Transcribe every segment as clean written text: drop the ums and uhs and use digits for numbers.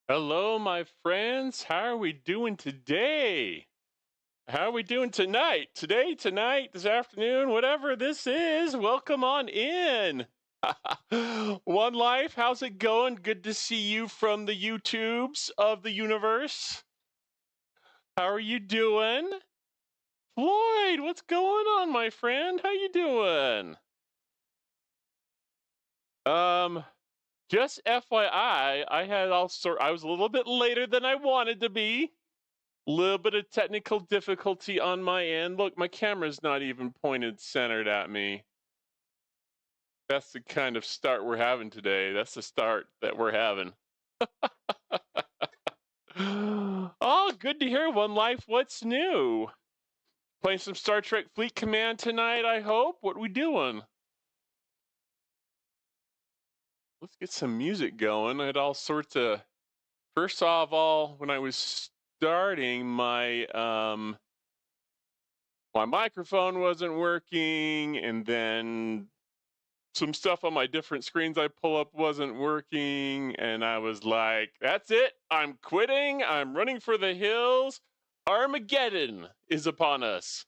Hello, my friends. How are we doing today? How are we doing tonight? Today, tonight, this afternoon, whatever this is, welcome on in. One Life, how's it going? Good to see you from the YouTubes of the universe. How are you doing? Floyd, what's going on, my friend? How you doing? Um, just FYI, I was a little bit later than I wanted to be. Little bit of technical difficulty on my end. Look, my camera's not even pointed centered at me. That's the kind of start we're having today. That's the start that we're having. Oh, good to hear, One Life. What's new? Playing some Star Trek Fleet Command tonight, I hope. What we doing? Let's get some music going. I had all sorts of. First of all, when I was starting, my microphone wasn't working, and then some stuff on my different screens I pull up wasn't working, and I was like, that's it. I'm quitting. I'm running for the hills. Armageddon is upon us.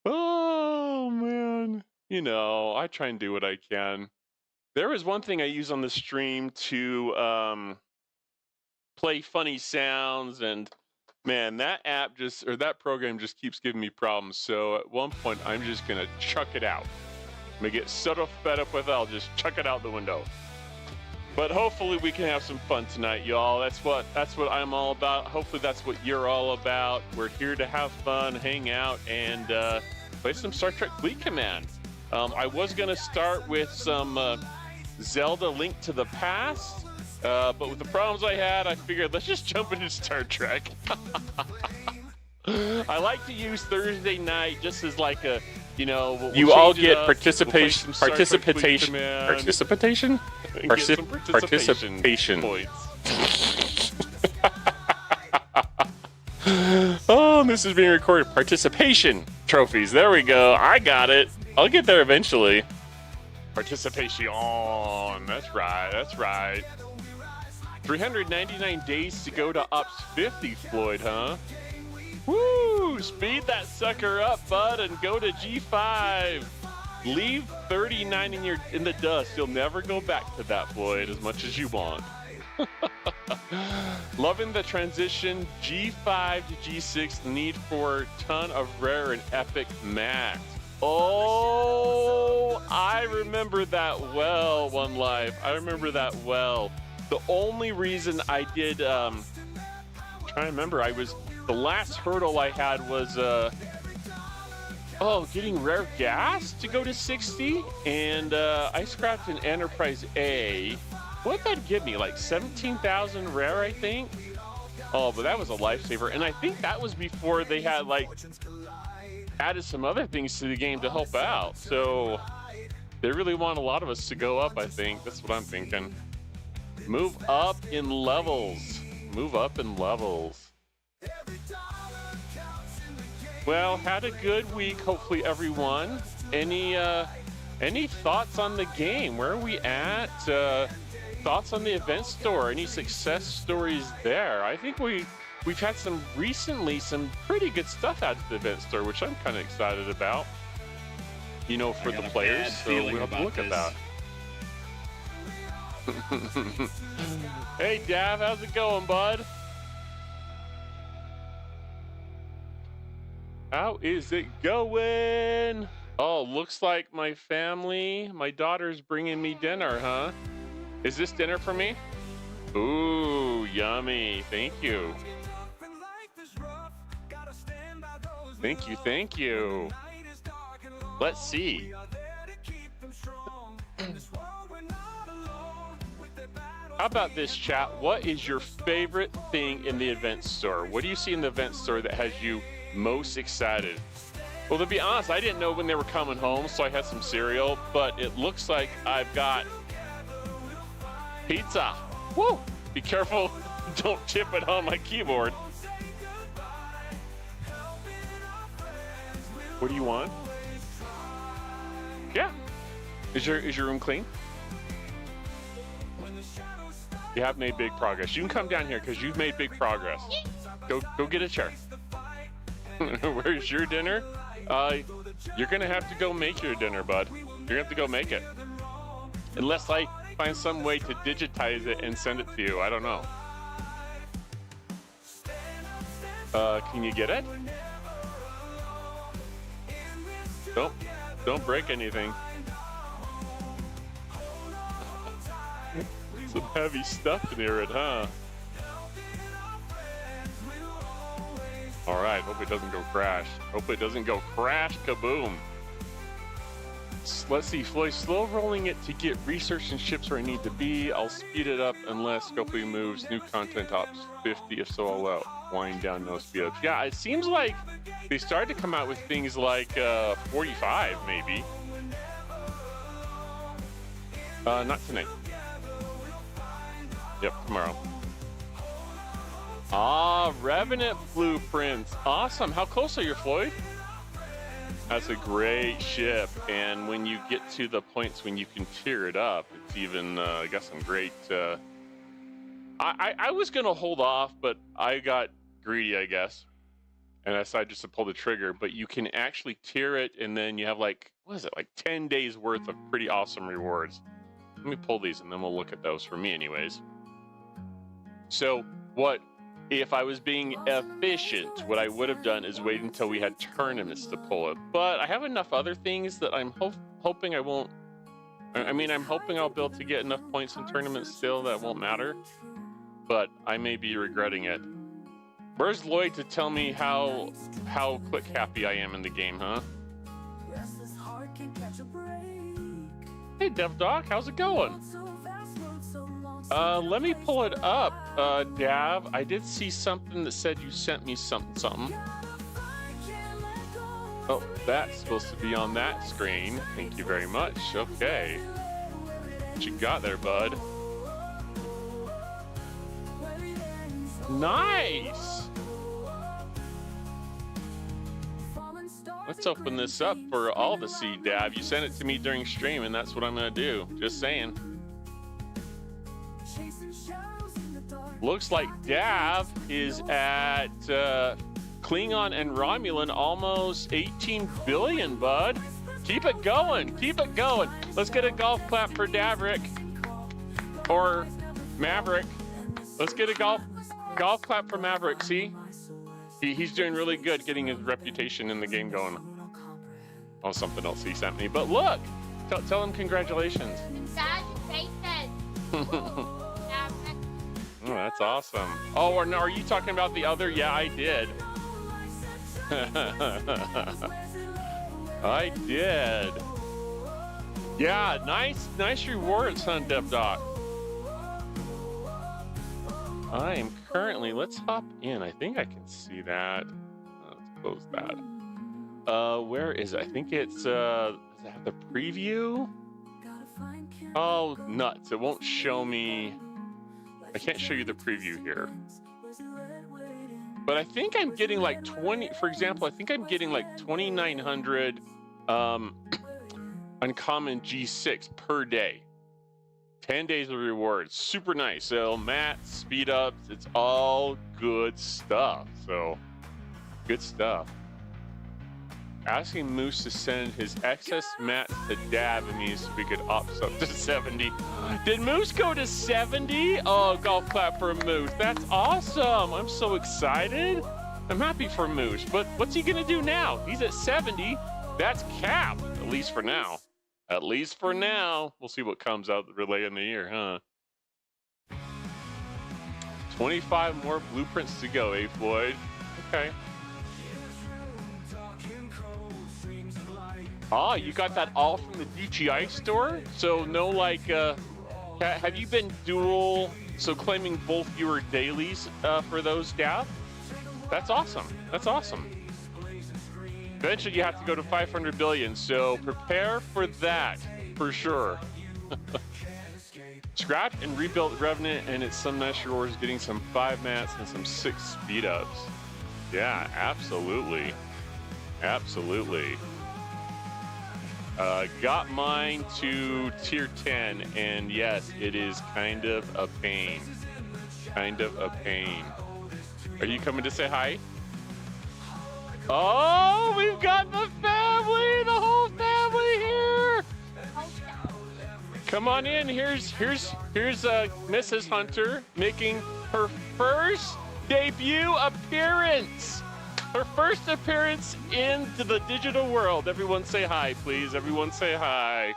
Oh, man. You know, I try and do what I can. There is one thing I use on the stream to play funny sounds, and man, that program just keeps giving me problems. So at one point, I'm just gonna chuck it out. I'm gonna get so fed up with it, I'll just chuck it out the window. But hopefully we can have some fun tonight, y'all. That's what I'm all about. Hopefully that's what you're all about. We're here to have fun, hang out, and play some Star Trek Fleet Command. I was gonna start with some Zelda Link to the Past. But with the problems I had, I figured let's just jump into Star Trek. I like to use Thursday night just as like a, you all get participation points. Oh, this is being recorded. Participation trophies. There we go. I got it. I'll get there eventually. Participation. That's right. 399 days to go to Ops 50, Floyd, huh? Woo! Speed that sucker up, bud, and go to G5. Leave 39 in the dust. You'll never go back to that, Floyd, as much as you want. Loving the transition G5 to G6. Need for ton of rare and epic max. Oh, I remember that well, One Life. I remember that well. The only reason I did, trying to remember, the last hurdle I had was, getting rare gas to go to 60, and I scrapped an Enterprise A. What'd that give me, like 17,000 rare, I think? Oh, but that was a lifesaver, and I think that was before they had, added some other things to the game to help out, so they really want a lot of us to go up, I think. That's what I'm thinking. Move up in levels. Well, had a good week, hopefully, everyone. Any thoughts on the game? Where are we at? Thoughts on the event store? Any success stories there? I think we've had some pretty good stuff out of the event store, which I'm kind of excited about. For the players. So we'll have to look at that. Hey, Dav, how's it going, bud? How is it going? Oh, looks like my daughter's bringing me dinner, huh? Is this dinner for me? Ooh, yummy. Thank you. Thank you. Let's see. How about this, chat? What is your favorite thing in the event store? What do you see in the event store that has you most excited? Well, to be honest, I didn't know when they were coming home, so I had some cereal, but it looks like I've got pizza. Woo! Be careful, don't tip it on my keyboard. What do you want? Yeah. Is your room clean? You have made big progress. You can come down here because you've made big progress. Go get a chair. Where's your dinner? You're gonna have to go make your dinner, bud. You're gonna have to go make it. Unless I find some way to digitize it and send it to you. I don't know. Can you get it? Don't break anything. Some heavy stuff near it, huh? All right, hope it doesn't go crash. Hope it doesn't go crash kaboom. Let's see, Floyd, slow rolling it to get research and ships where I need to be. I'll speed it up unless Scopely moves. New content ops 50, if so I'll wind down no speed ups. Yeah, it seems like they started to come out with things like 45, maybe. Not tonight. Yep, tomorrow. Ah, Revenant blueprints. Awesome. How close are you, Floyd? That's a great ship. And when you get to the points when you can tear it up, it's even got some great... I was going to hold off, but I got greedy, I guess. And I decided just to pull the trigger. But you can actually tear it, and then you have like, what is it, like 10 days worth of pretty awesome rewards. Let me pull these, and then we'll look at those for me anyways. So what, if I was being efficient, what I would have done is wait until we had tournaments to pull it. But I have enough other things that I'm hoping I won't, I mean, I'm hoping I'll be able to get enough points in tournaments still that won't matter. But I may be regretting it. Where's Lloyd to tell me how click happy I am in the game, huh? Hey, DevDoc, how's it going? Let me pull it up, Dav. I did see something that said you sent me something. Oh, that's supposed to be on that screen. Thank you very much. Okay. What you got there, bud? Nice! Let's open this up for all to see, Dav. You sent it to me during stream, and that's what I'm going to do. Just saying. Looks like Dav is at Klingon and Romulan almost 18 billion, bud. Keep it going. Keep it going. Let's get a golf clap for Davrick. Or Maverick. Let's get a golf clap for Maverick. See? He's doing really good getting his reputation in the game going. Oh, something else he sent me. But look! Tell him congratulations. Congratulations. Oh, that's awesome. Oh, or no, are you talking about the other? Yeah, I did. I did. Yeah, nice rewards, huh, DevDoc? I am currently, let's hop in. I think I can see that. Let's close that. Where is it? I think it's, does it have the preview? Oh, nuts. It won't show me. I can't show you the preview here. But I think I'm getting like 20, for example, I think I'm getting like 2,900 uncommon G6 per day. 10 days of rewards. Super nice. So mats, speed ups, it's all good stuff. So good stuff. Asking Moose to send his excess mats to Dab means so we could ops up to 70. Did Moose go to 70? Oh, golf clap for Moose. That's awesome. I'm so excited. I'm happy for Moose. But what's he gonna do now? He's at 70. That's cap, at least for now. At least for now. We'll see what comes out later in the year, huh? 25 more blueprints to go, eh, Floyd? Okay. Ah, you got that all from the DGI store? So no, like, have you been dual, so claiming both your dailies for those, Dav? That's awesome. That's awesome. Eventually you have to go to 500 billion, so prepare for that, for sure. Scrapped and rebuilt Revenant, and it's some nice rewards, getting some 5 mats and some 6 speed ups. Yeah, absolutely. Absolutely. Got mine to tier 10, and yes, it is kind of a pain. Kind of a pain. Are you coming to say hi? Oh, we've got the family, the whole family here. Come on in. Here's Mrs. Hunter making her first debut appearance. Her first appearance into the digital world. Everyone say hi, please. Everyone say hi.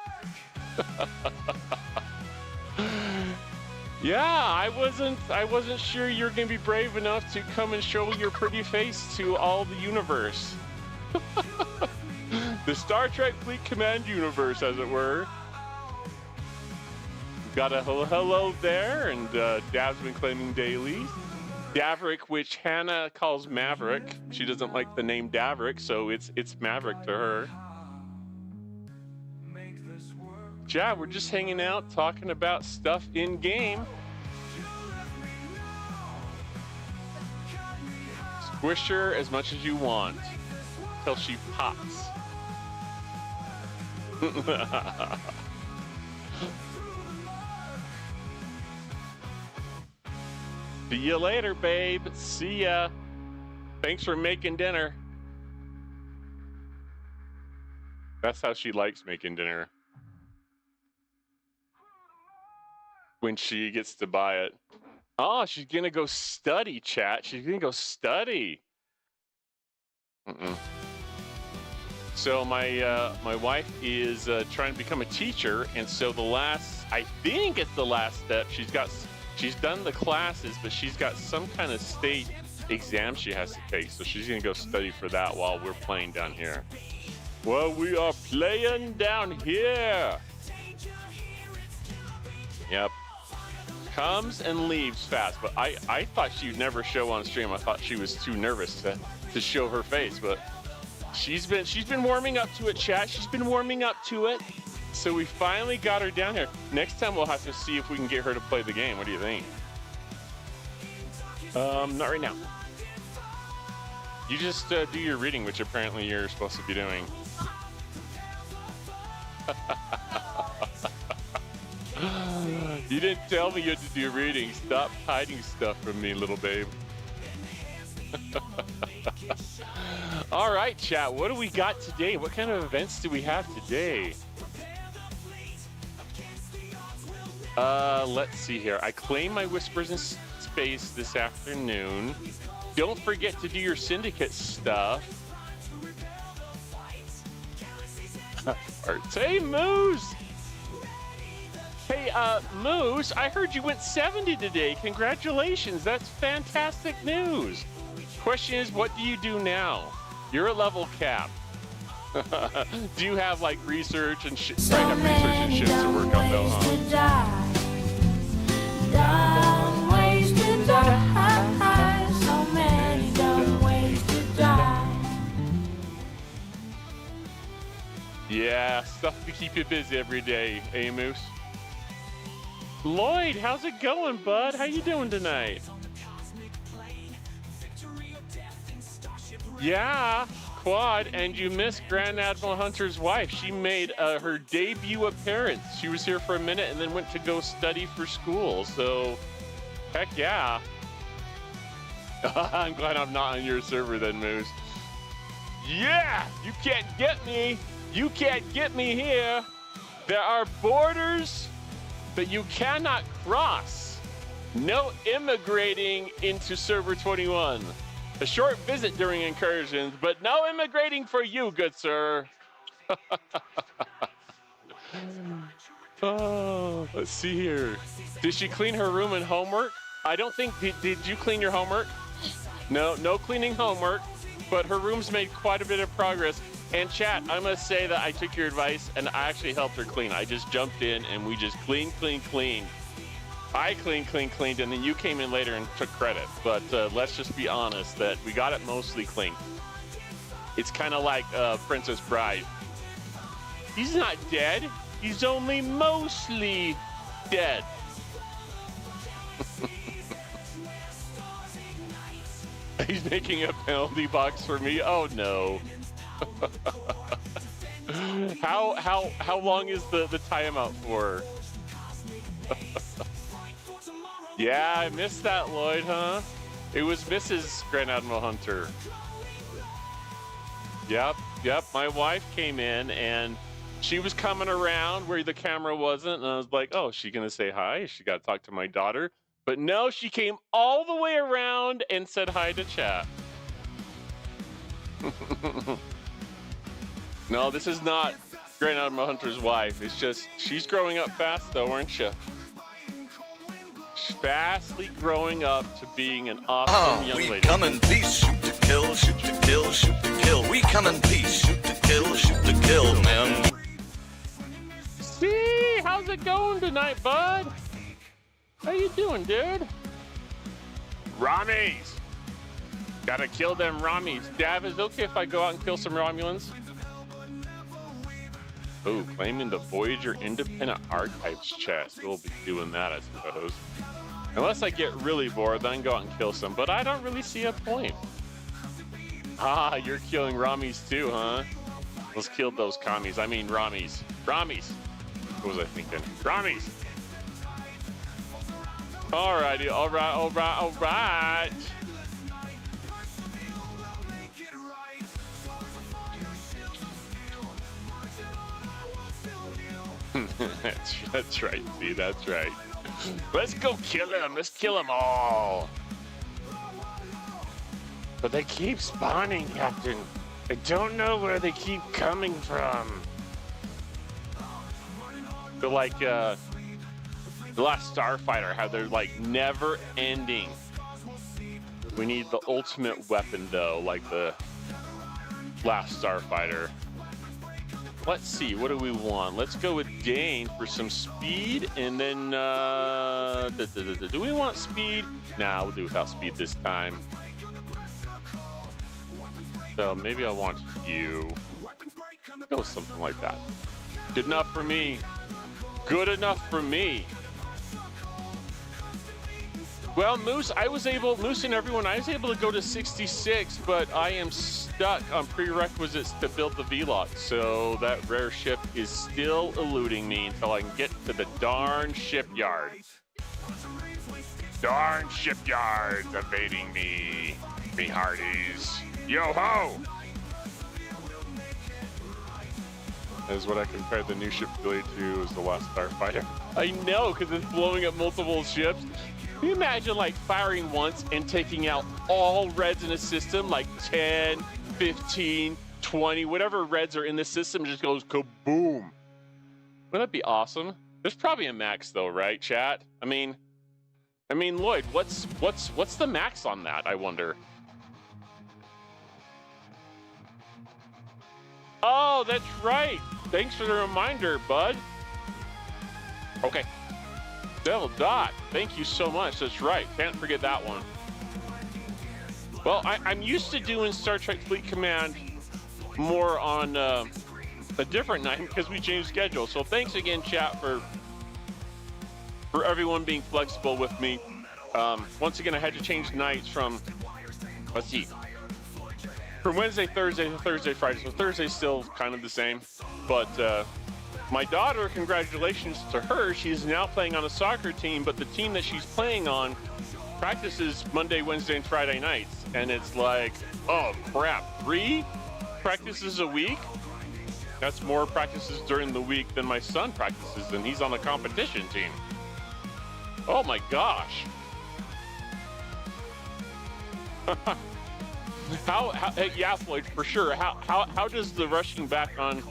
Yeah, I wasn't sure you were gonna be brave enough to come and show your pretty face to all the universe. The Star Trek Fleet Command universe, as it were. Got a hello there, and Dab's been claiming dailies. Daverick, which Hannah calls Maverick. She doesn't like the name Daverick, so it's Maverick to her. Yeah, we're just hanging out, talking about stuff in game. Squish her as much as you want till she pops. See you later, babe. See ya. Thanks for making dinner. That's how she likes making dinner. When she gets to buy it. Oh, she's gonna go study, chat. She's gonna go study. So my wife is trying to become a teacher, and so I think it's the last step. She's done the classes, but she's got some kind of state exam she has to take. So she's gonna go study for that while we're playing down here. Well, we are playing down here. Yep. Comes and leaves fast, but I thought she'd never show on stream. I thought she was too nervous to show her face, but she's been warming up to it, chat. She's been warming up to it. So we finally got her down here. Next time we'll have to see if we can get her to play the game. What do you think? Not right now. You just do your reading, which apparently you're supposed to be doing. You didn't tell me you had to do reading. Stop hiding stuff from me, little babe. All right, chat. What do we got today? What kind of events do we have today? Let's see here. I claim my Whispers in Space this afternoon. Don't forget to do your syndicate stuff. Hey, Moose! Hey, Moose, I heard you went 70 today. Congratulations. That's fantastic news. Question is, what do you do now? You're a level cap. Do you have, like, research and shit? So have research and shit to work on, though, huh? Dumb ways to die. So many dumb ways to die. Yeah, stuff to keep you busy every day, eh, Moose? Lloyd, how's it going, bud? How you doing tonight? Yeah, Quad, and you missed Grand Admiral Hunter's wife. She made her debut appearance. She was here for a minute and then went to go study for school. So, heck yeah. I'm glad I'm not on your server then, Moose. Yeah, you can't get me. You can't get me here. There are borders that you cannot cross. No immigrating into server 21. A short visit during incursions, but no immigrating for you, good sir. Oh, let's see here. Did she clean her room and homework? I don't think, did you clean your homework? No cleaning homework, but her room's made quite a bit of progress. And chat, I must say that I took your advice and I actually helped her clean. I just jumped in and we just cleaned. I cleaned, and then you came in later and took credit. But let's just be honest that we got it mostly clean. It's kind of like Princess Bride. He's not dead. He's only mostly dead. He's making a penalty box for me. Oh no. How long is the timeout for? Yeah, I missed that, Lloyd, huh? It was Mrs. Grand Admiral Hunter. Yep. My wife came in and she was coming around where the camera wasn't, and I was like, oh, is she gonna say hi? She got to talk to my daughter. But no, she came all the way around and said hi to chat. No, this is not Grand Admiral Hunter's wife. It's just, she's growing up fast though, aren't you? Fastly growing up to being an awesome young lady. We come in peace, shoot to kill, shoot to kill, shoot to kill. We come in peace, shoot to kill, man. See, how's it going tonight, bud? How you doing, dude? Ramies! Gotta kill them Ramies. Dav, is it okay if I go out and kill some Romulans? Oh, claiming the Voyager Independent Archives chest. We'll be doing that, I suppose. Unless I get really bored, then go out and kill some, but I don't really see a point. Ah, you're killing Ramies too, huh? Let's kill those commies. I mean Ramies. Ramies! What was I thinking? Ramies! Alrighty, alright. That's right, see, that's right. Let's go kill them. Let's kill them all. But they keep spawning, Captain. I don't know where they keep coming from. They're like the last Starfighter, how they're like never ending. We need the ultimate weapon though, like the last Starfighter. Let's see, what do we want? Let's go with Dane for some speed, and then, do we want speed? Nah, we'll do without speed this time. So maybe I want you. Go with something like that. Good enough for me. Good enough for me. Well, Moose and everyone, I was able to go to 66, but I am stuck on prerequisites to build the V-Lock, so that rare ship is still eluding me until I can get to the darn shipyard. Darn shipyards evading me, me hearties. Yo-ho! That is what I compared the new ship blade to as the last Starfighter. I know, because it's blowing up multiple ships. Can you imagine like firing once and taking out all reds in a system, like 10, 15, 20, whatever reds are in the system just goes kaboom. Wouldn't that be awesome? There's probably a max though, right, chat? I mean, Lloyd, what's the max on that, I wonder? Oh, that's right. Thanks for the reminder, bud. Okay. Devil Dot, thank you so much. That's right. Can't forget that one. Well, I'm used to doing Star Trek Fleet Command more on a different night because we changed schedule. So thanks again, chat, for everyone being flexible with me. Once again, I had to change nights from, let's see, from Wednesday, Thursday to Thursday, Friday. So Thursday's still kind of the same, but my daughter, congratulations to her. She's now playing on a soccer team, but the team that she's playing on practices Monday, Wednesday, and Friday nights. And it's like, oh crap, 3 practices a week? That's more practices during the week than my son practices, and he's on the competition team. Oh my gosh. Yeah, Floyd, for sure. How does the rushing back on?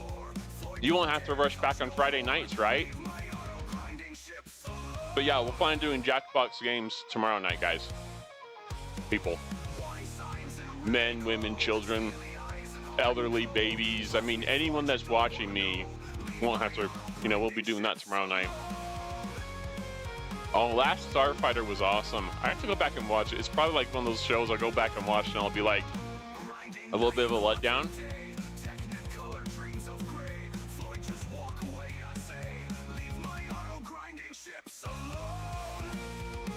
You won't have to rush back on Friday nights, right? But yeah, we'll plan doing Jackbox games tomorrow night, guys. People, men, women, children, elderly, babies. I mean, anyone that's watching me won't have to. We'll be doing that tomorrow night. Oh, Last Starfighter was awesome. I have to go back and watch it. It's probably like one of those shows I'll go back and watch and I'll be like a little bit of a letdown.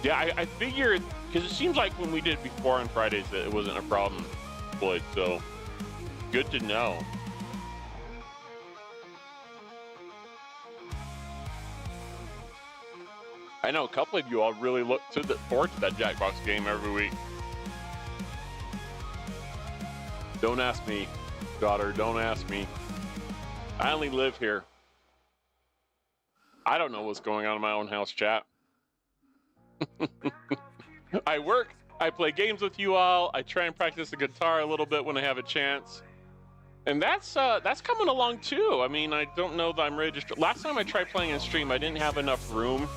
Yeah, I figured, because it seems like when we did before on Fridays that it wasn't a problem, Floyd, so good to know. I know a couple of you all really look forward to that Jackbox game every week. Don't ask me, daughter, don't ask me. I only live here. I don't know what's going on in my own house, chat. I work, I play games with you all, I try and practice the guitar a little bit when I have a chance. And that's coming along too. I mean, I don't know that I'm ready to... Last time I tried playing in stream, I didn't have enough room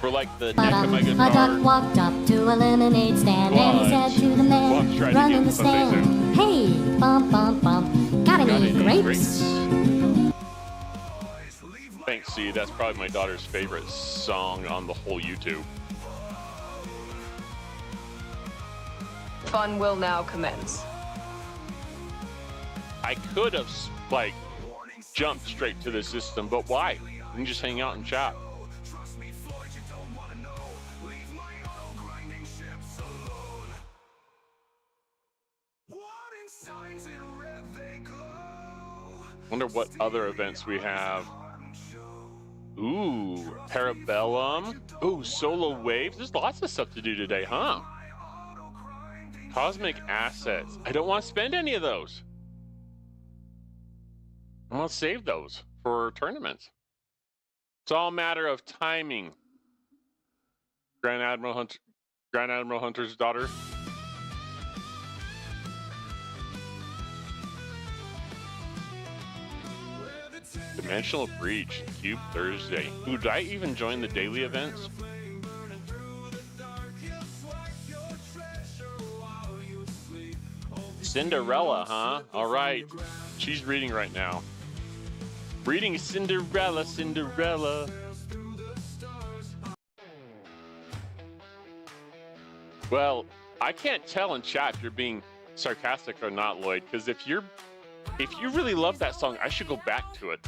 for like the neck of my guitar. A duck walked up to a lemonade stand and he said to the man running the stand, "Hey, bump, bump, bump, got any grapes?" Thanks, C. That's probably my daughter's favorite song on the whole YouTube. Fun will now commence. I could have, like, jumped straight to the system, but why? We can just hang out and chat. Wonder what other events we have. Ooh, Parabellum. Ooh, Solo Waves. There's lots of stuff to do today, huh? Cosmic Assets. I don't want to spend any of those. I want to save those for tournaments. It's all a matter of timing. Grand Admiral Hunter's daughter. Dimensional Breach, Cube Thursday. Ooh, did I even join the daily events? Cinderella, huh? All right. She's reading right now. Reading Cinderella, Cinderella. Well, I can't tell in chat if you're being sarcastic or not, Lloyd, because if you really love that song, I should go back to it.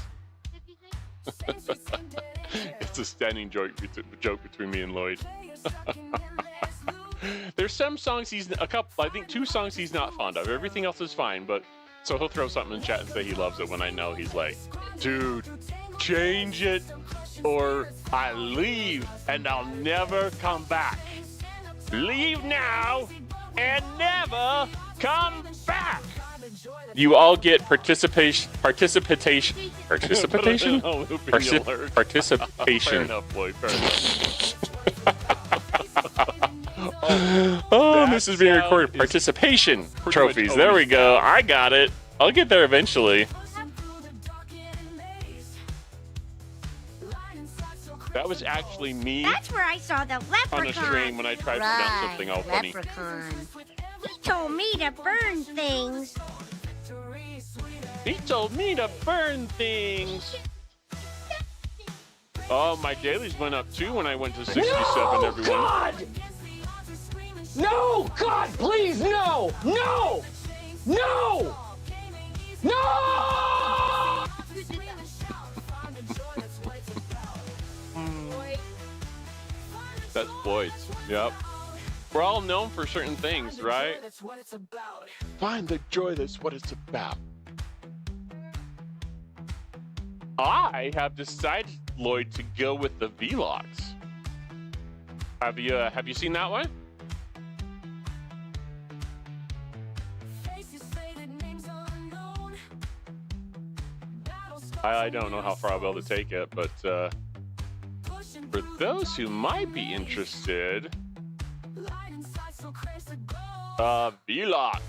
It's a standing joke between me and Lloyd. There's some songs I think 2 songs he's not fond of. Everything else is fine, but so he'll throw something in chat and say he loves it when I know he's like, dude, change it or I leave and I'll never come back. Leave now and never come back. You all get participation. Participation. Fair enough, Lloyd. Fair enough. Oh, this is being recorded. Participation trophies. There we go. I got it. I'll get there eventually. That was actually me. That's where I saw the leprechaun. On a stream when I tried to pronounce something all funny. Leprechaun. He told me to burn things. He told me to burn things. Oh, my dailies went up too when I went to 67, no, everyone. God! No, God, please, no! No! No! No! That's Boyd's. Yep. We're all known for certain things, right? Find the joy, that's what it's about. I have decided, Lloyd, to go with the Vlogs. Have you seen that one? I don't know how far I'll be able to take it, but for those who might be interested, Vlogs.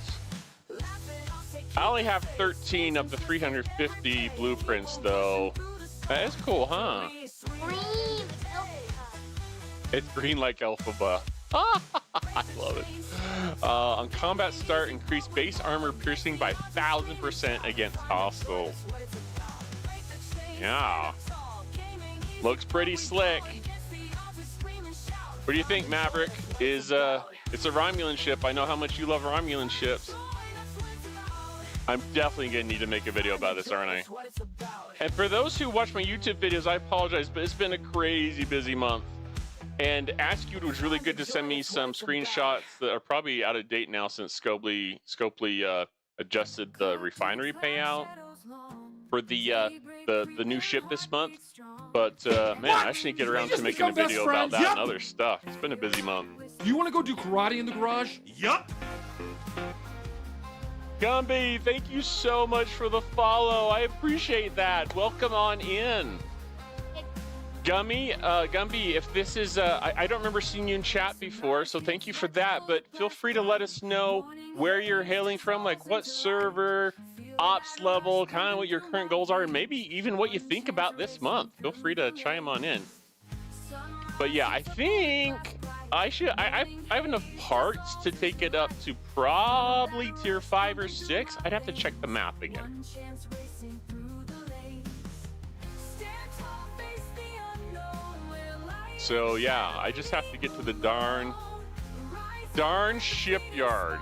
I only have 13 of the 350 blueprints, though. That is cool, huh? Green. It's green like Elphaba. I love it. On combat start, increase base armor piercing by 1000% against hostiles. Yeah. Looks pretty slick. What do you think, Maverick? It's a Romulan ship. I know how much you love Romulan ships. I'm definitely gonna need to make a video about this, aren't I? And for those who watch my YouTube videos, I apologize, but it's been a crazy busy month. And Askew was really good to send me some screenshots that are probably out of date now since Scopely adjusted the refinery payout for the new ship this month. But man, I actually get around to making a video about that and other stuff. It's been a busy month. You want to go do karate in the garage? Yup. Gumby, thank you so much for the follow. I appreciate that. Welcome on in. Gumby, if this is, I don't remember seeing you in chat before, so thank you for that, but feel free to let us know where you're hailing from, like what server, ops level, kind of what your current goals are, and maybe even what you think about this month. Feel free to chime on in. But yeah, I think I have enough parts to take it up to probably tier 5 or 6. I'd have to check the math again. So yeah, I just have to get to the darn shipyard.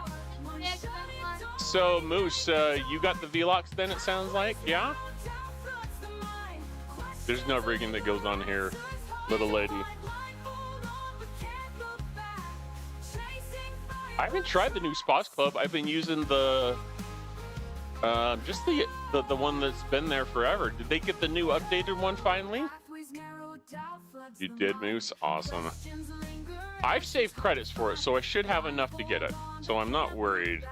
So Moose, you got the Velox then, it sounds like, yeah? There's no rigging that goes on here, little lady. I haven't tried the new Spots Club. I've been using the just the one that's been there forever. Did they get the new updated one finally? You did, Moose? Awesome. I've saved credits for it, so I should have enough to get it. So I'm not worried.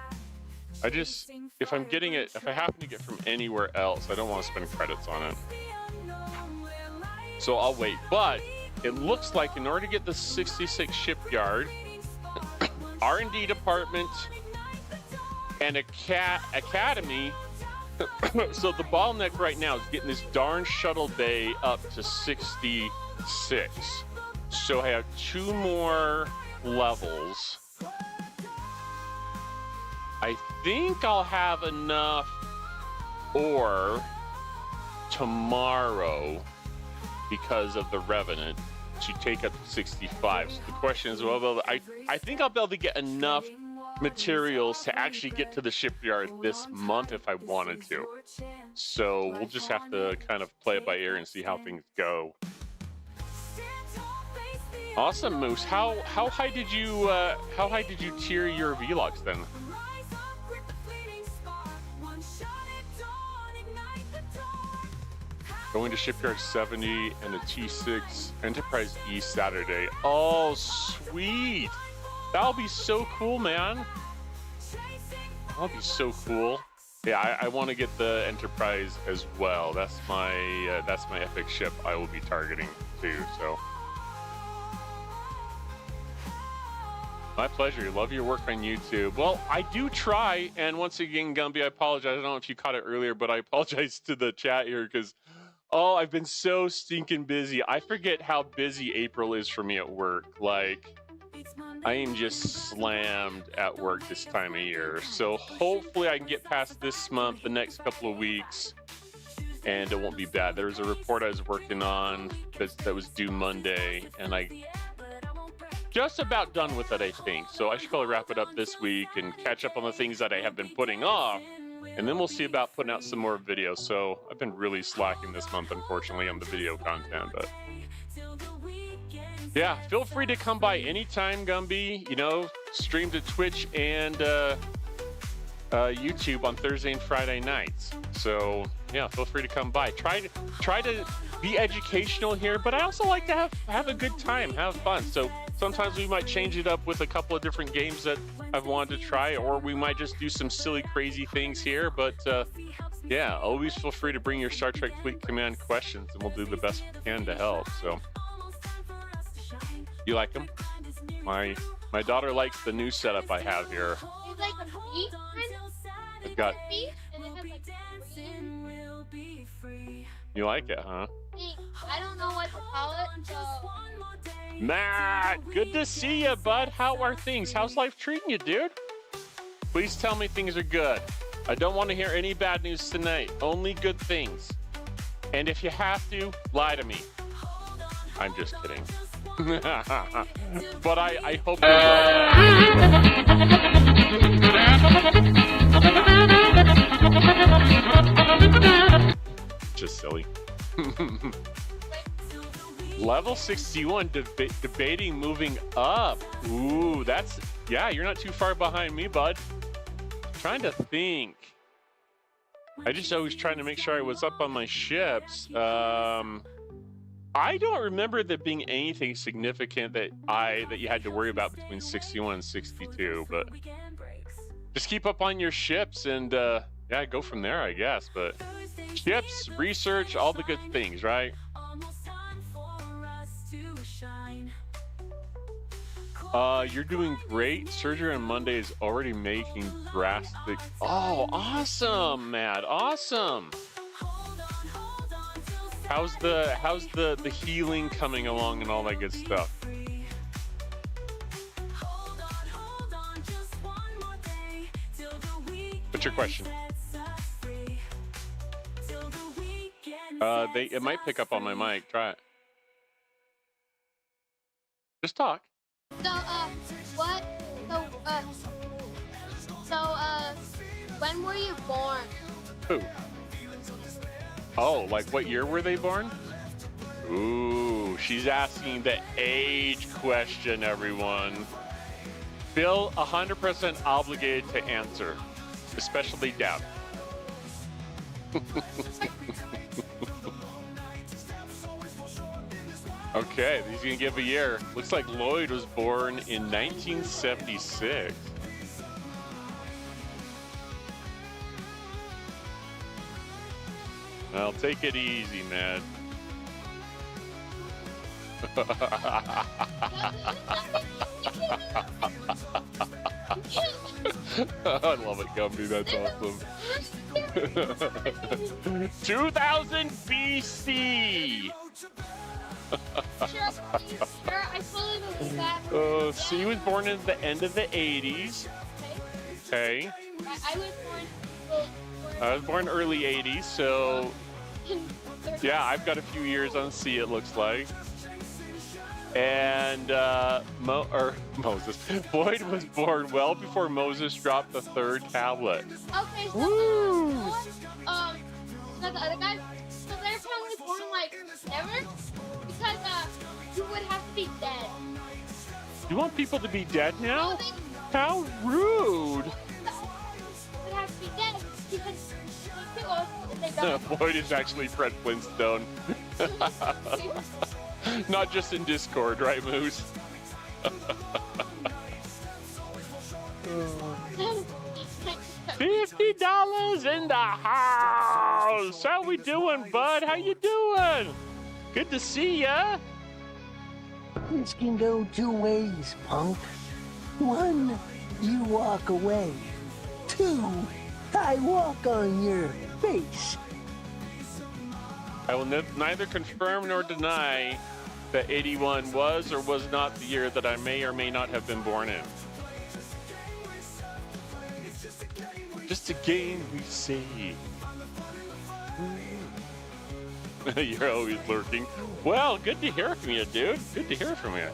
I just, if I'm getting it, if I happen to get from anywhere else, I don't want to spend credits on it. So I'll wait. But it looks like in order to get the 66 shipyard, R&D department, and a academy. So the bottleneck right now is getting this darn shuttle bay up to 66. So I have 2 more levels. I think I'll have enough ore tomorrow because of the Revenant to take up to 65. So the question is, well, I think I'll be able to get enough materials to actually get to the shipyard this month if I wanted to. So we'll just have to kind of play it by ear and see how things go. Awesome, Moose. How high did you tier your Velox then? Going to Shipyard 70 and a T6 Enterprise E Saturday. Oh, sweet. That'll be so cool, man. That'll be so cool. Yeah, I want to get the Enterprise as well. That's my epic ship I will be targeting too. So, my pleasure. Love your work on YouTube. Well, I do try, and once again, Gumby, I apologize. I don't know if you caught it earlier, but I apologize to the chat here because, oh, I've been so stinking busy. I forget how busy April is for me at work. Like, I am just slammed at work this time of year. So hopefully I can get past this month, the next couple of weeks, and it won't be bad. There was a report I was working on that was due Monday, and I just about done with it, I think. So I should probably wrap it up this week and catch up on the things that I have been putting off. And then we'll see about putting out some more videos. So I've been really slacking this month, unfortunately, on the video content. But yeah, feel free to come by anytime, Gumby. You know, stream to Twitch and YouTube on Thursday and Friday nights. So yeah, feel free to come by. Try to be educational here, but I also like to have a good time, have fun. So sometimes we might change it up with a couple of different games that I've wanted to try, or we might just do some silly, crazy things here. But yeah, always feel free to bring your Star Trek Fleet Command questions, and we'll do the best we can to help. So, you like them? My daughter likes the new setup I have here. You like a beef? I've got. Beef, and it has like You like it, huh? I don't know what to call it, so. Matt, good to see you, bud. How are things? How's life treating you, dude? Please tell me things are good. I don't want to hear any bad news tonight. Only good things. And if you have to, lie to me. I'm just kidding. But I hope you're just silly. Level 61, debating moving up. Ooh, that's, yeah, you're not too far behind me, bud. Trying to think. I just always trying to make sure I was up on my ships. I don't remember there being anything significant that you had to worry about between 61 and 62, but just keep up on your ships and yeah, go from there, I guess. But ships, research, all the good things, right? You're doing great. Surgery on Monday is already making drastic. Oh, awesome, Matt. Awesome. How's the healing coming along and all that good stuff? What's your question? It might pick up on my mic. Try it. Just talk. So, what? When were you born? Who? Oh, like what year were they born? Ooh, she's asking the age question, everyone. Feel 100% obligated to answer, especially Dab. Okay, he's gonna give a year. Looks like Lloyd was born in 1976. Well, take it easy, man. I love it, Gumby. That's awesome. 2000 BC. Sure, I totally believe that. So he was born at the end of the 80s. Okay. I was born. I was born early 80s, so yeah, I've got a few years on C, it looks like. And Moses. Floyd was born well before Moses dropped the third tablet. Okay, so so the other guy, so they're probably born like never, because you would have to be dead. You want people to be dead now? No, How rude! would have to be dead because they die. Floyd is actually Fred Flintstone. Not just in Discord, right, Moose? $50 in the house. How we doing, bud? How you doing? Good to see ya. This can go two ways, punk. One, you walk away. Two, I walk on your face. I will neither confirm nor deny that 81 was or was not the year that I may or may not have been born in. Just a game, we say. You're always lurking. Well, good to hear from you, dude. Good to hear from you.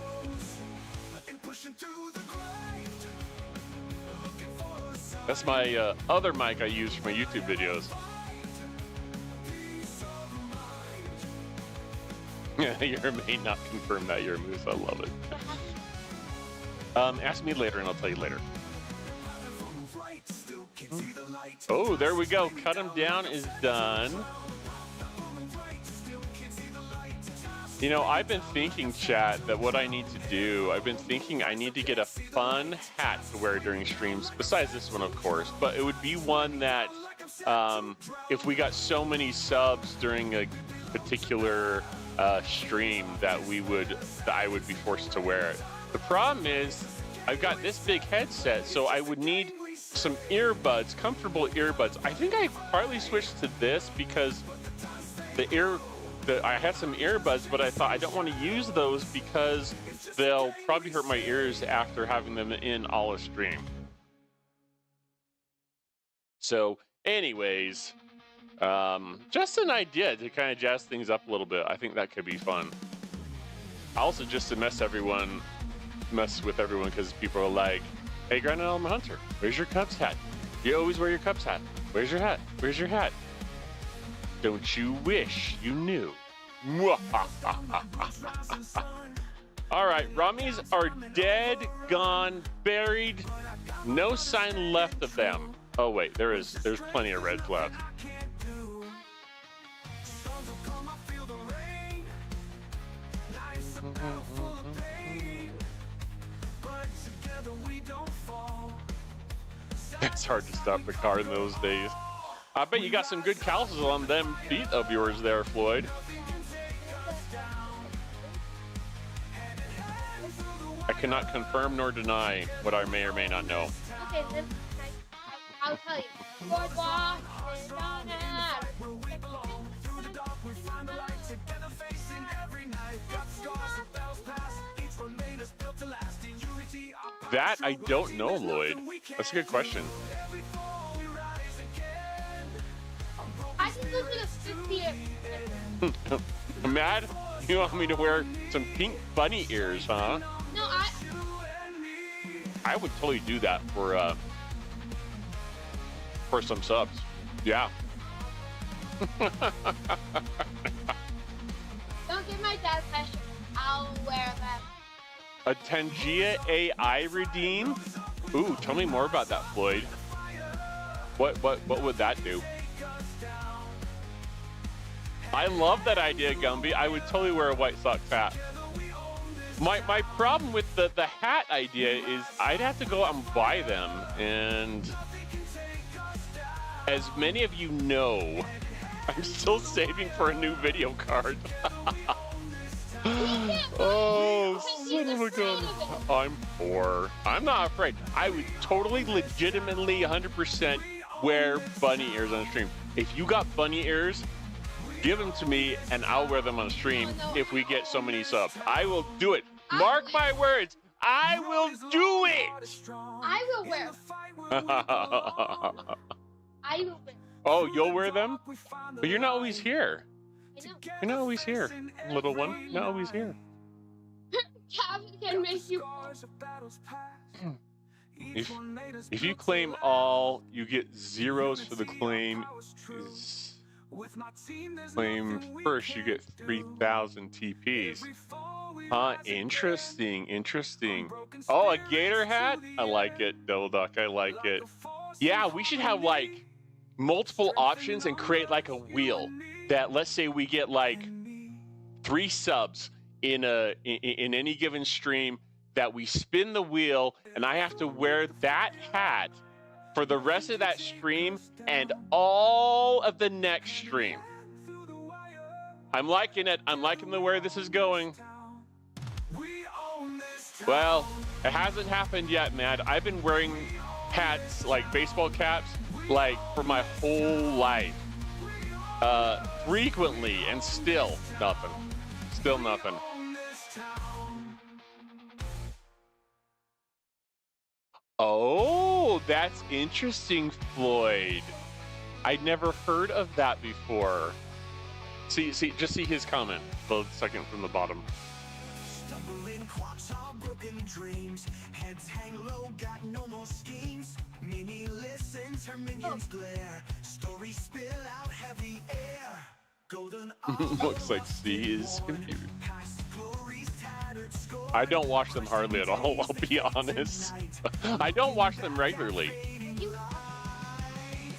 That's my other mic I use for my YouTube videos. You may not confirm that you're a moose. I love it. Ask me later and I'll tell you later. Oh, there we go. Cut him down is done. You know, I've been thinking, chat, that what I need to do, I've been thinking I need to get a fun hat to wear during streams, besides this one, of course, but it would be one that, if we got so many subs during a particular stream that I would be forced to wear it. The problem is I've got this big headset, so I would need some earbuds, comfortable earbuds. I think I partly switched to this because I had some earbuds, but I thought I don't want to use those because they'll probably hurt my ears after having them in all a stream. So anyways, just an idea to kind of jazz things up a little bit. I think that could be fun. Also, just to mess with everyone, because people are like, "Hey, Grand Element Hunter, where's your Cubs hat? You always wear your Cubs hat. Where's your hat? Where's your hat? Don't you wish you knew?" All right, Rummies are dead, gone, buried. No sign left of them. Oh wait, there's plenty of reds left. It's hard to stop the car in those days. I bet you got some good calluses on them feet of yours there, Floyd. I cannot confirm nor deny what I may or may not know. Okay, then I'll tell you. Boardwalk is on out. That I don't know, Lloyd. That's a good question. I can go to the 50th. Mad? You want me to wear some pink bunny ears, huh? No, I would totally do that for some subs. Yeah. don't give my dad pressure. I'll wear them. A Tangia AI redeem? Ooh, tell me more about that, Floyd. What would that do? I love that idea, Gumby. I would totally wear a White Sox hat. My problem with the hat idea is I'd have to go out and buy them, and as many of you know, I'm still saving for a new video card. Oh, son of a gun. I'm poor. I'm not afraid. I would totally, legitimately, 100% wear bunny ears on stream. If you got bunny ears, give them to me, and I'll wear them on stream if we get so many subs. I will do it. Mark my words. I will do it. I will wear them. I will wear them. Oh, you'll wear them? But you're not always here. I know. You're not always here, little one. Not always here. Calvin can make you. If you claim all, you get zeros for the claim. Claim first, you get 3,000 TPs. Huh? Interesting. Interesting. Oh, a gator hat? I like it, Double Duck. I like it. Yeah, we should have like multiple options and create like a wheel that, let's say we get like 3 subs in any given stream, that we spin the wheel and I have to wear that hat for the rest of that stream and all of the next stream. I'm liking it. I'm liking the where this is going. Well, it hasn't happened yet, man. I've been wearing hats, like baseball caps, like for my whole life. Frequently, and still nothing. Still nothing. Oh, that's interesting, Floyd. I'd never heard of that before. Just see his comment. The second from the bottom. Stumbling clocks are broken dreams. Heads hang low, got no more schemes. Mini listens, her minions glare. Stories spill out heavy air. Golden Looks like C is confused. I don't watch them hardly at all, I'll be honest. I don't watch them regularly.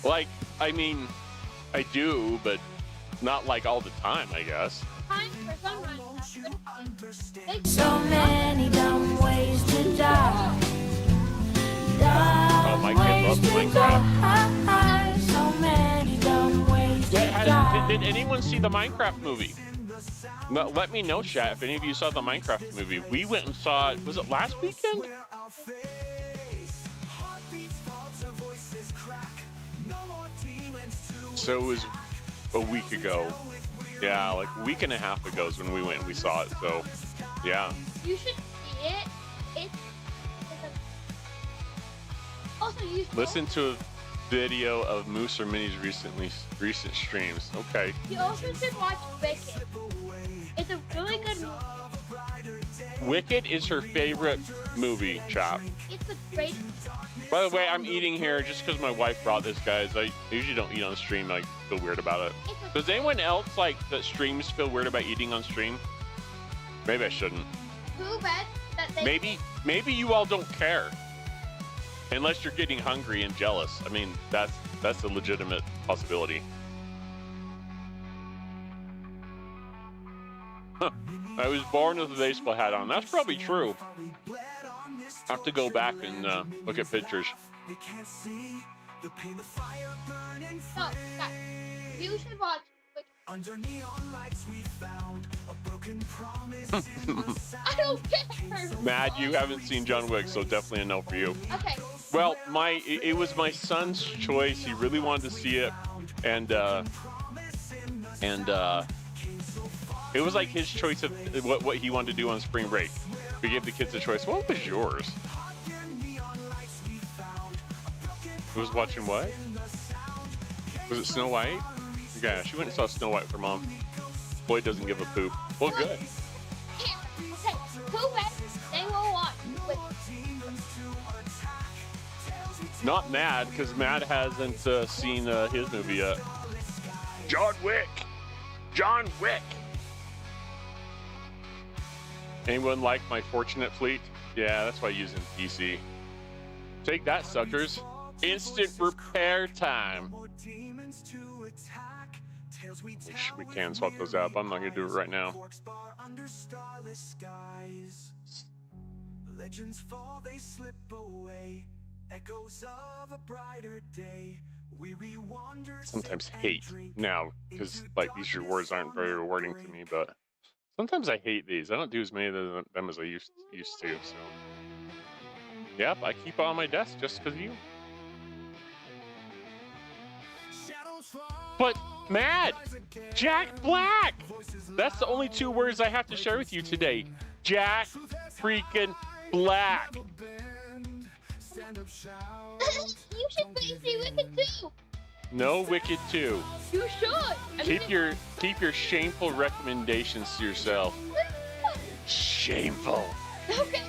Like, I mean, I do, but not like all the time, I guess. So many dumb ways to die. Oh, my kid loves Minecraft. So many dumb ways to die. Did anyone see the Minecraft movie? Let me know, chat, if any of you saw the Minecraft movie. We went and saw it, was it last weekend? So it was a week ago. Yeah, like a week and a half ago is when we went and we saw it, so yeah. You should see it. It's also you Listen to a video of Moose or Minnie's recent streams. Okay. You also should watch Wicked. It's a really good movie. Wicked is her favorite movie, chap. It's a great. By the way, I'm eating here just because my wife brought this, guys. I usually don't eat on stream. I feel weird about it. Does anyone else like that streams feel weird about eating on stream? Maybe I shouldn't. Who bet that they? Maybe you all don't care, unless you're getting hungry and jealous. I mean, that's a legitimate possibility. I was born with a baseball hat on. That's probably true. I have to go back and look at pictures. No, guys, you should watch. Under neon lights we found a broken promise. I don't care. Mad, you haven't seen John Wick, so definitely a no for you. Okay. Well, it was my son's choice. He really wanted to see it, and it was like his choice of what he wanted to do on spring break. We gave the kids a choice. What was yours? Who was watching what? Was it Snow White? Yeah, she went and saw Snow White for mom. Boy doesn't give a poop. Well, good. Here, okay, too bad they will watch with Not Mad, because Mad hasn't seen his movie yet. John Wick! John Wick! Anyone like my Fortunate Fleet? Yeah, that's why I'm using PC. Take that, suckers. Instant repair time. We can swap those up. I'm not going to do it right now. Legends fall, they slip away. Echoes of a brighter day. Weary wanderers Sometimes hate now, because like these rewards aren't very rewarding to me, but sometimes I hate these. I don't do as many of them as I used to, so. Yep, I keep it on my desk just because of you. But Mad! Jack Black! That's the only two words I have to share with you today. Jack freaking Black. You should see Wicked too. No Wicked 2. You should. Keep your shameful recommendations to yourself. Shameful. Okay.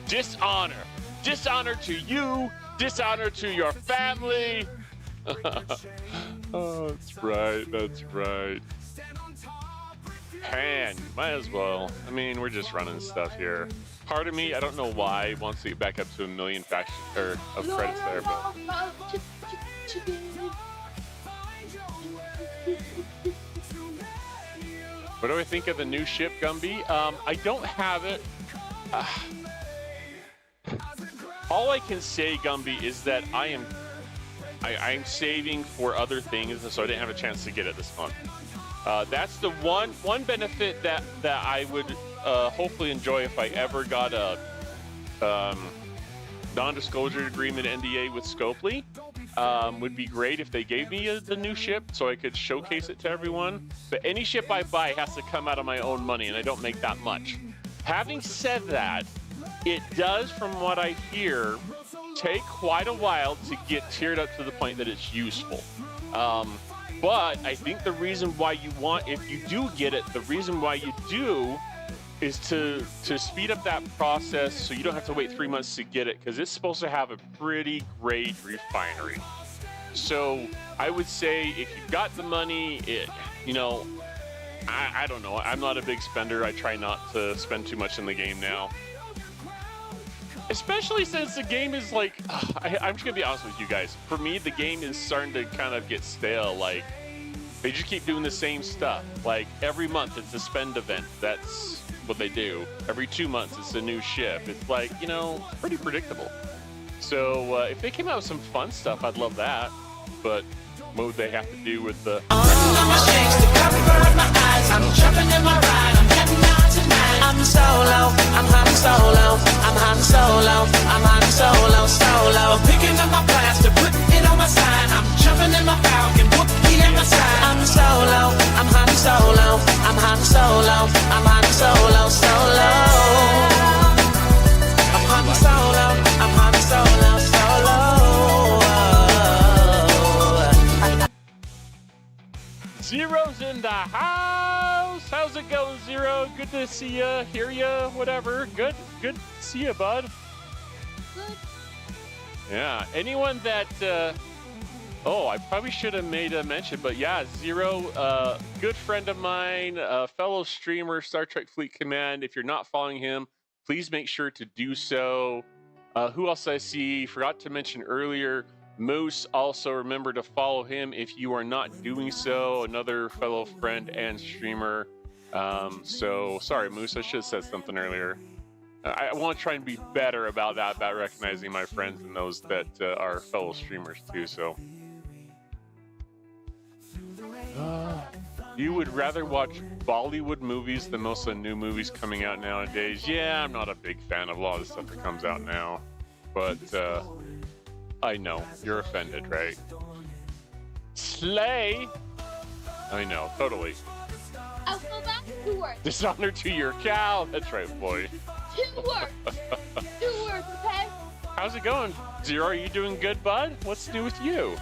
Dishonor. Dishonor to you. Dishonor to your family. Oh, that's right. That's right. Pan. Might as well. I mean, we're just running stuff here. Part of me, I don't know why, wants to get back up to 1 million faction of credits there, but. What do I think of the new ship, Gumby? I don't have it. All I can say, Gumby, is that I'm saving for other things, so I didn't have a chance to get it this month. That's the one benefit that I would hopefully enjoy if I ever got a non-disclosure agreement NDA with Scopely. Would be great if they gave me the new ship so I could showcase it to everyone. But any ship I buy has to come out of my own money, and I don't make that much. Having said that, it does, from what I hear, take quite a while to get tiered up to the point that it's useful. But I think the reason why you want, if you do get it, the reason why you do is to speed up that process so you don't have to wait 3 months to get it, because it's supposed to have a pretty great refinery. So I would say if you've got the money, I don't know. I'm not a big spender. I try not to spend too much in the game now. Especially since the game is like, I'm just gonna be honest with you guys. For me, the game is starting to kind of get stale. Like, they just keep doing the same stuff. Like, every month it's a spend event. That's what they do. Every 2 months it's a new ship. It's like, pretty predictable. So if they came out with some fun stuff, I'd love that. But what would they have to do with the... I'm jumping in my ride, I'm heading out tonight. I'm solo, I'm hunting solo, I'm hunting solo, I'm hunting solo. Picking up my plaster, putting it on my side. I'm jumping in my falcon, whoopie at my side. I'm solo, I'm hunting solo, I'm hunting solo, I'm hunting solo. I'm hunting solo, I'm hunting solo. Zero's in the house. How's it going, Zero? Good to see ya, hear ya, whatever. Good to see ya, bud. Good. Yeah. Anyone that I probably should have made a mention, but yeah, Zero, good friend of mine, fellow streamer, Star Trek Fleet Command. If you're not following him, please make sure to do so. Who else I see? Forgot to mention earlier, Moose. Also remember to follow him if you are not doing so. Another fellow friend and streamer. So sorry, Moose. I should have said something earlier. I want to try and be better about that, about recognizing my friends and those that are fellow streamers too. So. You would rather watch Bollywood movies than most of the new movies coming out nowadays. Yeah, I'm not a big fan of a lot of the stuff that comes out now. But, I know. You're offended, right? Slay! I know, totally. Alphabet, 2 words. Dishonor to your cow. That's right, boy. 2 words. 2 words, okay? How's it going? Zero, are you doing good, bud? What's new with you?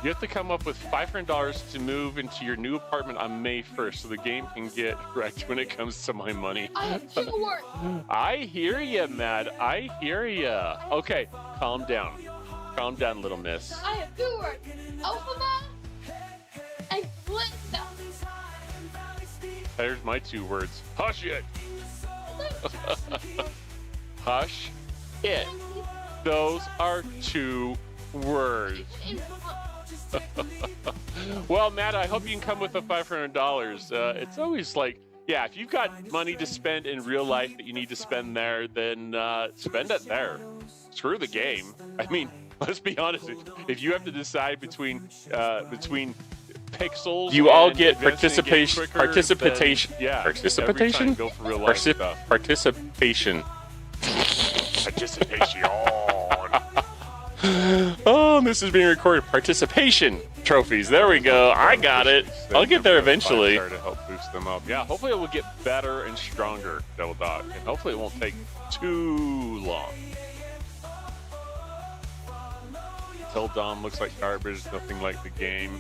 You have to come up with $500 to move into your new apartment on May 1st so the game can get wrecked when it comes to my money. I have 2 words. I hear ya, Mad. I hear ya. Okay, calm down. Calm down, little miss. I have 2 words. Alphabet and Glinda. There's my 2 words. Hush it. Hush it. Those are 2 words. Well, Matt, I hope you can come with the $500. It's always like, yeah, if you've got money to spend in real life that you need to spend there, then spend it there. Screw the game. I mean, let's be honest. If you have to decide between pixels, you all and get participation. Yeah, participation. Go for real life stuff. Participation. Participation. Oh, this is being recorded. Participation trophies. There we go. I got it. I'll get there eventually. To help boost them up. Yeah, hopefully it will get better and stronger, Devil Dog, and hopefully it won't take too long. Till Dawn looks like garbage. Nothing like the game.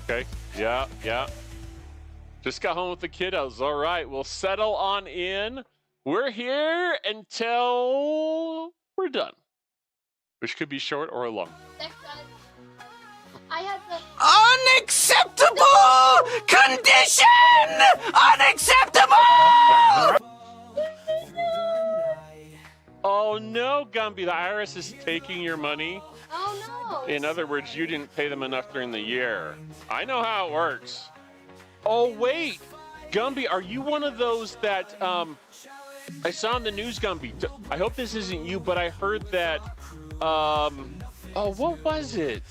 Okay. Yeah. Just got home with the kiddos. All right. We'll settle on in. We're here until we're done. Which could be short or long. Next time, I had the... Unacceptable condition! Unacceptable! Oh no, Gumby, the IRS is taking your money. Oh no! In other words, you didn't pay them enough during the year. I know how it works. Oh wait, Gumby, are you one of those that I saw in the news, Gumby? I hope this isn't you, but I heard that oh, what was it?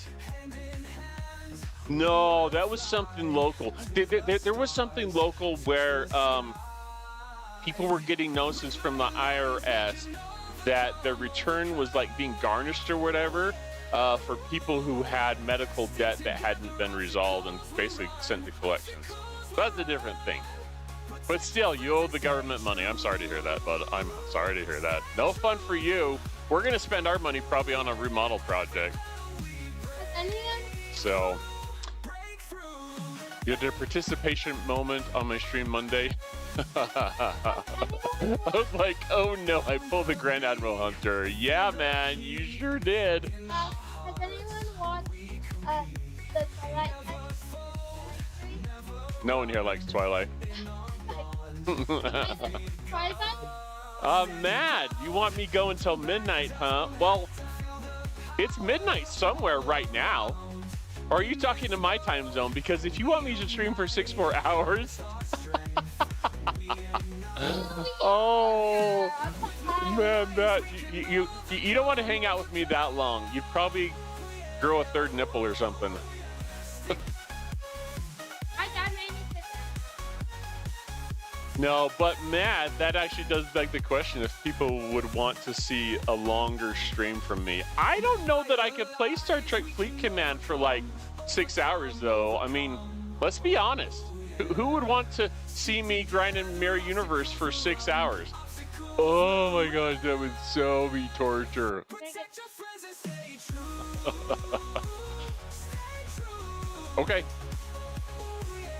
No, that was something local. There was something local where people were getting notices from the IRS that their return was like being garnished or whatever for people who had medical debt that hadn't been resolved and basically sent to collections. So that's a different thing. But still, you owe the government money. I'm sorry to hear that, bud. I'm sorry to hear that. No fun for you. We're going to spend our money probably on a remodel project. So, you had a participation moment on my stream Monday. I was like, oh no, I pulled the Grand Admiral Hunter. Yeah, man, you sure did. Has anyone watched the Twilight? No one here likes Twilight. Twilight? Mad, you want me go until midnight, huh? Well, it's midnight somewhere right now. Or are you talking to my time zone? Because if you want me to stream for 6 more hours... Oh, man, that you don't want to hang out with me that long. You'd probably grow a 3rd nipple or something. No, but Matt, that actually does beg the question if people would want to see a longer stream from me. I don't know that I could play Star Trek Fleet Command for like 6 hours, though. I mean, let's be honest. Who would want to see me grind in Mirror Universe for 6 hours? Oh my gosh, that would so be torture. Okay.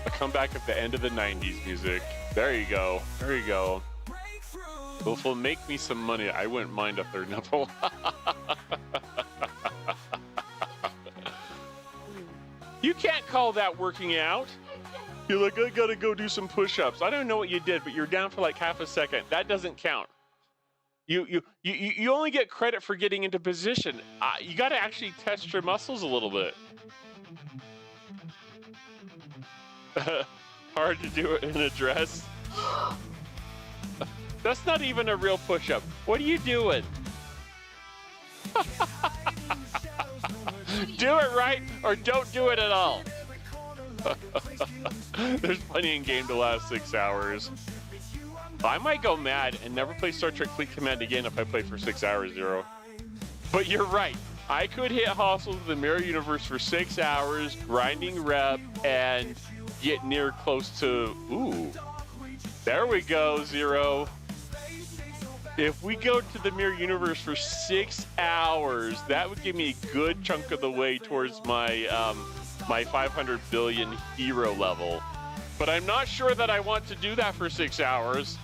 A comeback at the end of the 90s music. There you go. There you go. Well, if it'll make me some money, I wouldn't mind a 3rd nipple. You can't call that working out. You're like, I gotta go do some push-ups. I don't know what you did, but you're down for like half a second. That doesn't count. You only get credit for getting into position. You got to actually test your muscles a little bit. Hard to do it in a dress. That's not even a real push-up. What are you doing? Do it right or don't do it at all. There's plenty in game to last 6 hours. I might go mad and never play Star Trek Fleet Command again if I play for 6 hours, Zero. But you're right. I could hit Hostile to the Mirror Universe for 6 hours, grinding rep, and get near close to... Ooh. There we go, Zero. If we go to the Mirror Universe for 6 hours, that would give me a good chunk of the way towards my my 500 billion hero level. But I'm not sure that I want to do that for 6 hours.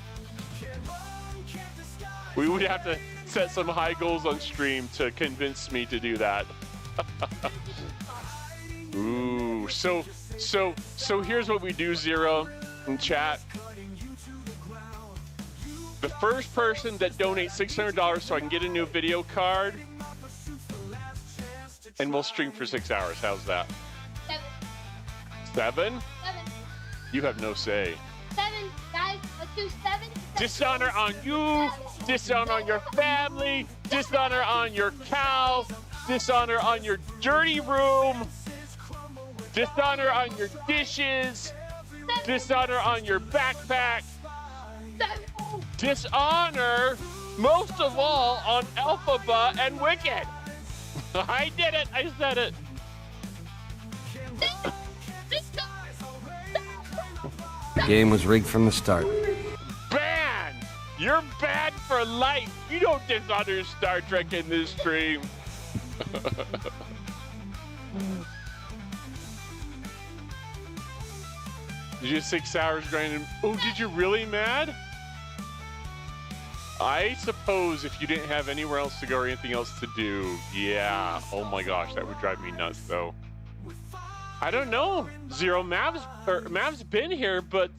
We would have to set some high goals on stream to convince me to do that. Ooh, so here's what we do, Zero, in chat. The first person that donates $600 so I can get a new video card, and we'll stream for 6 hours. How's that? 7? 7? You have no say. 7, guys. Let's do 7. Dishonor on you. Dishonor on your family. Dishonor on your cow. Dishonor on your dirty room. Dishonor on your dishes. Dishonor on your backpack. Dishonor, most of all, on Elphaba and Wicked. I did it. I said it. The game was rigged from the start. Banned! You're banned for life. You don't dishonor Star Trek in this stream. Did you 6 hours grinding? Oh, did you really, Mad? I suppose if you didn't have anywhere else to go or anything else to do, yeah. Oh my gosh, that would drive me nuts, though. I don't know. Zero, Mav's been here, but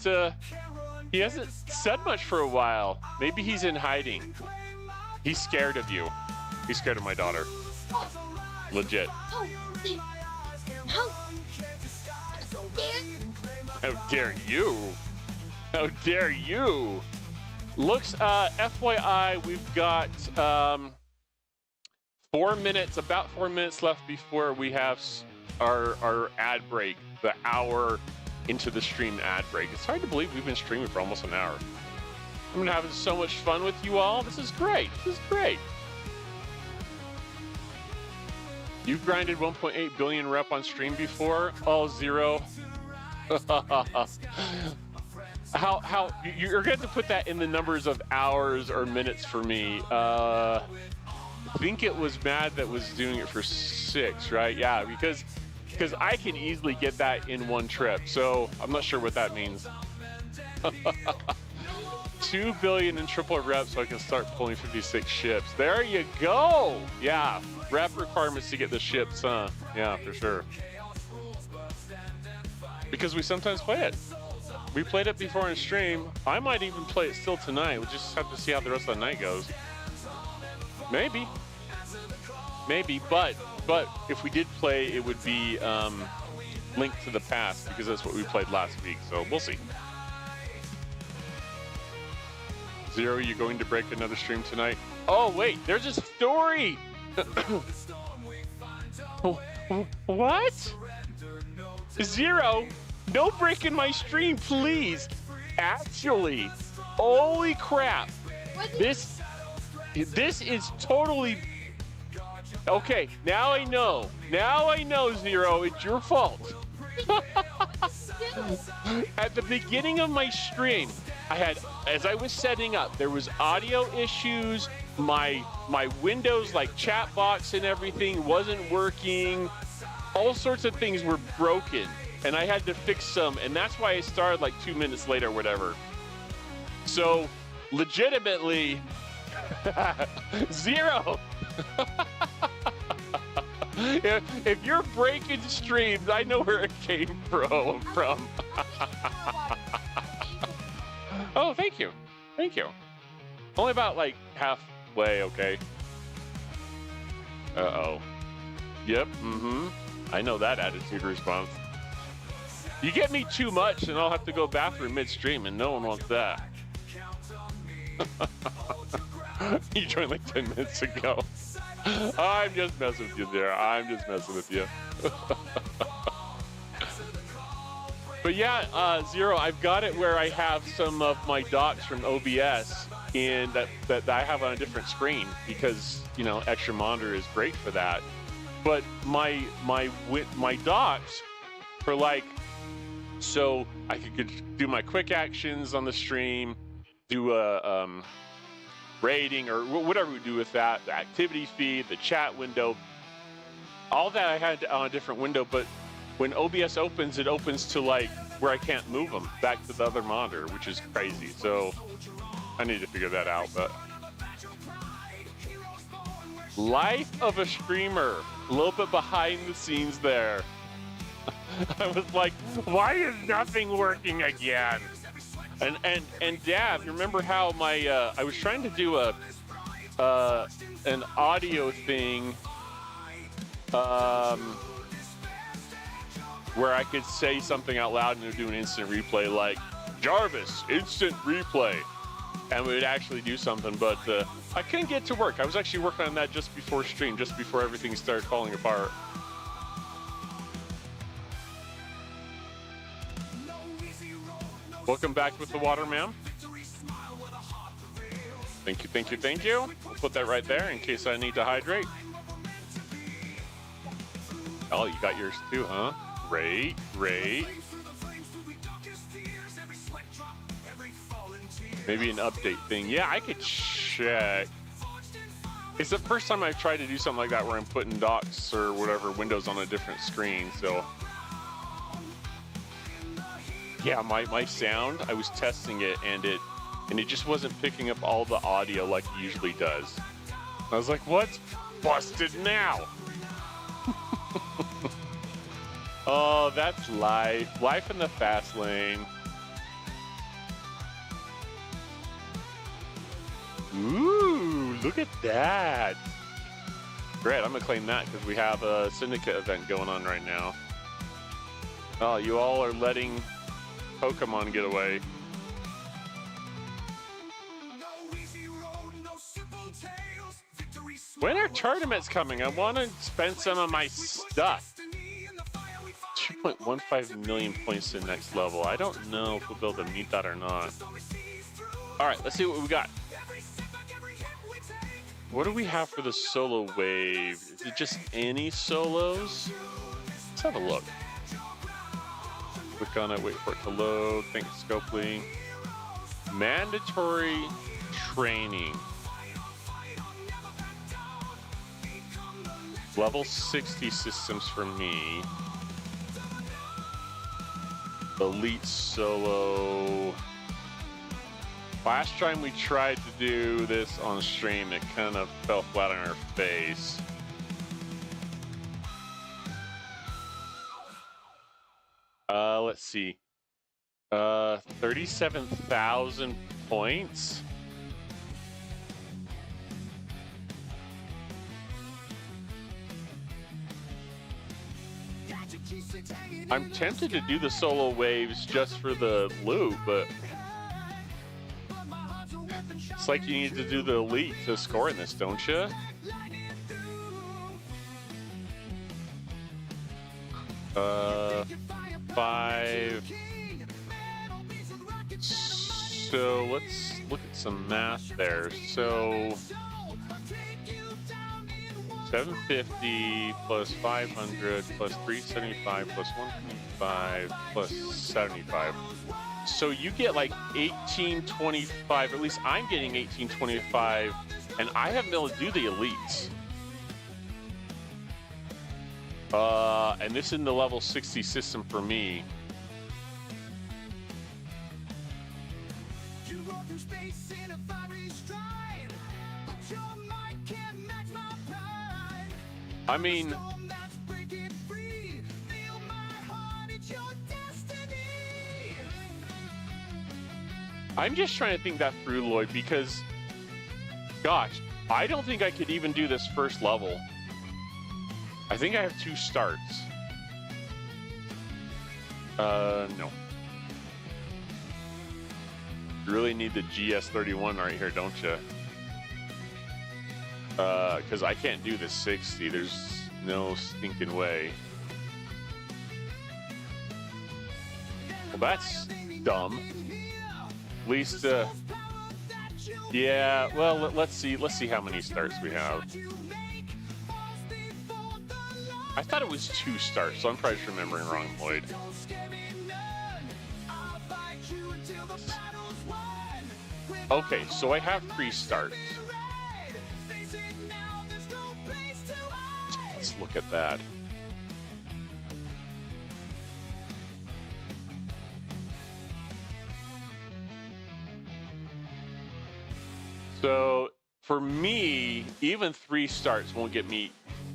he hasn't said much for a while. Maybe he's in hiding. He's scared of you. He's scared of my daughter. Legit. How dare you? How dare you? Looks, FYI, we've got 4 minutes, about 4 minutes left before we have our ad break, the hour into the stream ad break. It's hard to believe we've been streaming for almost an hour. I've been having so much fun with you all. This is great. This is great. You've grinded 1.8 billion rep on stream before? Oh, Zero. How you're going to put that in the numbers of hours or minutes for me? I think it was Mad that was doing it for 6, right? Yeah, because I can easily get that in one trip. So I'm not sure what that means. 2 billion in triple reps so I can start pulling 56 ships. There you go. Yeah, rep requirements to get the ships, huh? Yeah, for sure. Because we sometimes play it. We played it before in stream. I might even play it still tonight. We'll just have to see how the rest of the night goes. Maybe. Maybe, but if we did play, it would be linked to the past because that's what we played last week. So we'll see. Zero, you going to break another stream tonight? Oh, wait, there's a story. What? Zero, no breaking my stream, please. Actually, holy crap. This is totally... Okay, now I know. Now I know, Zero, it's your fault. At the beginning of my stream, I had, as I was setting up, there was audio issues. My Windows, like chat box and everything, wasn't working. All sorts of things were broken, and I had to fix them, and that's why I started like 2 minutes later or whatever. So, legitimately, Zero. If you're breaking streams, I know where it came from. Oh, thank you. Thank you. Only about like play, okay? Uh-oh. Yep, I know that attitude response. You get me too much and I'll have to go bathroom midstream and no one wants that. You joined like 10 minutes ago. I'm just messing with you there. I'm just messing with you. But yeah, Zero, I've got it where I have some of my docs from OBS and that I have on a different screen because, you know, extra monitor is great for that. But my docs for like, so I could do my quick actions on the stream, do a rating or whatever we do with that, the activity feed, the chat window, all that I had on a different window. But when OBS opens, it opens to like where I can't move them back to the other monitor, which is crazy. So I need to figure that out. But life of a streamer, a little bit behind the scenes there. I was like, why is nothing working again? And Dab, you remember how my I was trying to do an audio thing where I could say something out loud and it would do an instant replay, like Jarvis instant replay, and we would actually do something, but I couldn't get to work. I was actually working on that just before stream, just before everything started falling apart. Welcome back with the water, ma'am. Thank you, thank you, thank you. We'll put that right there in case I need to hydrate. Oh, you got yours too, huh? Great, great. Maybe an update thing. Yeah, I could check. It's the first time I've tried to do something like that where I'm putting docs or whatever windows on a different screen, so. Yeah, my sound, I was testing it and it just wasn't picking up all the audio like it usually does. I was like, what's busted now? Oh, that's life. Life in the fast lane. Ooh, look at that. Great, I'm gonna claim that because we have a syndicate event going on right now. Oh, you all are letting Pokemon get away. When are tournaments coming? I want to spend some of my stuff. 2.15 million points to the next level. I don't know if we'll be able to meet that or not. All right, let's see what we got. What do we have for the solo wave? Is it just any solos? Let's have a look. Click on it, wait for it to load. Thanks, Scopely. Mandatory training. Level 60 systems for me. Elite solo. Last time we tried to do this on stream, it kind of fell flat on our face. Let's see. 37,000 points. I'm tempted to do the solo waves just for the loot, but it's like you need to do the elite to score in this, don't you? Five. So let's look at some math there. So 750 plus 500 plus 375 plus 125 plus 75. So you get like 1825, at least I'm getting 1825, and I haven't been able to do the elites. And this is in the level 60 system for me. I mean, I'm just trying to think that through, Lloyd, because, gosh, I don't think I could even do this first level. I think I have 2 starts. No. You really need the GS31 right here, don't you? Because I can't do the 60. There's no stinking way. Well, that's dumb. At least, yeah. Well, let's see how many starts we have. I thought it was 2 starts, so I'm probably just remembering wrong, Lloyd. Okay, so I have 3 starts. Let's look at that. So for me, even 3 starts won't get me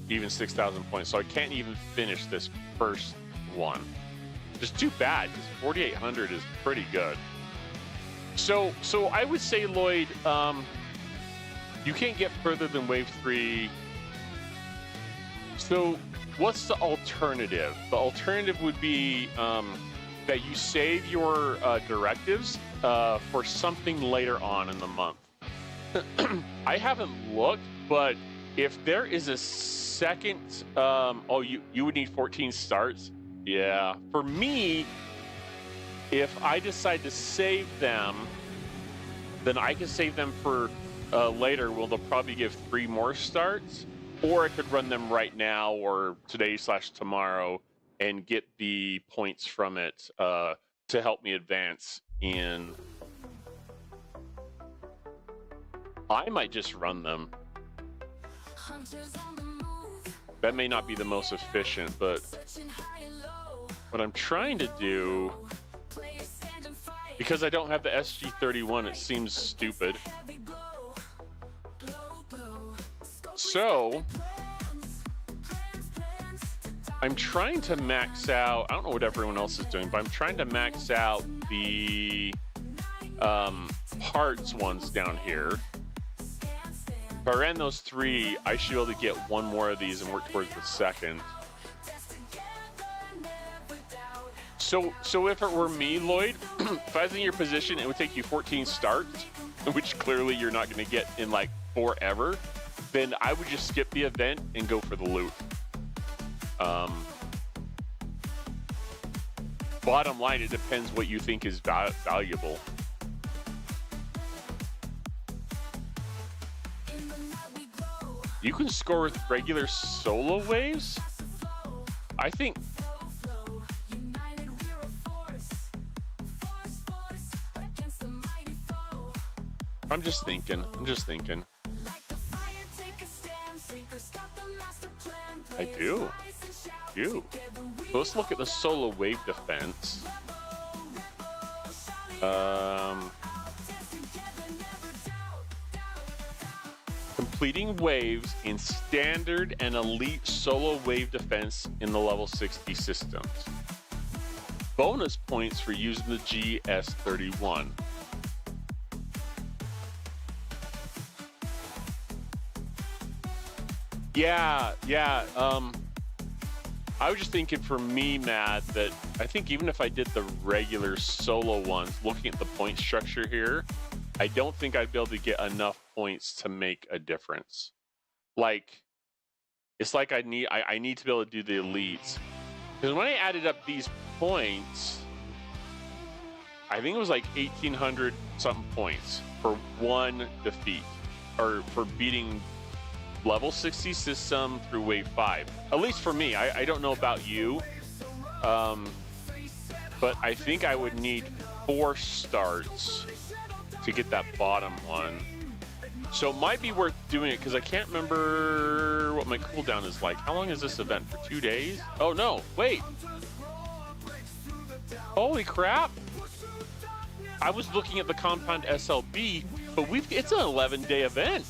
even 6,000 points, so I can't even finish this first one. Just too bad, because 4,800 is pretty good. So I would say, Lloyd, you can't get further than Wave 3. So what's the alternative? The alternative would be that you save your directives for something later on in the month. I haven't looked, but if there is a second, oh, you would need 14 starts. Yeah, for me, if I decide to save them, then I can save them for later. Well, they'll probably give 3 more starts, or I could run them right now or today/tomorrow and get the points from it to help me advance in. I might just run them. That may not be the most efficient, but what I'm trying to do, because I don't have the SG31, it seems stupid. So I'm trying to max out, I don't know what everyone else is doing, but I'm trying to max out the parts ones down here. If I ran those 3, I should be able to get 1 more of these and work towards the second. So if it were me, Lloyd, if I was in your position, it would take you 14 starts, which clearly you're not going to get in like forever. Then I would just skip the event and go for the loot. Bottom line, it depends what you think is valuable. You can score with regular solo waves? I think... I'm just thinking. I do. So let's look at the solo wave defense. Completing waves in standard and elite solo wave defense in the level 60 systems. Bonus points for using the GS31. Yeah. I was just thinking for me, Matt, that I think even if I did the regular solo ones, looking at the point structure here, I don't think I'd be able to get enough points to make a difference. Like, it's like I need to be able to do the elites. Because when I added up these points, I think it was like 1,800 something points for 1 defeat, or for beating level 60 system through wave 5. At least for me. I don't know about you, but I think I would need 4 starts to get that bottom one. So it might be worth doing it, because I can't remember what my cooldown is like. How long is this event? For 2 days? Oh no, wait. Holy crap. I was looking at the Compound SLB, but it's an 11-day event.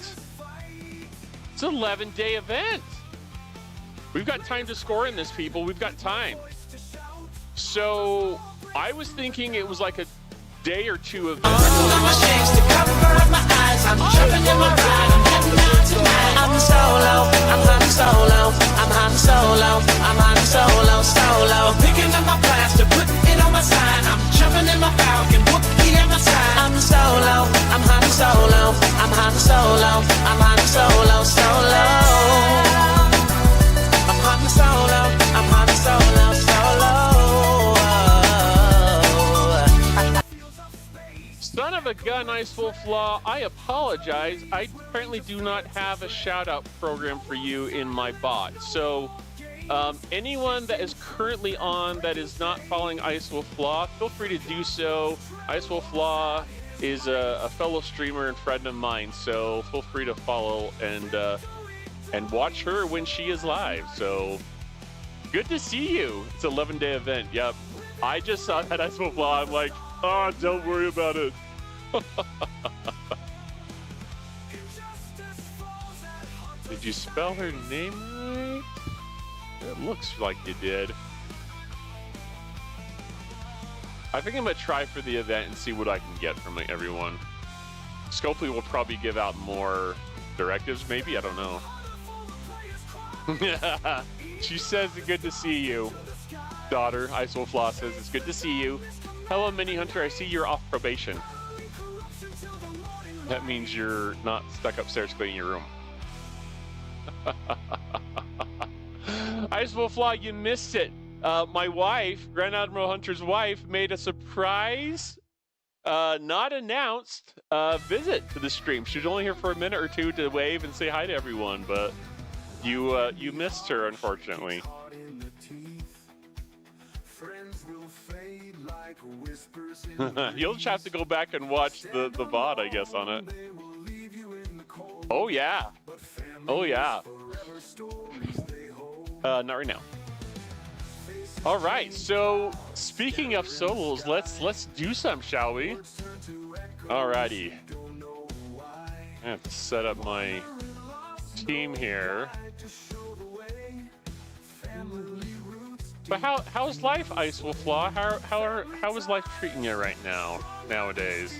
It's an 11-day event. We've got time to score in this, people. We've got time. So I was thinking it was like a day or 2 event. solo. I'm hunting solo, solo. I'm hunting solo. I'm hunting solo, solo. Son of a gun, Iceful Flaw, I apologize. I apparently do not have a shout-out program for you in my bot. So, anyone that is currently on that is not following Iceful Flaw, feel free to do so. Iceful Flaw is a fellow streamer and friend of mine, so feel free to follow and watch her when she is live. So, good to see you. It's an 11-day event. Yep. I just saw that Iceful Flaw. I'm like, oh, don't worry about it. Did you spell her name right? It looks like you did. I think I'm gonna try for the event and see what I can get from everyone. Scopely will probably give out more directives, maybe? I don't know. She says it's good to see you. Daughter, Iceful Flaw says it's good to see you. Hello, Mini Hunter, I see you're off probation. That means you're not stuck upstairs cleaning your room. Iceful Flaw, you missed it. My wife, Grand Admiral Hunter's wife, made a surprise, not announced, visit to the stream. She was only here for a minute or two to wave and say hi to everyone, but you missed her, unfortunately. You'll just have to go back and watch the VOD, I guess, on it. Oh yeah. Oh yeah. Not right now. All right, so speaking of solos, let's do some, shall we? Alrighty. I have to set up my team here. But how's life, Iceful Flaw? How is life treating you right now, nowadays?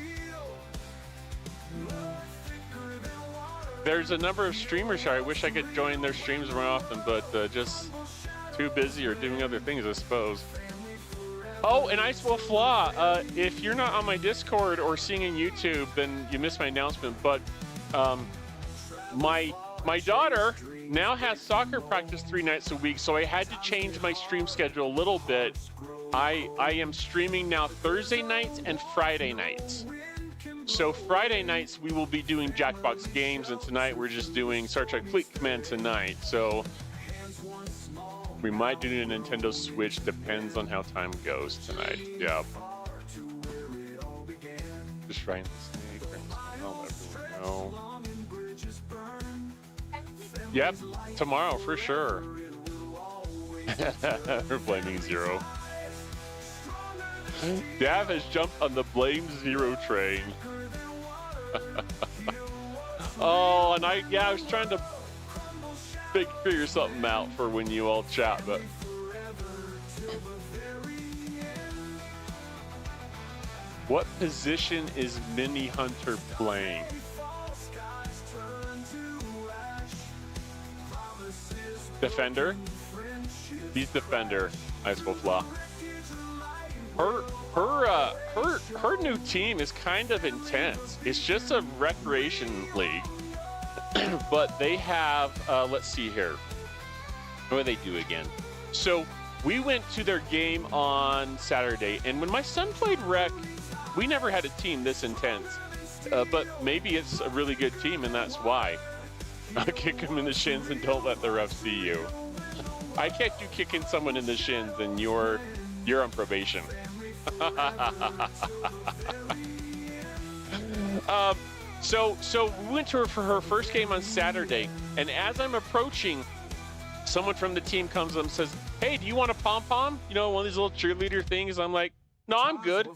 There's a number of streamers here. I wish I could join their streams more often, but just too busy or doing other things, I suppose. Oh, and Iceful Flaw, if you're not on my Discord or seeing on YouTube, then you missed my announcement, but my daughter now has soccer practice 3 nights a week, so I had to change my stream schedule a little bit. I am streaming now Thursday nights and Friday nights. So Friday nights we will be doing Jackbox games, and tonight we're just doing Star Trek Fleet Command tonight. So we might do a Nintendo Switch, depends on how time goes tonight. Yep. Just trying to no. Yep, tomorrow for sure. We're blaming Zero. Dav has jumped on the blame Zero train. Oh, and I was trying to figure something out for when you all chat, but what position is Mini Hunter playing? Defender? He's defender, Iceful Flaw. Her new team is kind of intense. It's just a recreation league. But they have, let's see here. What do they do again? So we went to their game on Saturday, and when my son played rec, we never had a team this intense. But maybe it's a really good team, and that's why. Kick him in the shins and don't let the ref see you. I catch you kicking someone in the shins, and you're on probation. So we went to her for her first game on Saturday, and as I'm approaching, someone from the team comes up and says, "Hey, do you want a pom-pom? You know, one of these little cheerleader things." I'm like, "No, I'm good."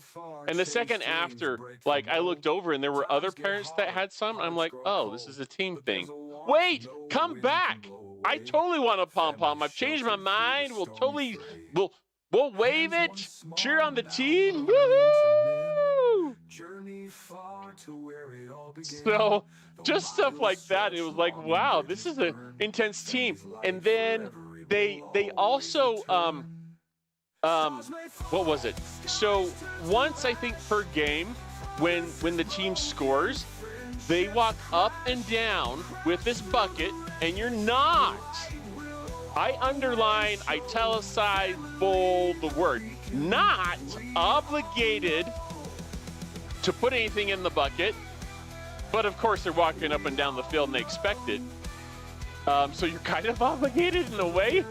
And the second after, like, I looked over and there were other parents that had some. I'm like, "Oh, this is a team thing." Wait, come back. I totally want a pom-pom. I've changed my mind. We'll wave it. Cheer on the team. Woohoo! So just stuff like that. It was like, wow, this is an intense team. And then they also what was it? So once, I think, per game, when the team scores, They walk up and down with this bucket, and you're not. I underline, italicize, bold the word. Not obligated to put anything in the bucket. But of course, they're walking up and down the field and they expect it. So you're kind of obligated in a way.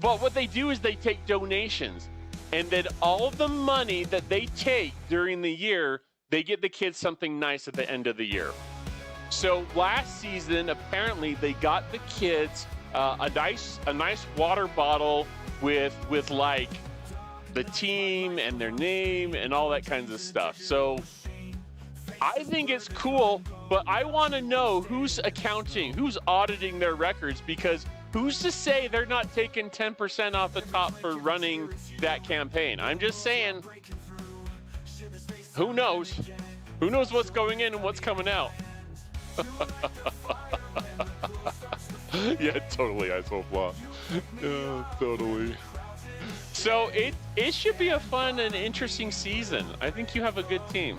But what they do is they take donations. And then all of the money that they take during the year, they get the kids something nice at the end of the year. So last season, apparently, they got the kids a nice water bottle with like the team and their name and all that kinds of stuff. So I think it's cool, but I want to know who's accounting, who's auditing their records, because who's to say they're not taking 10% off the top for running that campaign? I'm just saying, who knows? Who knows what's going in and what's coming out? Yeah, totally, Ice Wolf Law. Yeah, totally. So it should be a fun and interesting season. I think you have a good team.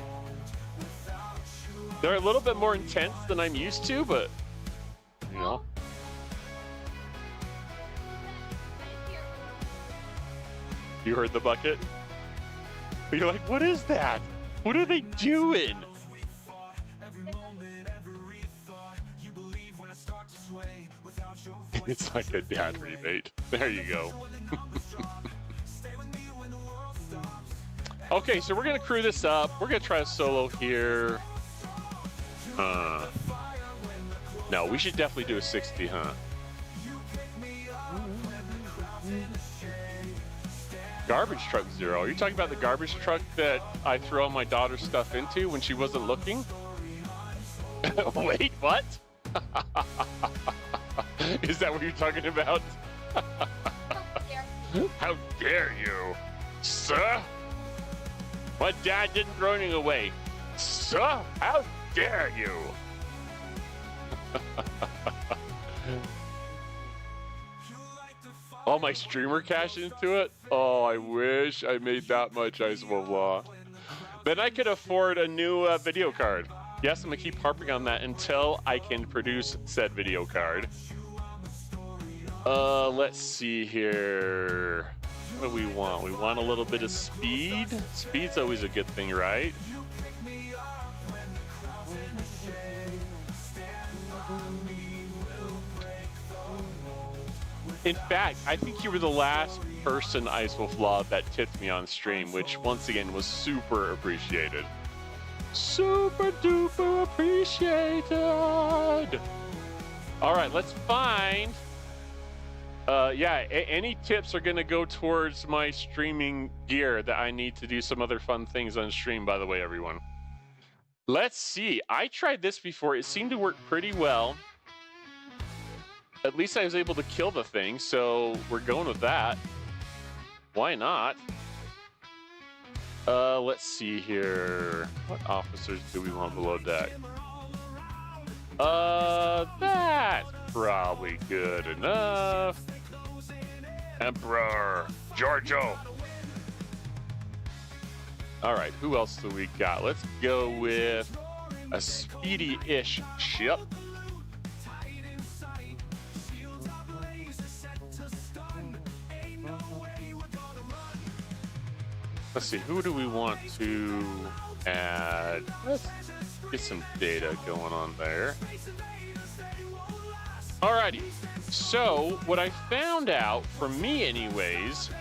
They're a little bit more intense than I'm used to, but, you know. You heard the bucket? You're like, what is that? What are they doing? It's like a dad rebate. There you go. Okay, so we're going to crew this up. We're going to try a solo here. No, we should definitely do a 60, huh? Garbage truck 0. Are you talking about the garbage truck that I threw all my daughter's stuff into when she wasn't looking? Wait, what? Is that what you're talking about? How dare you, sir? My dad didn't throw anything away. Sir, how dare you? All my streamer cash into it? Oh, I wish I made that much, Ice Wolf Law. Then I could afford a new video card. Yes, I'm gonna keep harping on that until I can produce said video card. Let's see here. What do we want? We want a little bit of speed. Speed's always a good thing, right? In fact, I think you were the last person, Ice Wolf Law, that tipped me on stream, which once again was super appreciated. Super duper appreciated. All right, let's find. Any tips are gonna go towards my streaming gear that I need to do some other fun things on stream, by the way, everyone. Let's see. I tried this before. It seemed to work pretty well. At least I was able to kill the thing, so we're going with that. Why not? Let's see here. What officers do we want below deck? That's probably good enough. Emperor Giorgio. All right, who else do we got? Let's go with a speedy-ish ship. Let's see, who do we want to add? Let's get some data going on there. Alrighty, so what I found out, for me anyways,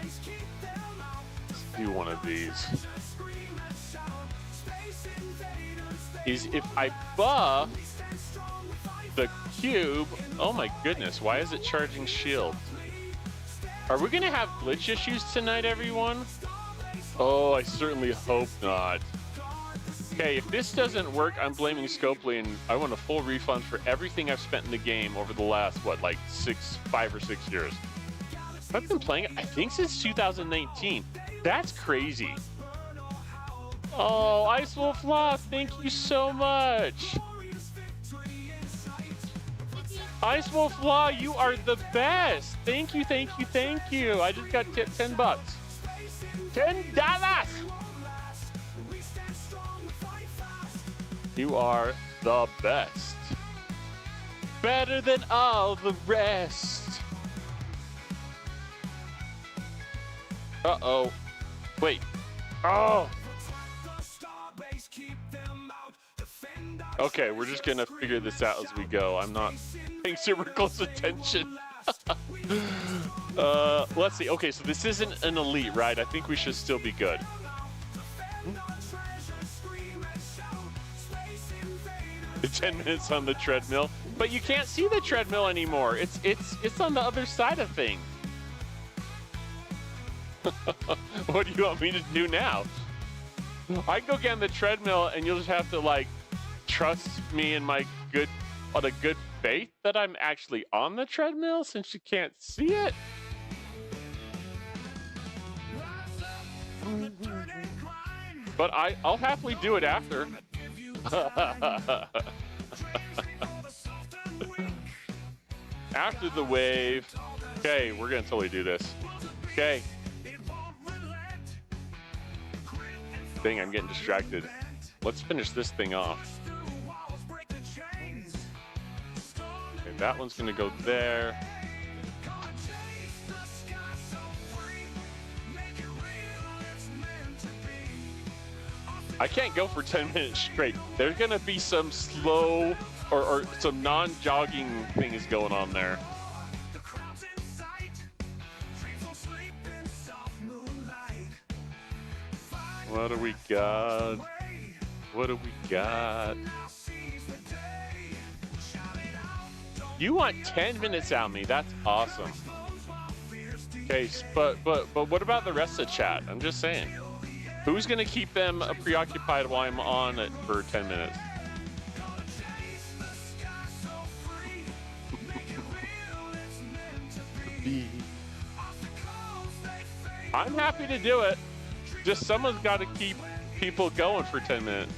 let's do one of these, is if I buff the cube, oh my goodness, why is it charging shield? Are we gonna have glitch issues tonight, everyone? Oh, I certainly hope not. Okay, if this doesn't work, I'm blaming Scopely, and I want a full refund for everything I've spent in the game over the last, what, like 5 or 6 years. I've been playing it, I think, since 2019. That's crazy. Oh, Ice Wolf Law, thank you so much. Ice Wolf Law, you are the best. Thank you, thank you, thank you. I just got tipped $10. $10! You are the best. Better than all the rest. Uh-oh. Wait. Oh! Okay, we're just gonna figure this out as we go. I'm not paying super close attention. Let's see. Okay, so this isn't an elite, right? I think we should still be good. The 10 minutes on the treadmill, but you can't see the treadmill anymore. It's on the other side of things. What do you want me to do now? I can go get on the treadmill, and you'll just have to like trust me in my good faith that I'm actually on the treadmill since you can't see it. But I'll happily do it after. After the wave. Okay, we're gonna totally do this. Okay. Dang, I'm getting distracted. Let's finish this thing off. Okay, that one's gonna go there. I can't go for 10 minutes straight. There's gonna be some slow or some non-jogging things going on there. What do we got? What do we got? You want 10 minutes out of me? That's awesome. Okay, but what about the rest of the chat? I'm just saying. Who's gonna keep them preoccupied while I'm on it for 10 minutes? I'm happy to do it. Just someone's got to keep people going for 10 minutes.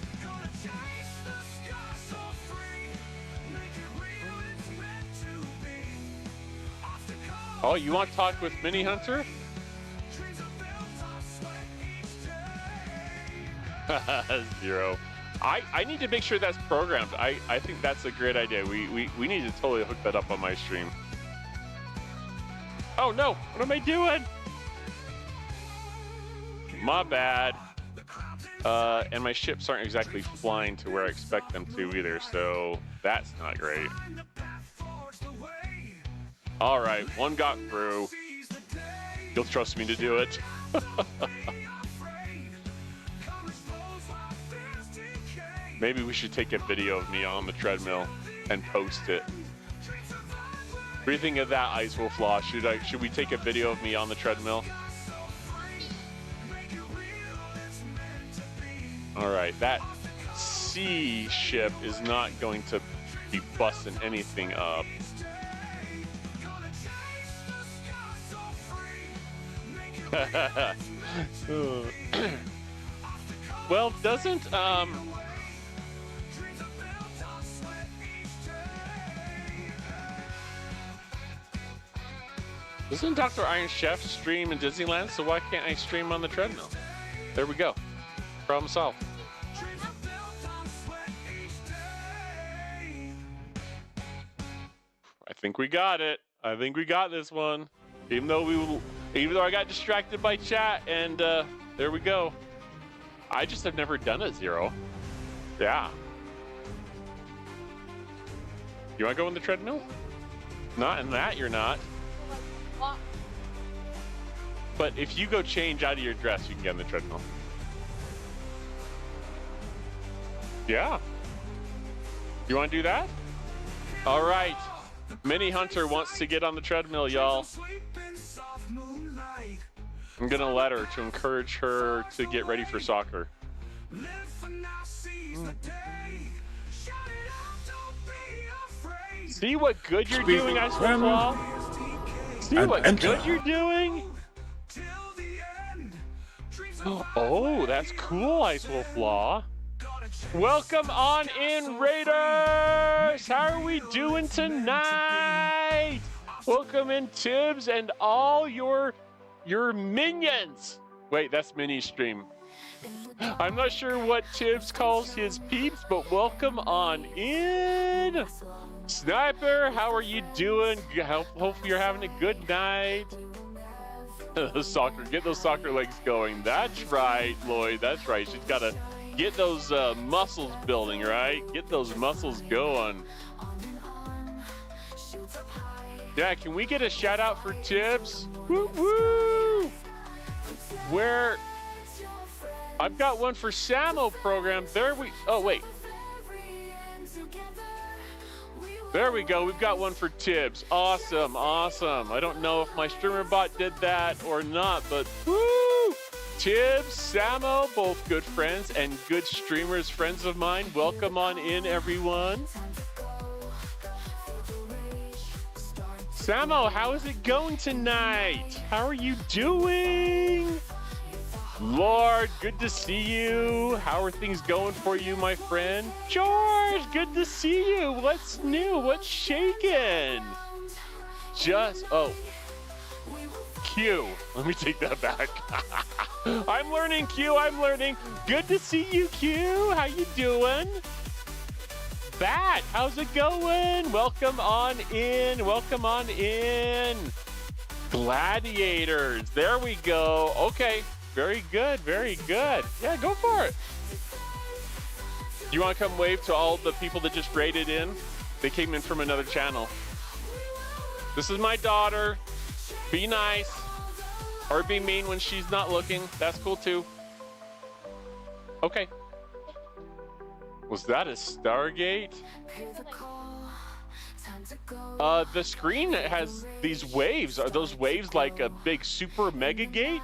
Oh, you want to talk with Mini Hunter? Zero. I need to make sure that's programmed. I think that's a great idea. We need to totally hook that up on my stream. Oh no, what am I doing? My bad. And my ships aren't exactly flying to where I expect them to either, so that's not great. All right, one got through. You'll trust me to do it. Maybe we should take a video of me on the treadmill and post it. What do you think of that, Ice Wolf Law? Should we take a video of me on the treadmill? All right, that sea ship is not going to be busting anything up. Well, doesn't Dr. Iron Chef stream in Disneyland? So why can't I stream on the treadmill? There we go. Problem solved. I think we got it. I think we got this one. Even though I got distracted by chat, and there we go. I just have never done it, Zero. Yeah. You want to go in the treadmill? Not in that, you're not. But if you go change out of your dress, you can get on the treadmill. Yeah. You want to do that? All right. Mini Hunter wants to get on the treadmill, y'all. I'm going to let her to encourage her to get ready for soccer. See what good you're doing, Ice Wolf Law? See what good you're doing? Oh, that's cool, Ice Wolf Law. Welcome on in, Raiders! How are we doing tonight? Welcome in, Tibbs, and all your minions. Wait, that's mini stream. I'm not sure what Tibbs calls his peeps, but welcome on in. Sniper, how are you doing? Hopefully you're having a good night. Soccer, get those soccer legs going. That's right, Lloyd. That's right. She's got to get those muscles building, right? Get those muscles going. Yeah, can we get a shout out for Tibbs? Woo woo! Where? I've got one for Samo program. Oh wait. There we go. We've got one for Tibbs. Awesome, awesome. I don't know if my streamer bot did that or not, but woo! Tibbs, Samo, both good friends and good streamers, friends of mine. Welcome on in, everyone. Samo, how is it going tonight? How are you doing? Lord, good to see you. How are things going for you, my friend? George, good to see you. What's new? What's shaking? Oh, Q. Let me take that back. I'm learning, Q. I'm learning. Good to see you, Q. How you doing? Bat, how's it going? Welcome on in. Welcome on in. Gladiators. There we go. Okay. Very good, very good. Yeah, go for it. You want to come wave to all the people that just raided in? They came in from another channel. This is my daughter. Be nice. Or be mean when she's not looking. That's cool too. Okay. Was that a Stargate? The screen has these waves. Are those waves like a big super mega gate?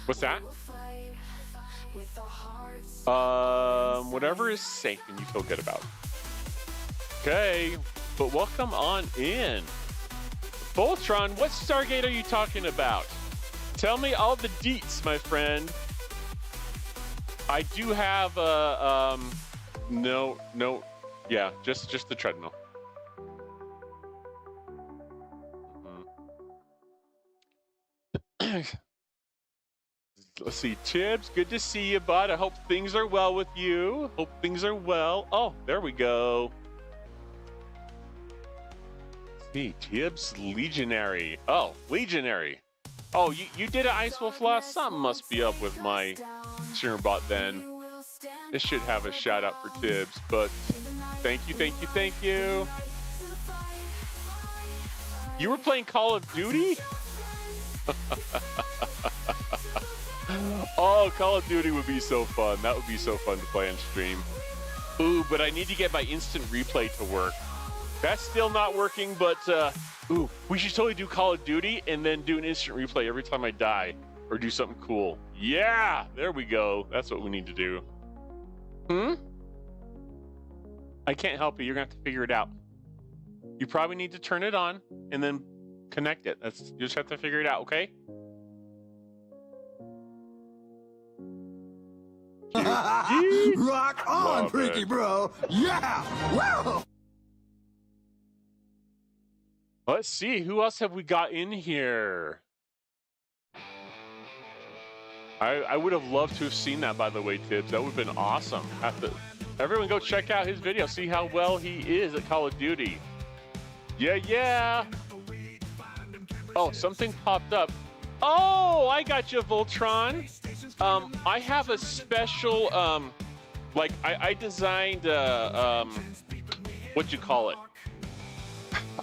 What's that? Whatever is safe and you feel good about. Okay, but welcome on in. Voltron, what Stargate are you talking about? Tell me all the deets, my friend. I do have no, yeah, just the treadmill. Let's see, Tibbs, good to see you, bud. I hope things are well with you. Hope things are well. Oh, there we go. Let's see, Tibbs, Legionary. Oh, Legionary. Oh, you did an Ice Wolf loss? Something must be up with my streamer bot then. This should have a shout out for Tibbs, but thank you, thank you, thank you. You were playing Call of Duty? Oh, Call of Duty would be so fun. That would be so fun to play on stream. Ooh, but I need to get my instant replay to work. That's still not working, but ooh, we should totally do Call of Duty and then do an instant replay every time I die or do something cool. Yeah, there we go. That's what we need to do. I can't help you. You're gonna have to figure it out. You probably need to turn it on and then connect it. You just have to figure it out, okay? Rock on, freaky bro. Yeah. Whoa. Let's see, who else have we got in here? I would have loved to have seen that, by the way, Tibbs. That would have been awesome. Everyone go check out his video. See how well he is at Call of Duty. Yeah. Oh, something popped up. Oh, I got you, Voltron. I have a special, I designed, what'd you call it?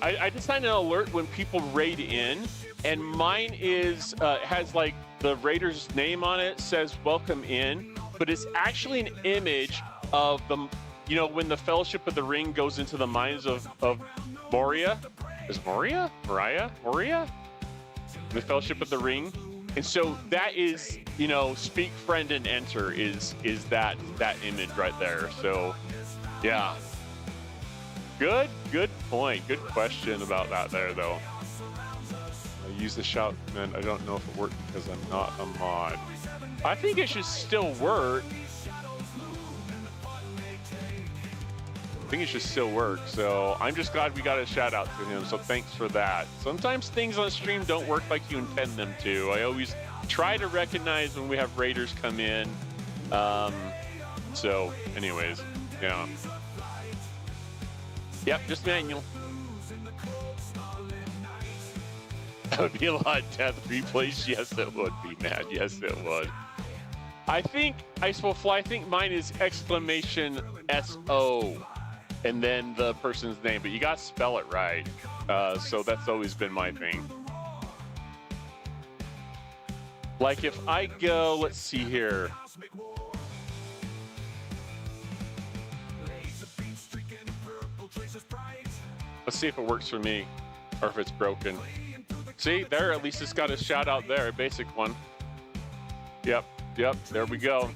I designed an alert when people raid in, and mine is, has like the raider's name on it, says welcome in, but it's actually an image of the, when the Fellowship of the Ring goes into the mines of Moria. Is Moria? Moria? The Fellowship of the Ring. And so that is, speak friend and enter is that image right there. So yeah. Good point. Good question about that there though. I use the shout command. I don't know if it worked because I'm not a mod. I think it should still work. So I'm just glad we got a shout out to him. So thanks for that. Sometimes things on stream don't work like you intend them to. I always try to recognize when we have raiders come in So, anyways, yeah. Yep, just manual. That would be a lot of death replays. Yes, it would be, man. Yes, it would. I think Ice Will Fly. I think mine is exclamation SO, and then the person's name. But you got to spell it right. So that's always been my thing. Like if I go, let's see here. Let's see if it works for me, or if it's broken. See, there, at least it's got a shout out there, a basic one. Yep, there we go.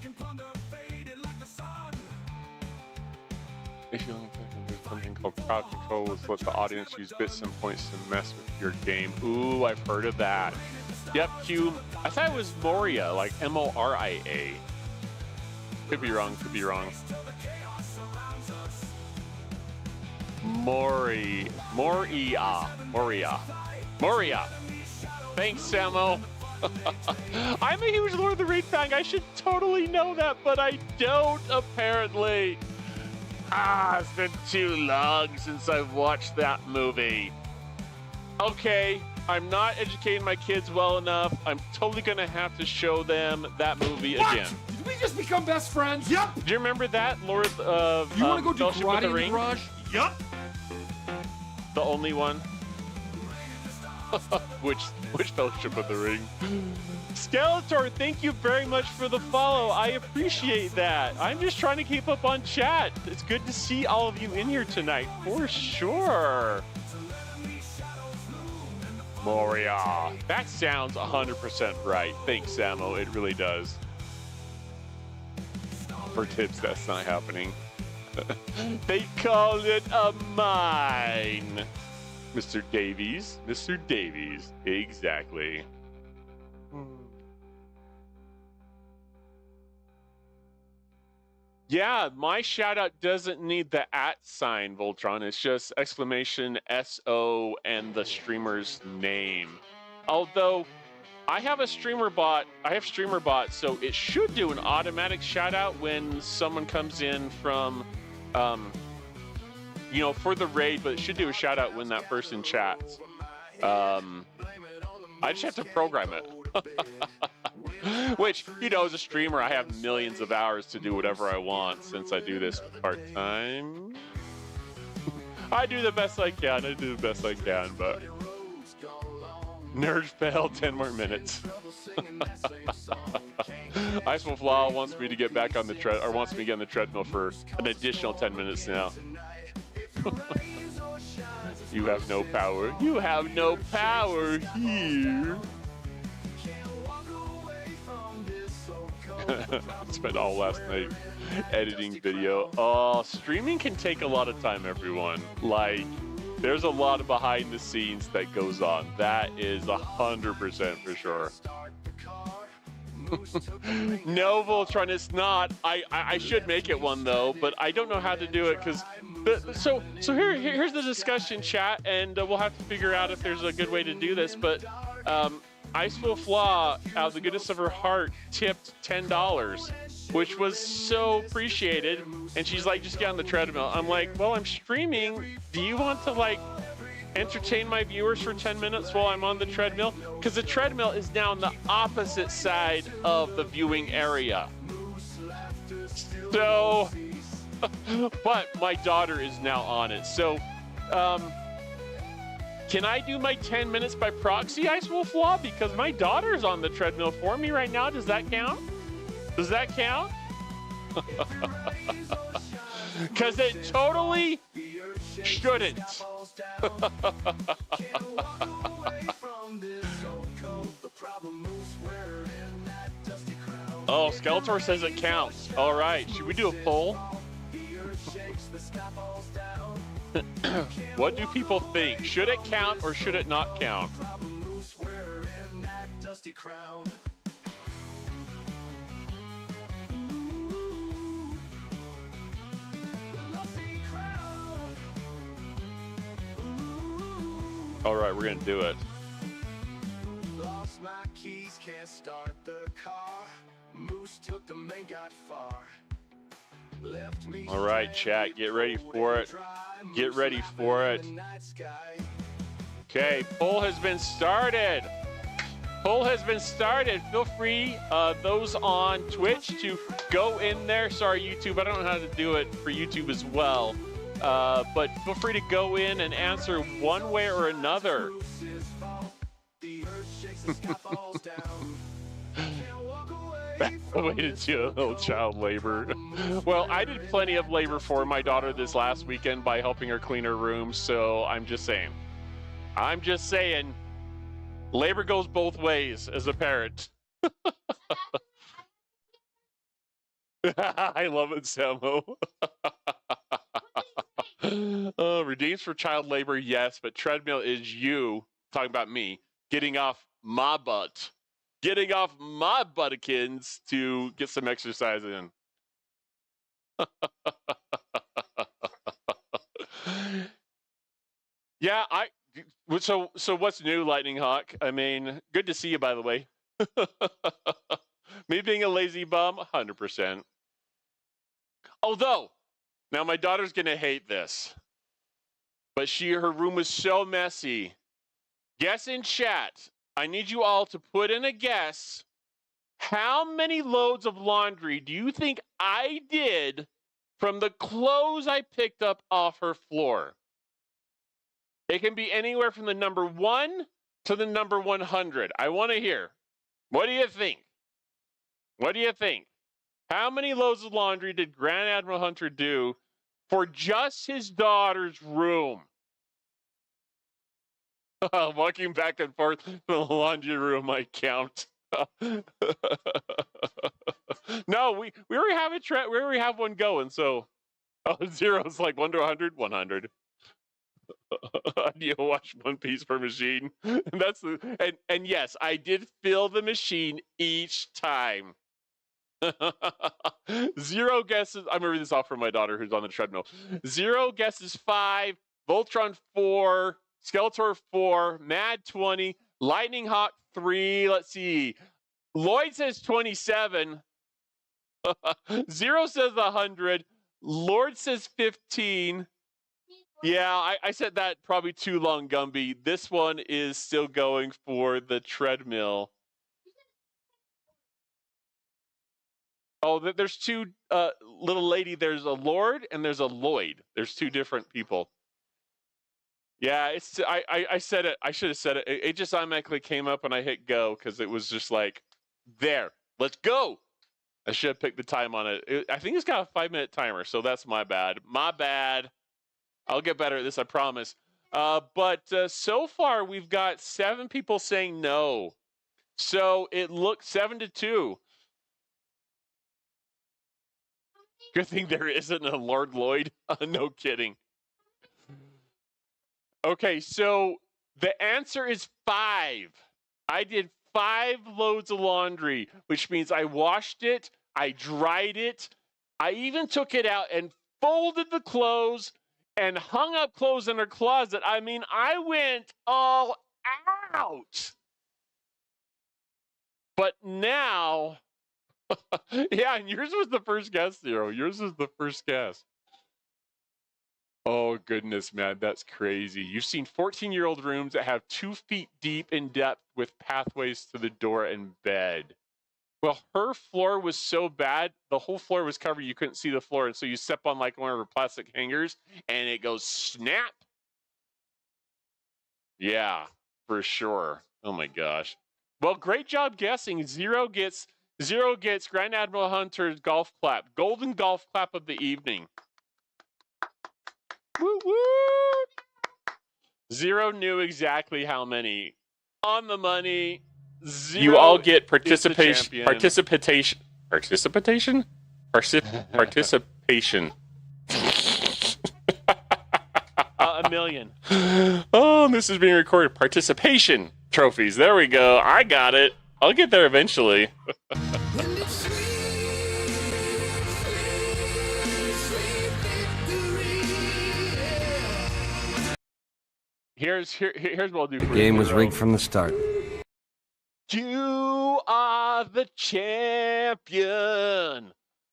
If you don't think there's something called crowd control, which lets the audience use bits and points to mess with your game. Ooh, I've heard of that. Yep, Q. I thought it was Moria, like M-O-R-I-A. Could be wrong, could be wrong. Moria. Thanks, Samo. I'm a huge Lord of the Rings fan. I should totally know that, but I don't, apparently. It's been too long since I've watched that movie. Okay, I'm not educating my kids well enough. I'm totally gonna have to show them that movie again. Did we just become best friends? Yep. Do you remember that, Lord of You want to go do Fellowship with karate the in the Ring? garage? Yep. The only one? Which Fellowship of the Ring? Skeletor, thank you very much for the follow. I appreciate that. I'm just trying to keep up on chat. It's good to see all of you in here tonight, for sure. Moria. That sounds 100% right. Thanks, Samo. It really does. For tips, that's not happening. They call it a mine. Mr. Davies. Mr. Davies. Exactly. Yeah, my shout out doesn't need the @ sign, Voltron. It's just exclamation SO and the streamer's name. Although I have a streamer bot, so it should do an automatic shout out when someone comes in from for the raid, but it should do a shout out when that person chats. I just have to program it. Which, as a streamer, I have millions of hours to do whatever I want since I do this part-time. I do the best I can, but... Nerd failed, 10 more minutes. Ice Will Fly wants me to get back on the wants me to get on the treadmill for an additional 10 minutes now. You have no power. You have no power here. Spent all last night editing video. Oh, streaming can take a lot of time, everyone. Like, there's a lot of behind the scenes that goes on. That is 100% for sure. No, Voltron, it's not. I should make it one though, but I don't know how to do it because. So here's the discussion, chat, and we'll have to figure out if there's a good way to do this. But Ice Will Flaw, out of the goodness of her heart, tipped $10, which was so appreciated. And she's like, just get on the treadmill. I'm like, well, I'm streaming. Do you want to like entertain my viewers for 10 minutes while I'm on the treadmill? Because the treadmill is now on the opposite side of the viewing area. So, but my daughter is now on it. So, can I do my 10 minutes by proxy, Ice Will Flaw? Because my daughter's on the treadmill for me right now. Does that count? Does that count? Because it totally shouldn't. Oh, Skeletor says it counts. All right, should we do a poll? What do people think? Should it count or should it not count? All right, we're gonna do it. Lost my keys, can't start the car. All right, chat, get ready for it. Get ready for it. Okay, poll has been started. Poll has been started. Feel free, those on Twitch, to go in there. Sorry, YouTube, I don't know how to do it for YouTube as well. But feel free to go in and answer one way or another. Way to do a little child labor. Well, I did plenty of labor for my daughter this last weekend by helping her clean her room, so I'm just saying. Labor goes both ways as a parent. I love it, Samo. Redeems for child labor, yes, but treadmill is you, talking about me, getting off my butt. Getting off my buttikins to get some exercise in. Yeah, so what's new, Lightning Hawk? I mean, good to see you, by the way. Me being a lazy bum, 100%. Although, now my daughter's gonna hate this, but her room was so messy. Guess in chat. I need you all to put in a guess. How many loads of laundry do you think I did from the clothes I picked up off her floor? It can be anywhere from the number 1 to the number 100. I want to hear. What do you think? What do you think? How many loads of laundry did Grand Admiral Hunter do for just his daughter's room? Walking back and forth in the laundry room, I count. No, we already have we already have one going. So, 0 is like 1 to 100, 100. You watch one piece per machine. And yes, I did fill the machine each time. 0 guesses. I'm gonna read this off for my daughter who's on the treadmill. 0 guesses 5, Voltron 4. Skeletor 4, Mad 20, Lightning Hawk 3. Let's see. Lloyd says 27. 0 says 100. Lord says 15. Yeah, I said that probably too long, Gumby. This one is still going for the treadmill. Oh, there's 2 little lady. There's a Lord and there's a Lloyd. There's 2 different people. Yeah, I said it. I should have said it. It just automatically came up when I hit go because it was just like, there, let's go. I should have picked the time on it. I think it's got a 5-minute timer, so that's my bad. My bad. I'll get better at this, I promise. But so far, we've got 7 people saying no. So it looks 7-2. Good thing there isn't a Lord Lloyd. No kidding. Okay, so the answer is 5. I did 5 loads of laundry, which means I washed it, I dried it, I even took it out and folded the clothes and hung up clothes in her closet. I mean, I went all out. But now, yeah, and yours was the first guess, 0. Yours was the first guess. Oh, goodness, man, that's crazy. You've seen 14-year-old rooms that have 2 feet deep in depth with pathways to the door and bed. Well, her floor was so bad, the whole floor was covered, you couldn't see the floor, and so you step on like one of her plastic hangers, and it goes snap. Yeah, for sure. Oh, my gosh. Well, great job guessing. 0 gets Grand Admiral Hunter's golf clap. Golden golf clap of the evening. Woo woo! 0 knew exactly how many. On the money. 0. You all get participation. Participation. A million. Oh, this is being recorded. Participation trophies. There we go. I got it. I'll get there eventually. Here's what I'll do for you. The game was rigged from the start. You are the champion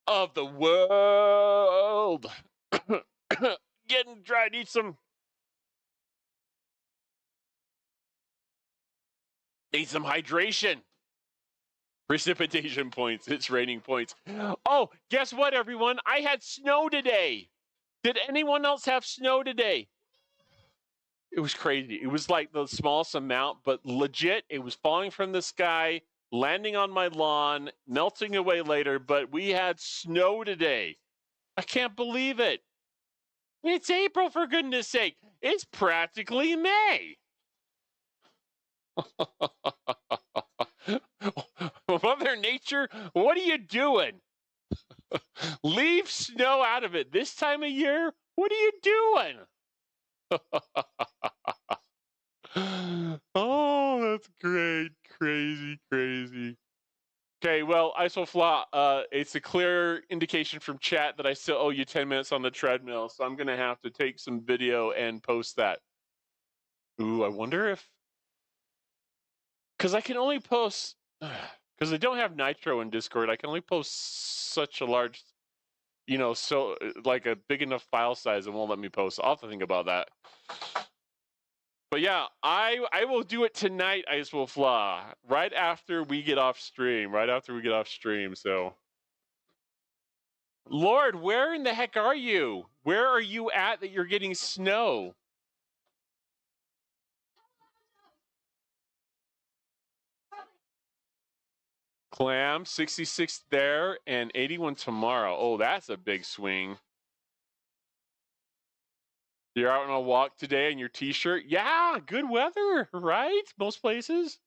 of the world. Getting dry. Need some hydration. Precipitation points. It's raining points. Oh, guess what, everyone? I had snow today. Did anyone else have snow today? It was crazy. It was like the smallest amount, but legit, it was falling from the sky, landing on my lawn, melting away later, but we had snow today. I can't believe it. It's April, for goodness sake. It's practically May. Mother Nature, what are you doing? Leave snow out of it this time of year? What are you doing? Oh, that's great. Crazy, crazy. Okay, well, Isofla, it's a clear indication from chat that I still owe you 10 minutes on the treadmill, so I'm going to have to take some video and post that. Ooh, I wonder if... Because I can only post... Because I don't have Nitro in Discord, I can only post such a large... You know, so like a big enough file size, it won't let me post. I'll have to think about that. But yeah, I will do it tonight, Ice Will Fly, right after we get off stream. So, Lord, where in the heck are you? Where are you at that you're getting snow? Clam, 66 there and 81 tomorrow. Oh, that's a big swing. You're out on a walk today in your t-shirt? Yeah, good weather, right? Most places.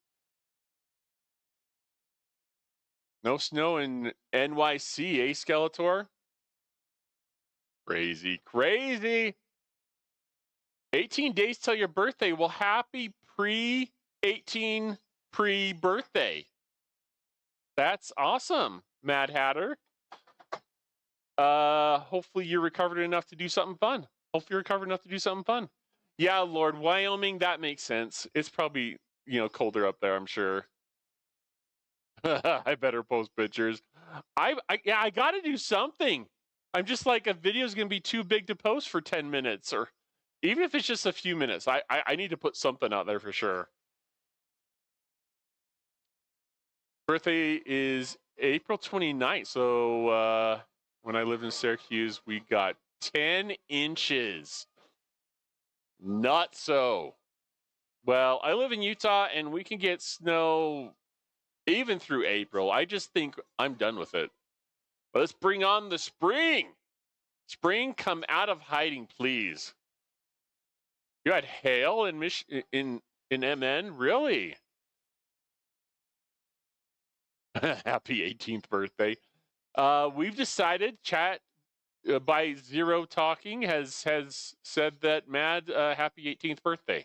No snow in NYC, eh, Skeletor? Crazy, crazy. 18 days till your birthday. Well, happy pre-18 pre-birthday. That's awesome, Mad Hatter. Hopefully you're recovered enough to do something fun. Yeah, Lord, Wyoming, that makes sense. It's probably, you know, colder up there, I'm sure. I better post pictures. I got to do something. I'm just like, a video's going to be too big to post for 10 minutes, or even if it's just a few minutes. I need to put something out there for sure. Birthday is April 29th. So when I lived in Syracuse, we got 10 inches. Not so. Well, I live in Utah, and we can get snow even through April. I just think I'm done with it. Let's bring on the spring. Spring, come out of hiding, please. You had hail in MN? Really? Happy 18th birthday. We've decided, chat by Zero Talking has said that Mad, happy 18th birthday.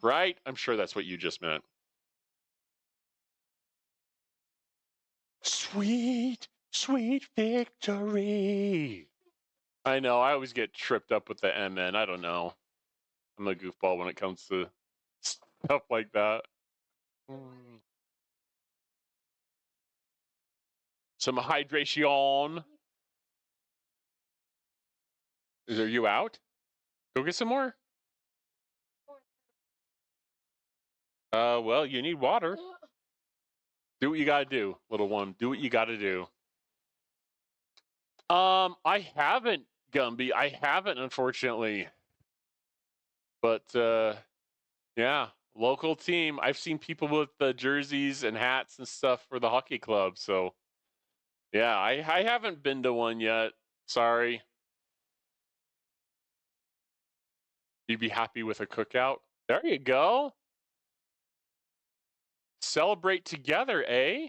Right? I'm sure that's what you just meant. Sweet, sweet victory. I know, I always get tripped up with the MN. I don't know. I'm a goofball when it comes to stuff like that. Some hydration. Are you out? Go get some more. Well, you need water. Do what you gotta do, little one. Do what you gotta do. I haven't, Gumby. I haven't, unfortunately. But, yeah, local team. I've seen people with the jerseys and hats and stuff for the hockey club. So, yeah, I haven't been to one yet. Sorry. You'd be happy with a cookout? There you go. Celebrate together, eh?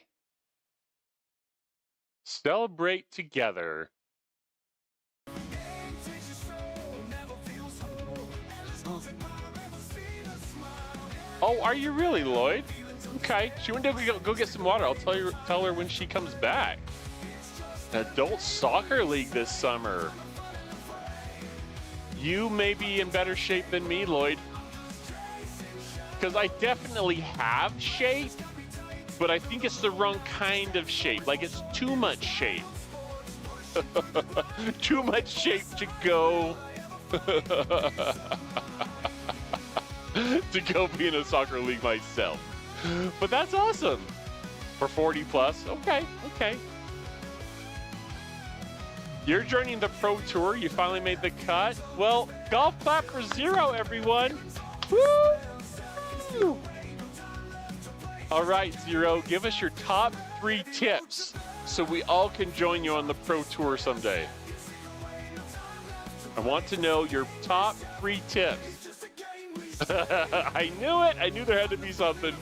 Celebrate together. Oh, are you really, Lloyd? Okay, she went to go get some water. I'll tell her when she comes back. An adult soccer league this summer. You may be in better shape than me, Lloyd. Because I definitely have shape, but I think it's the wrong kind of shape. Like, it's too much shape. Too much shape to go to go be in a soccer league myself. But that's awesome. For 40 plus, okay. You're joining the Pro Tour. You finally made the cut. Well, golf clap for Zero, everyone. Woo! All right, Zero, give us your top 3 tips so we all can join you on the Pro Tour someday. I want to know your top 3 tips. I knew it. I knew there had to be something.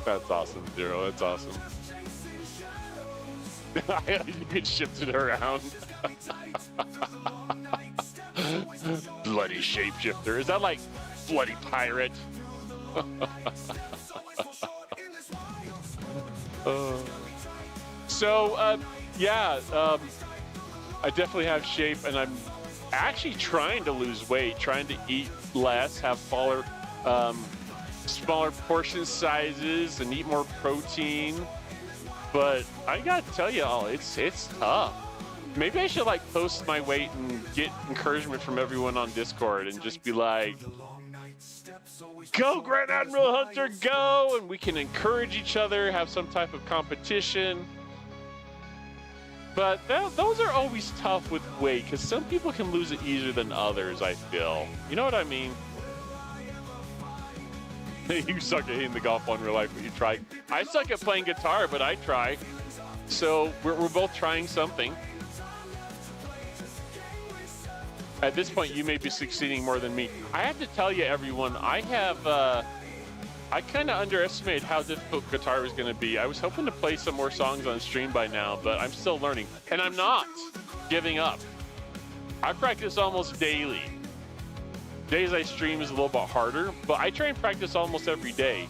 That's awesome, Zero. That's awesome. You can shift it around. Bloody shapeshifter. Is that like bloody pirate? I definitely have shape, and I'm actually trying to lose weight, trying to eat less, have smaller portion sizes, and eat more protein. But I gotta tell you all, it's tough. Maybe I should like post my weight and get encouragement from everyone on Discord and just be like, go Grand Admiral Hunter, go! And we can encourage each other, have some type of competition. But those are always tough with weight, because some people can lose it easier than others, I feel. You know what I mean? You suck at hitting the golf ball in real life, but you try. I suck at playing guitar, but I try. So we're both trying something. At this point, you may be succeeding more than me. I have to tell you, everyone, I kind of underestimated how difficult guitar was going to be. I was hoping to play some more songs on stream by now, but I'm still learning. And I'm not giving up. I practice almost daily. Days I stream is a little bit harder, but I try and practice almost every day.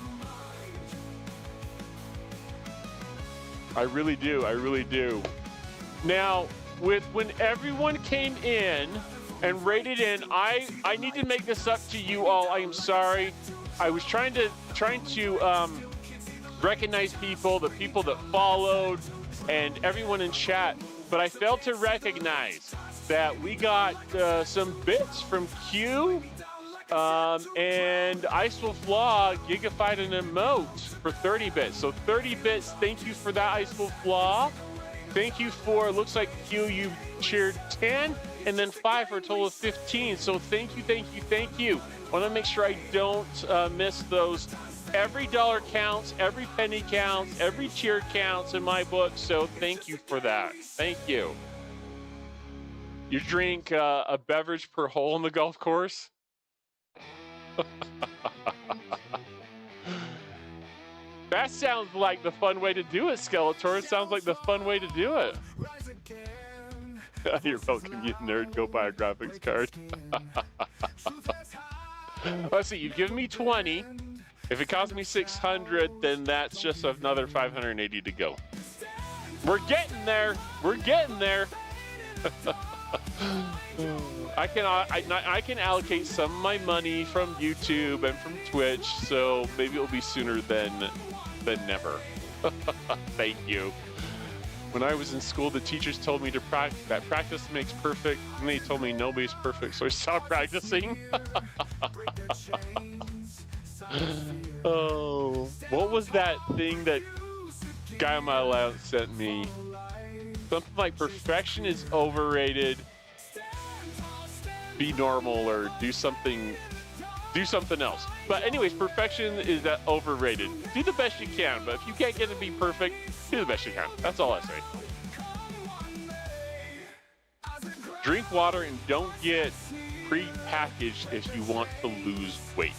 I really do. Now, when everyone came in and rated in, I need to make this up to you all. I am sorry. I was trying to recognize people, the people that followed, and everyone in chat, but I failed to recognize that we got some bits from Q and Ice Wolf Law gigafied an emote for 30 bits. So 30 bits, thank you for that, Ice Wolf Law. Thank you for, looks like Q, you cheered 10 and then 5 for a total of 15. So thank you. I want to make sure I don't miss those. Every dollar counts, every penny counts, every cheer counts in my book. So thank you for that. Thank you. You drink a beverage per hole in the golf course? That sounds like the fun way to do it, Skeletor. It sounds like the fun way to do it. You're welcome, you nerd. Go buy a graphics card. Let's see, you've given me 20. If it costs me 600, then that's just another 580 to go. We're getting there. I can allocate some of my money from YouTube and from Twitch, so maybe it'll be sooner than never. Thank you. When I was in school, the teachers told me that practice makes perfect, and they told me nobody's perfect, so I stopped practicing. Oh, what was that thing that guy on my allowance sent me? Something like perfection is overrated. Be normal or do something else. But anyways, perfection is overrated. Do the best you can, but if you can't get it to be perfect, do the best you can. That's all I say. Drink water and don't get pre-packaged if you want to lose weight.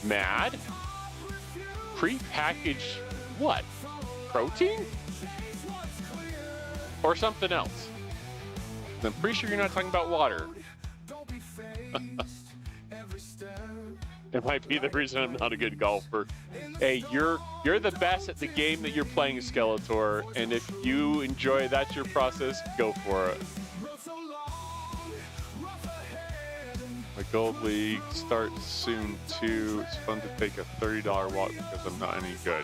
Mad? Pre-packaged what? Protein? Or something else? I'm pretty sure you're not talking about water. It might be the reason I'm not a good golfer. Hey, you're the best at the game that you're playing, Skeletor, and if you enjoy that's your process, go for it. My gold league starts soon too. It's fun to take a $30 walk because I'm not any good.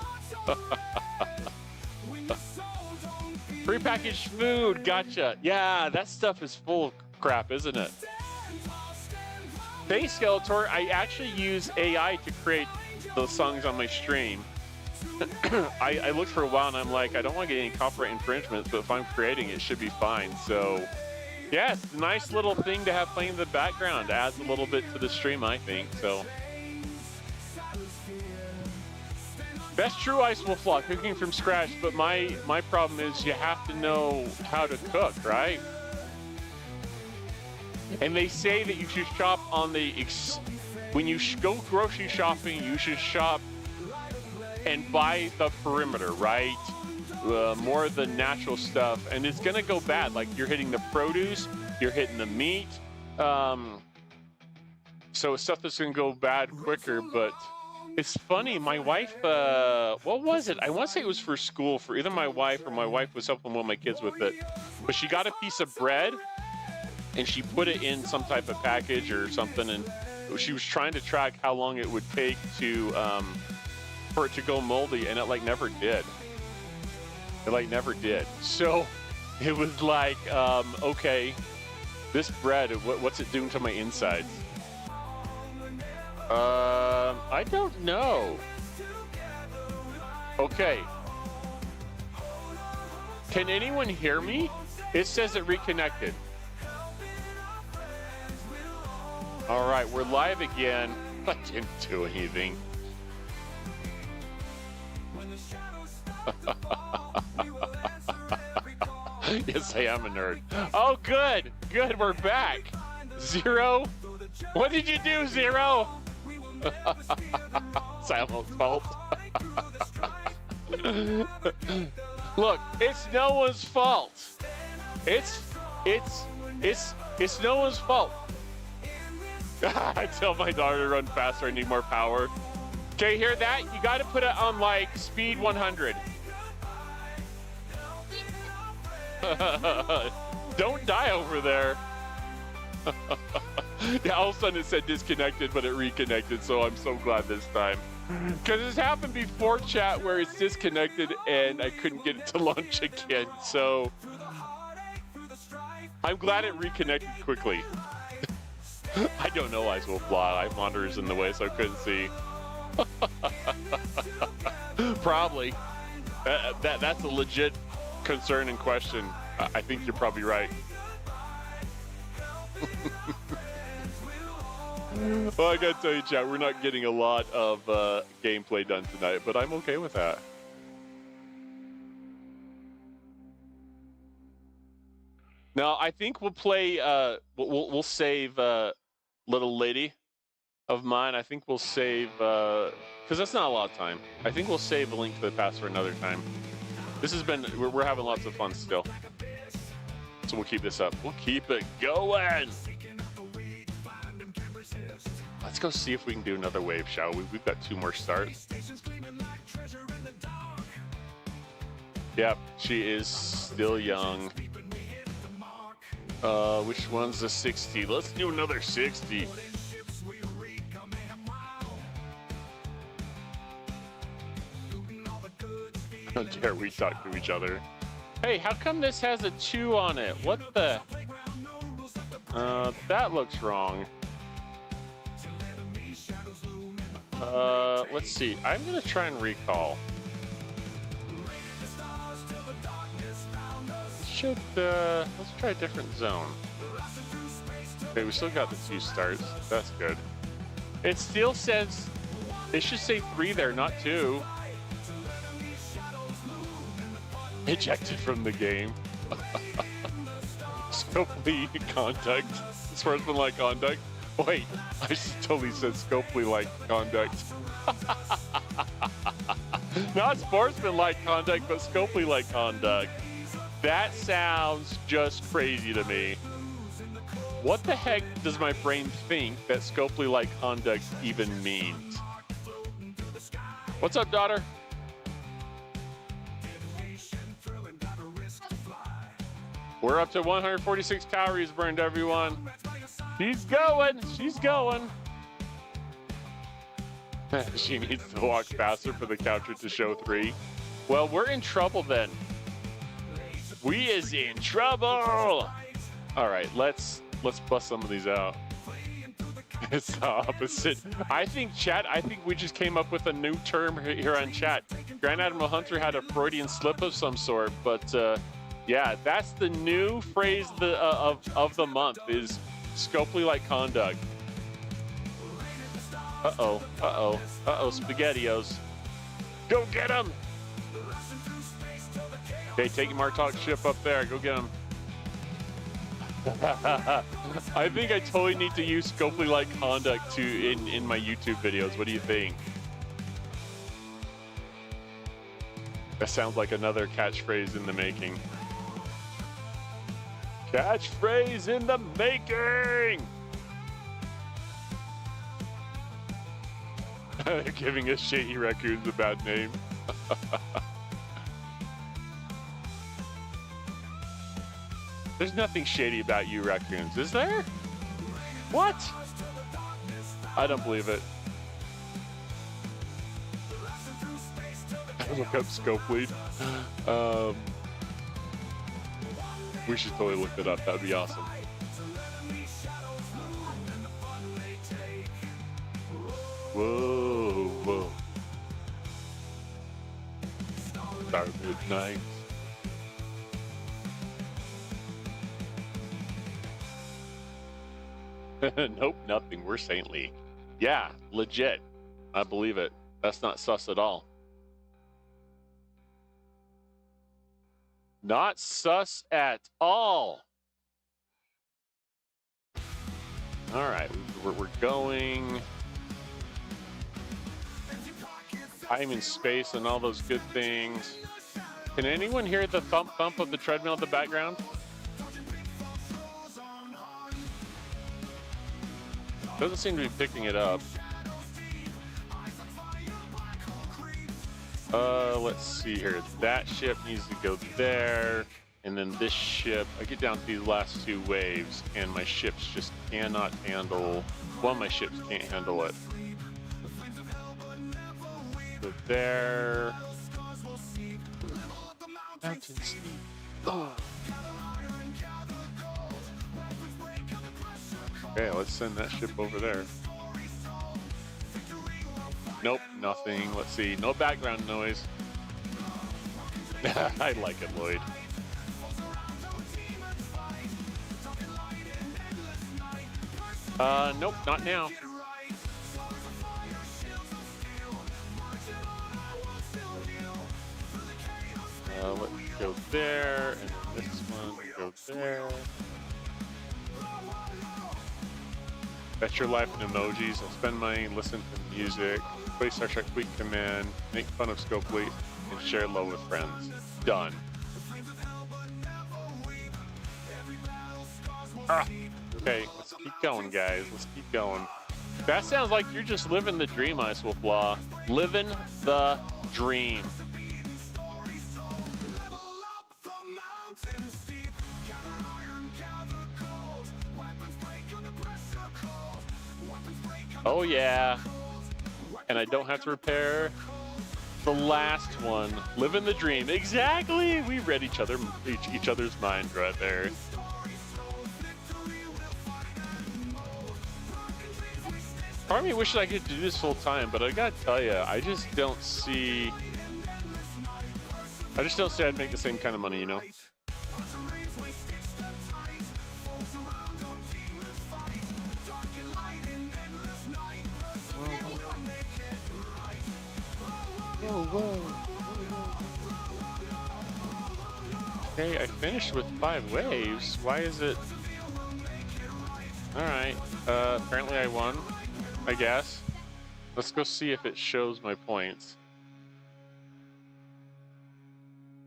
Prepackaged food, gotcha. Yeah, that stuff is full of crap, isn't it? Thanks, Skeletor. I actually use AI to create the songs on my stream. I looked for a while and I'm like, I don't want to get any copyright infringements, but if I'm creating it, should be fine. So, yeah, it's a nice little thing to have playing in the background. Adds a little bit to the stream, I think. So, best true ice wolf law, cooking from scratch. But my problem is you have to know how to cook, right? And they say that you should shop on the when you go grocery shopping, you should shop and buy the perimeter, right? More of the natural stuff, and it's gonna go bad. Like you're hitting the produce, you're hitting the meat, so stuff that's gonna go bad quicker. But it's funny, my wife, what was it? I want to say it was for school, for either my wife or my wife was helping one of my kids with it. But she got a piece of bread and she put it in some type of package or something, and she was trying to track how long it would take to for it to go moldy, and it like never did. It like never did. So it was like, okay, this bread, what's it doing to my insides? I don't know. Okay. Can anyone hear me? It says it reconnected. All right, we're live again. I didn't do anything. Yes, I am a nerd. Oh, good. Good, we're back. Zero? What did you do, Zero? It's Almo's fault. Look, it's no one's fault. It's no one's fault. I tell my daughter to run faster, I need more power. Okay, hear that? You gotta put it on like speed 100. Don't die over there. Yeah, all of a sudden it said disconnected, but it reconnected, so I'm so glad this time. Because it's happened before, chat, where it's disconnected and I couldn't get it to launch again, so I'm glad it reconnected quickly. I don't know, Eyes Will Fly. I have monitors in the way, so I couldn't see. Probably. That's a legit concern and question. I think you're probably right. Well, I gotta tell you, chat, we're not getting a lot of gameplay done tonight, but I'm okay with that. Now, I think we'll play. We'll save Little Lady of Mine. I think we'll save because that's not a lot of time. I think we'll save A Link to the Past for another time. This has been. We're having lots of fun still. So we'll keep this up. We'll keep it going. Let's go see if we can do another wave, shall we? We've got 2 more starts. Yep, she is still young. Which one's the 60? Let's do another 60. How dare we talk to each other? Hey, how come this has a 2 on it? What the? That looks wrong. Let's see. I'm gonna try and recall. Let's try a different zone. Okay, we still got the 2 starts. That's good. It still says, it should say 3 there, not 2. Ejected from the game. Scopely conduct. Sportsmanlike conduct. Wait, I totally said Scopely-like conduct. Not sportsmanlike conduct, but Scopely-like conduct. That sounds just crazy to me. What the heck does my brain think that Scopely-like conduct even means? What's up, daughter? We're up to 146 calories burned, everyone. She's going. She's going. She needs to walk faster for the counter to show 3. Well, we're in trouble then. We is in trouble. All right, let's bust some of these out. It's the opposite. I think we just came up with a new term here on chat. Grand Admiral Hunter had a Freudian slip of some sort, but yeah, that's the new phrase of the month is Scopely-like conduct. Uh-oh, SpaghettiOs. Go get him! Okay, take Martok's ship up there. Go get him. I think I totally need to use Scopely-like conduct in my YouTube videos. What do you think? That sounds like another catchphrase in the making. Catchphrase in the making! Giving us Shady Raccoons a bad name. There's nothing shady about you raccoons, is there? What? I don't believe it. Look up Scopely. We should totally look it up. That would be awesome. Whoa, whoa. Star Midnight. Nope, nothing. We're saintly. Yeah, legit. I believe it. That's not sus at all. Not sus at all. All right, we're going. Time and space and all those good things. Can anyone hear the thump thump of the treadmill in the background? Doesn't seem to be picking it up. Let's see here. That ship needs to go there, and then this ship. I get down to these last 2 waves, and my ships just cannot handle. One of my ships can't handle it. So there. Oh. Okay, let's send that ship over there. Nope, nothing. Let's see. No background noise. I like it, Lloyd. Nope, not now. Let's go there, and then this one go there. That's your life in emojis. I'll spend money, listen to music, play Star Trek Fleet Command, make fun of Scopely, and share love with friends. Done. Ah, okay, let's keep going, guys. Let's keep going. That sounds like you're just living the dream, Ice Wolf Law. Living the dream. Oh yeah, and I don't have to repair the last one. Living the dream. Exactly. We read each other's mind right there. Part of me wishes I could do this full time, but I gotta tell you, I just don't see I'd make the same kind of money, you know. Okay, I finished with 5 waves. Why is it? Alright, apparently I won, I guess. Let's go see if it shows my points.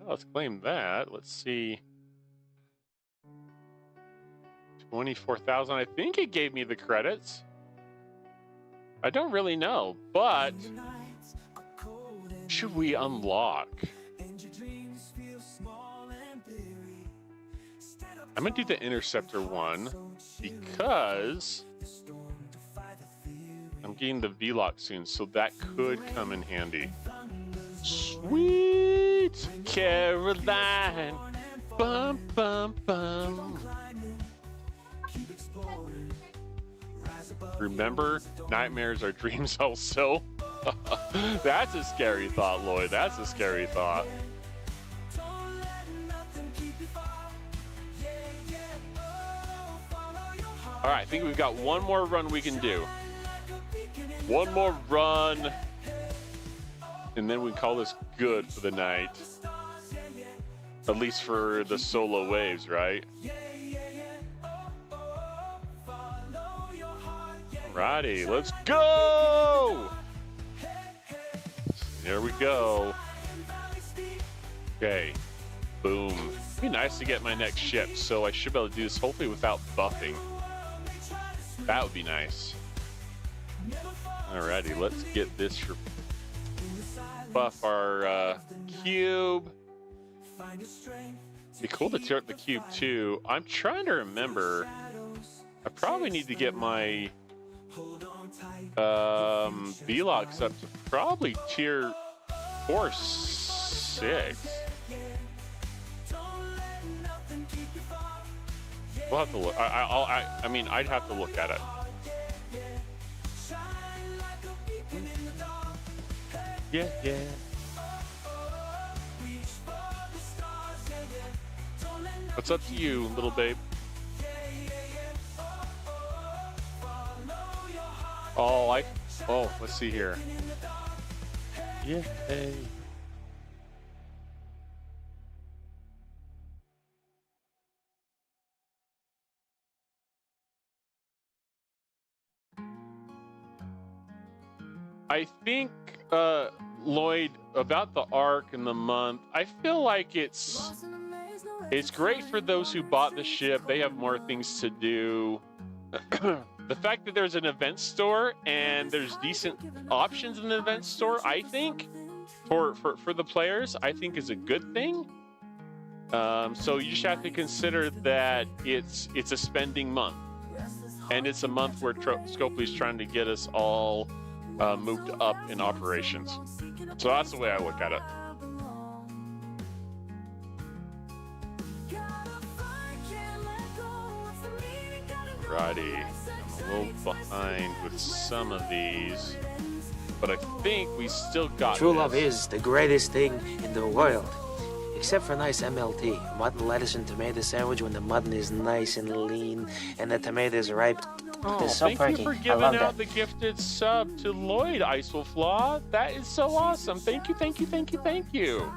Oh, let's claim that. Let's see. 24,000. I think it gave me the credits. I don't really know, but should we unlock? I'm gonna do the Interceptor one because I'm getting the V-Lock soon, so that could come in handy. Sweet Caroline, bum bum bum. Remember, nightmares are dreams also. That's a scary thought, Lloyd. That's a scary thought. All right, I think we've got one more run we can do. One more run. And then we call this good for the night. At least for the solo waves, right? Alrighty, let's go! There we go. Okay, boom. It'd be nice to get my next ship, so I should be able to do this hopefully without buffing. That would be nice. Alrighty, let's get this for buff our cube. Be cool to tear up the cube too. I'm trying to remember. I probably need to get my V-Locks up to probably tier 4, 6. We'll have to look. I mean, I'd have to look at it. Yeah, yeah. What's up to you, little babe? Oh, let's see here. Yeah. Hey. I think, Lloyd, about the arc and the month, I feel like it's great for those who bought the ship. They have more things to do. The fact that there's an event store and there's decent options in the event store, I think, for the players, I think is a good thing. So you just have to consider that it's a spending month. And it's a month where Scopely's trying to get us all moved up in operations. So that's the way I look at it. Alrighty, I'm a little behind with some of these, but I think we still got True this. love is the greatest thing in the world. Except for nice MLT, mutton, lettuce, and tomato sandwich when the mutton is nice and lean and the tomato is ripe. Oh, It's so thank perky. you for I giving love out that. the gifted sub to Lloyd, Iceflaw. That is so awesome. Thank you, thank you, thank you, thank you.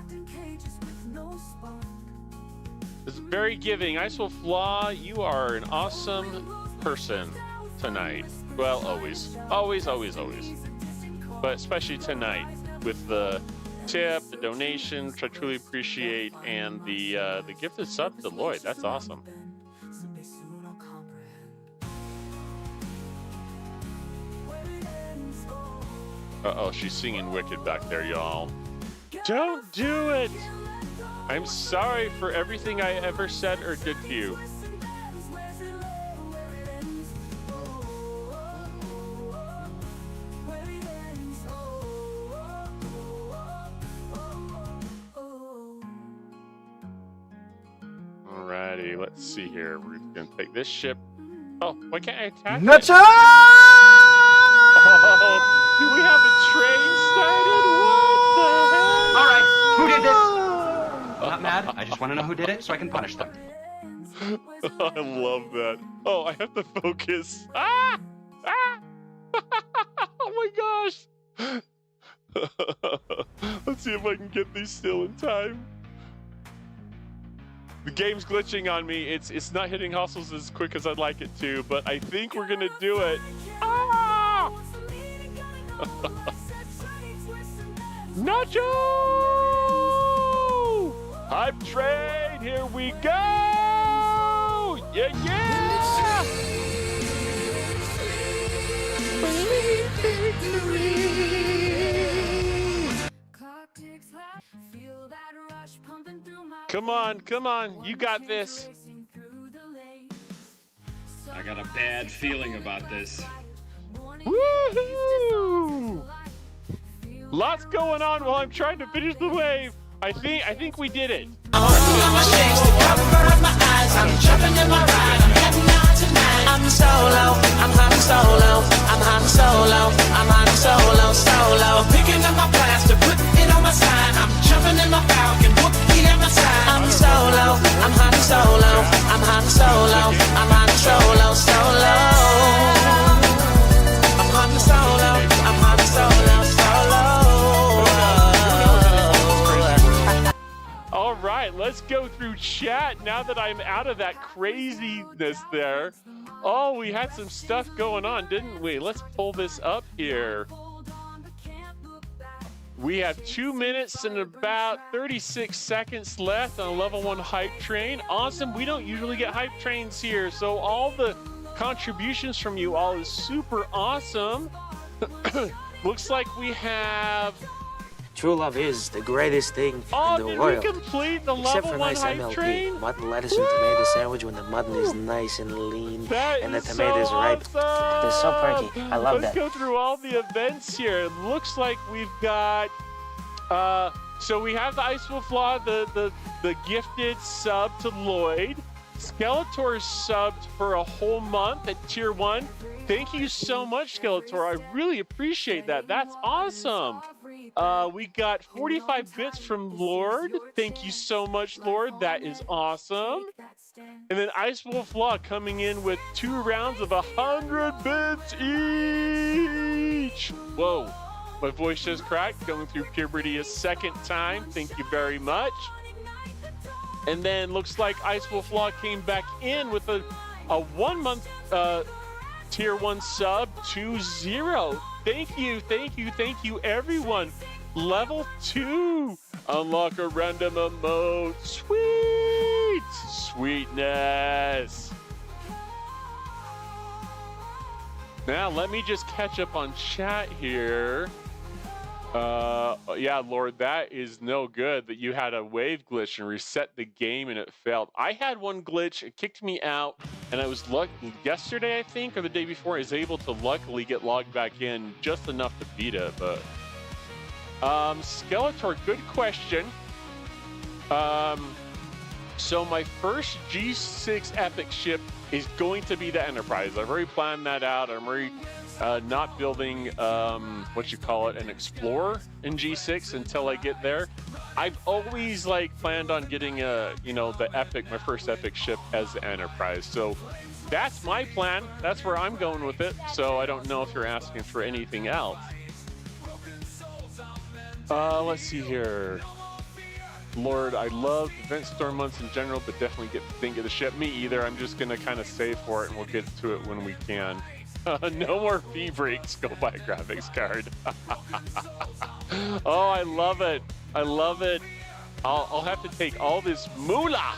It's very giving. Iceflaw, you are an awesome person tonight. Well, always. Always, always, always. But especially tonight with the tip, the donation, which I truly appreciate, and the gifted sub to Lloyd. That's awesome. Uh-oh, she's singing Wicked back there, y'all. Don't do it! I'm sorry for everything I ever said or did to you. Alrighty, let's see here. We're gonna take this ship. Oh, why can't I attach it? Oh, do we have a train started? What the All right, hell? who did this? Not mad. I just want to know who did it so I can punish them. I love that. Oh, I have to focus. Ah! Ah! Oh my gosh! Let's see if I can get these still in time. The game's glitching on me. It's not hitting hustles as quick as I'd like it to, but I think we're gonna do it. Ah! Nacho! Hype train, here we go! Yeah, yeah! Come on, come on, you got this. I got a bad feeling about this. Woohoo! Lots going on while I'm trying to finish the wave. I think we did it. I'm jumping in my ride, I'm heading out tonight. I'm solo, I'm Han Solo, I'm Han Solo, I'm Han Solo, solo. Picking up my blaster, putting it on my side. I'm jumping in my Falcon, Wookiee at my side. I'm solo, I'm Han Solo, I'm Han Solo, I'm Han Solo, solo. I'm Han Solo, I'm Han Solo, solo. All right, let's go through chat now that I'm out of that craziness there. Oh, we had some stuff going on, didn't we? Let's pull this up here. We have 2 minutes and about 36 seconds left on a level 1 hype train. Awesome. We don't usually get hype trains here, so all the contributions from you all is super awesome. Looks like we have... True love is the greatest thing in the did world. we complete the Except level for 1 nice hype MLT, train? mutton, lettuce, and tomato sandwich when the mutton is nice and lean and the is tomatoes so ripe. awesome. They're so perky. I love Let's that. go through all the events here. It looks like we've got... so we have the Ice Wolf Law, the gifted sub to Lloyd. Skeletor subbed for a whole month at tier 1. Thank you so much, Skeletor. I really appreciate that. That's awesome. We got 45 bits from Lord. Thank you so much, Lord. That is awesome. And then Ice Wolf Law coming in with 2 rounds of 100 bits each. Whoa. My voice just cracked. Going through puberty a second time. Thank you very much. And then looks like Ice Wolf Law came back in with a 1 month tier 1 sub to 0. Thank you, everyone. Level 2. Unlock a random emote. Sweet. Sweetness. Now, let me just catch up on chat here. Yeah, Lord, that is no good that you had a wave glitch and reset the game and it failed. I had one glitch, it kicked me out, and I was yesterday, I think, or the day before, I was able to luckily get logged back in just enough to beat it, but... Skeletor, good question. So my first G6 epic ship is going to be the Enterprise. I've already planned that out. I'm already not building, an Explorer in G6 until I get there. I've always planned on getting my first epic ship as the Enterprise. So that's my plan. That's where I'm going with it. So I don't know if you're asking for anything else. Let's see here. Lord, I love event storm months in general, but definitely didn't get the ship. Me either. I'm just gonna kind of save for it, and we'll get to it when we can. No more fee breaks. Go buy a graphics card. Oh, I love it. I love it. I'll have to take all this moolah.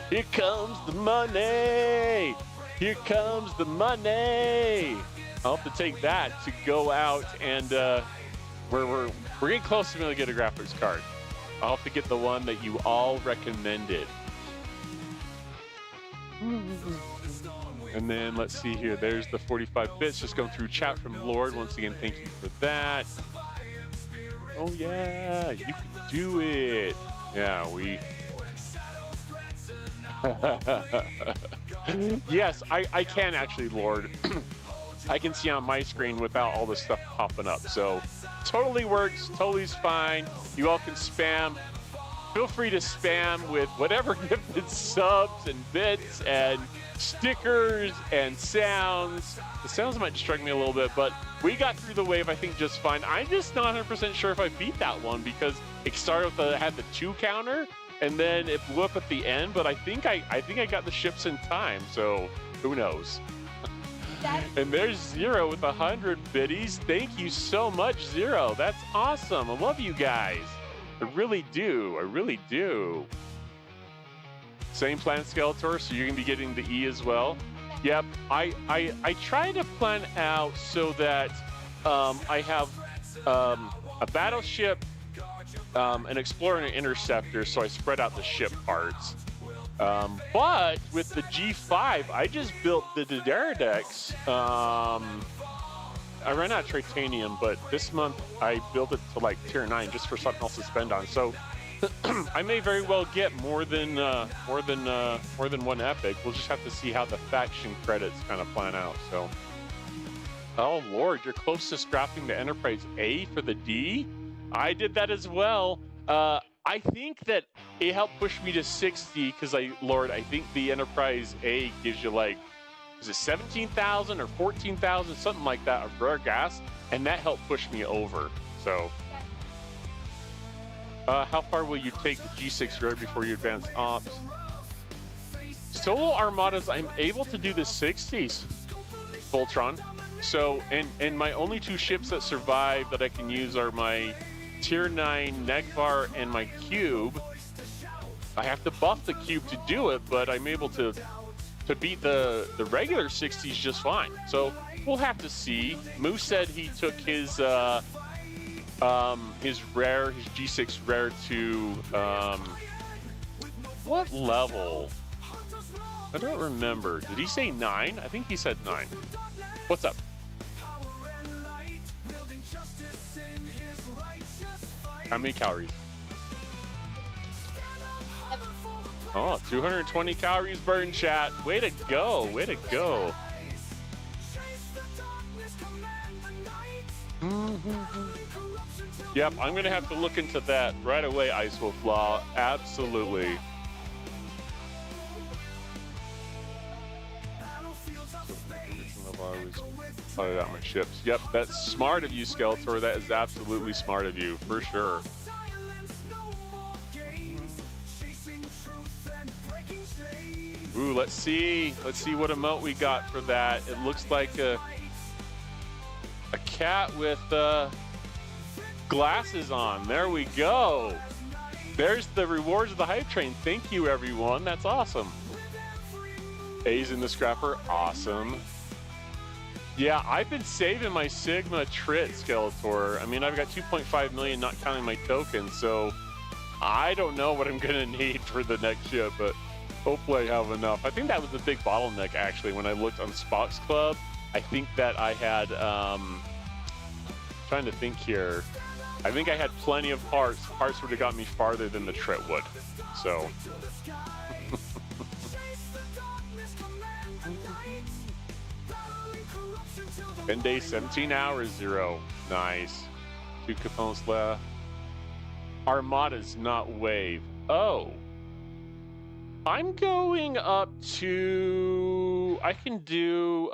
Here comes the money. Here comes the money. I'll have to take that to go out and we're getting close to being able to get a graphics card. I'll have to get the one that you all recommended. And then let's see here. There's the 45 bits. Just going through chat from Lord. Once again, thank you for that. Oh yeah, you can do it. Yeah, we. Yes, I can actually, Lord. I can see on my screen without all this stuff popping up. So totally works, totally is fine. You all can spam. Feel free to spam with whatever gifted subs and bits and stickers and sounds. The sounds might distract me a little bit, but we got through the wave, I think, just fine. I'm just not 100% sure if I beat that one because it started with had the 2 counter and then it blew up at the end, but I think I got the ships in time, so who knows? And there's Zero with 100 biddies. Thank you so much, Zero. That's awesome. I love you guys. I really do. I really do. Same plan, Skeletor, so you're going to be getting the E as well. Yep. I try to plan out so that I have a battleship, an explorer, and an interceptor, so I spread out the ship parts. But with the G5, I just built the Daredecks. I ran out of titanium, but this month I built it to like tier 9 just for something else to spend on. So I may very well get more than one epic. We'll just have to see how the faction credits kind of plan out. So, oh Lord, you're close to scrapping the Enterprise A for the D. I did that as well. I think that it helped push me to 60 because I think the Enterprise A gives you like, is it 17,000 or 14,000, something like that, of rare gas, and that helped push me over. So, how far will you take the G6 road before you advance ops? Solo armadas, I'm able to do the 60s, Voltron. So, and my only 2 ships that survive that I can use are my tier 9 Negvar and my cube. I have to buff the cube to do it, but I'm able to beat the regular 60s just fine. So we'll have to see. Moose said he took his G6 rare to what level? I don't remember. Did he say 9? I think he said 9. What's up? How many calories? Oh, 220 calories burned, chat. Way to go. Way to go. Yep, I'm going to have to look into that right away, Ice Wolf Law. Absolutely. Plotted out my ships. Yep, that's smart of you, Skeletor. That is absolutely smart of you, for sure. Ooh, let's see. Let's see what emote we got for that. It looks like a cat with glasses on. There we go. There's the rewards of the hype train. Thank you, everyone. That's awesome. A's in the scrapper. Awesome. Yeah, I've been saving my Sigma Trit, Skeletor. I mean, I've got 2.5 million, not counting my tokens, so I don't know what I'm going to need for the next ship, but hopefully I have enough. I think that was the big bottleneck, actually, when I looked on Spock's Club. I think that I had, trying to think here. I think I had plenty of parts. Parts would have got me farther than the Trit would, so. 10 days, 17 hours, 0. Nice. 2 components left. Armada's not wave. Oh. I'm going up to... I can do...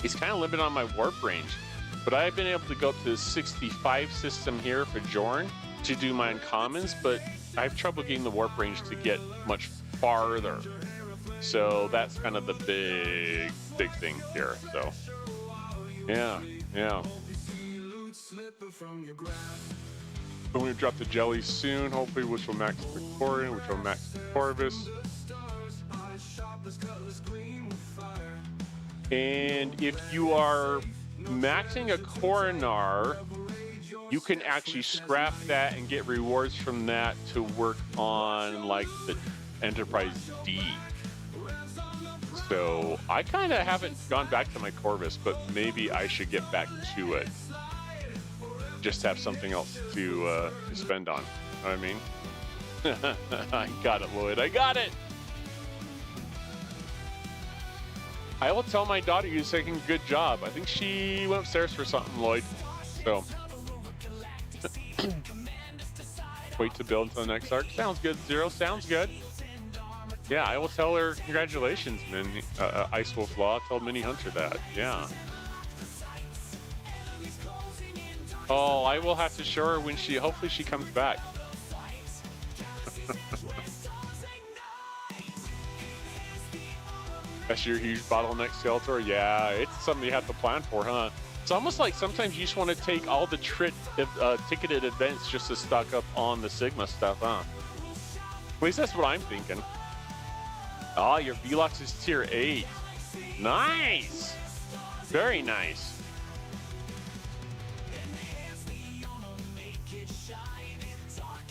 It's kind of limited on my warp range. But I've been able to go up to the 65 system here for Jorn to do my uncommons, but I have trouble getting the warp range to get much farther. So that's kind of the big thing here. So yeah. I'm going to drop the jelly soon, hopefully, which will max the Corian, which will max the Corvus. And if you are maxing a Coronar, you can actually scrap that and get rewards from that to work on like the Enterprise D. So I kind of haven't gone back to my Corvus, but maybe I should get back to it. Just have something else to spend on. You know what I mean? I got it, Lloyd. I got it! I will tell my daughter you're taking a good job. I think she went upstairs for something, Lloyd. So. Wait to build until the next arc. Sounds good, Zero. Sounds good. Yeah, I will tell her congratulations, Ice Wolf Law. Tell Mini Hunter that. Yeah. Oh, I will have to show her when hopefully she comes back. That's your huge bottleneck, Skeletor? Yeah, it's something you have to plan for, huh? It's almost like sometimes you just want to take all the ticketed events just to stock up on the Sigma stuff, huh? At least that's what I'm thinking. Oh, your Velox is tier 8. Nice! Very nice.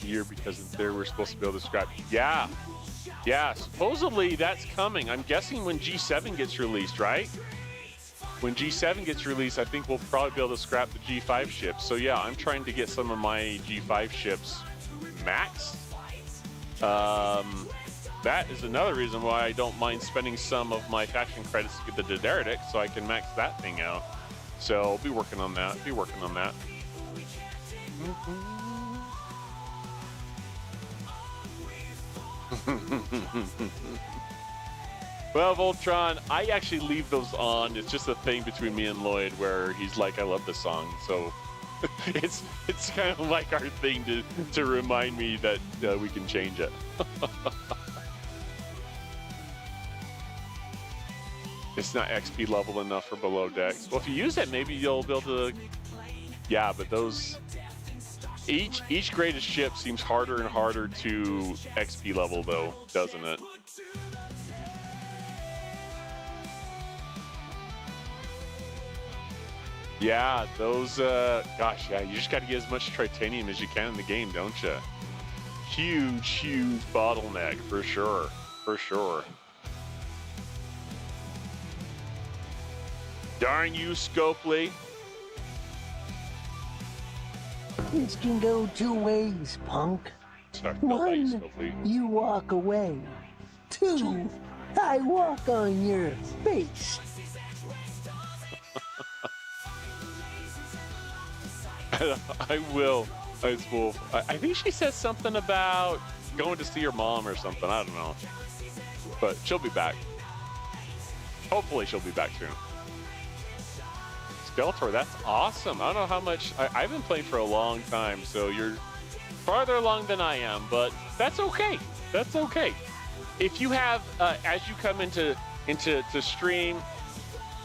year because in theory we're supposed to be able to scrap. Yeah. Yeah, supposedly that's coming. I'm guessing when G7 gets released, right? When G7 gets released, I think we'll probably be able to scrap the G5 ships. So yeah, I'm trying to get some of my G5 ships maxed. That is another reason why I don't mind spending some of my faction credits to get the Daederic so I can max that thing out. So I'll be working on that. Well, Voltron, I actually leave those on. It's just a thing between me and Lloyd where he's like, I love the song. So it's kind of like our thing to remind me that we can change it. It's not XP level enough for below decks. Well, if you use it, maybe you'll be able to... Yeah, but those... Each greatest ship seems harder and harder to XP level, though, doesn't it? Yeah, those... gosh, yeah, you just got to get as much titanium as you can in the game, don't you? Huge bottleneck, for sure. For sure. Darn you, Scopely. This can go two ways, punk. Sorry, One, you walk away. Two, I walk on your face. I will, Ice Wolf. I think she said something about going to see her mom or something. I don't know. But she'll be back. Hopefully she'll be back soon. Skeletor, that's awesome. I don't know how much... I've been playing for a long time, so you're farther along than I am, but that's okay. That's okay. If you have, as you come into stream,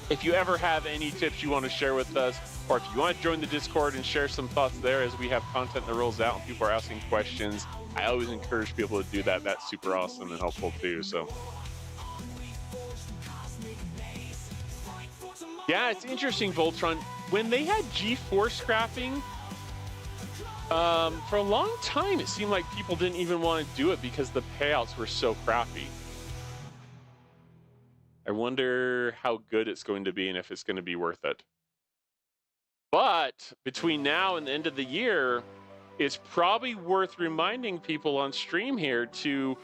if you ever have any tips you want to share with us, or if you want to join the Discord and share some thoughts there as we have content that rolls out and people are asking questions, I always encourage people to do that. That's super awesome and helpful too, so... Yeah, it's interesting, Voltron. When they had G4 scrapping, for a long time, it seemed like people didn't even want to do it because the payouts were so crappy. I wonder how good it's going to be and if it's going to be worth it. But between now and the end of the year, it's probably worth reminding people on stream here to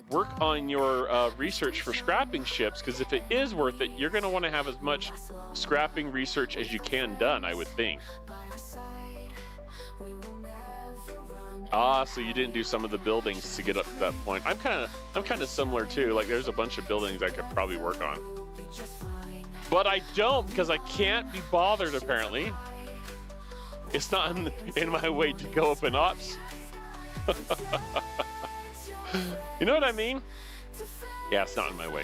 work on your research for scrapping ships, because if it is worth it, you're going to want to have as much scrapping research as you can done, I would think. Ah, so you didn't do some of the buildings to get up to that point. I'm kind of similar too. Like, there's a bunch of buildings I could probably work on, but I don't because I can't be bothered. Apparently, it's not in my way to go up in ops. You know what I mean? Yeah, it's not in my way.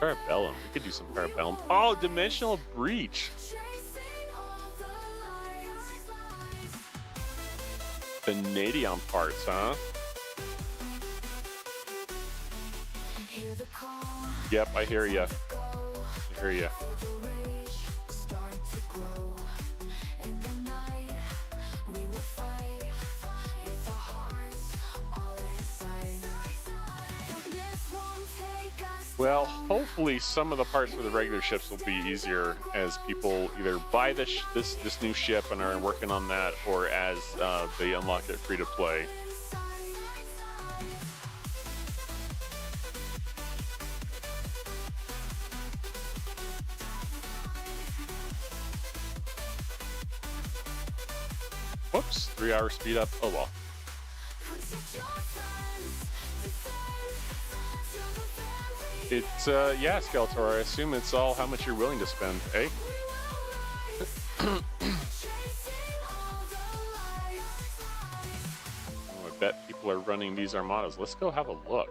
Parabellum. We could do some Parabellum. Oh, Dimensional Breach. Vanadium parts, huh? Yep, I hear ya. I hear ya. Well, hopefully some of the parts for the regular ships will be easier as people either buy this new ship and are working on that, or as they unlock it free to play. Whoops, 3 hour speed up. Oh well. It's, yeah, Skeletor, I assume it's all how much you're willing to spend, eh? Oh, I bet people are running these armadas. Let's go have a look.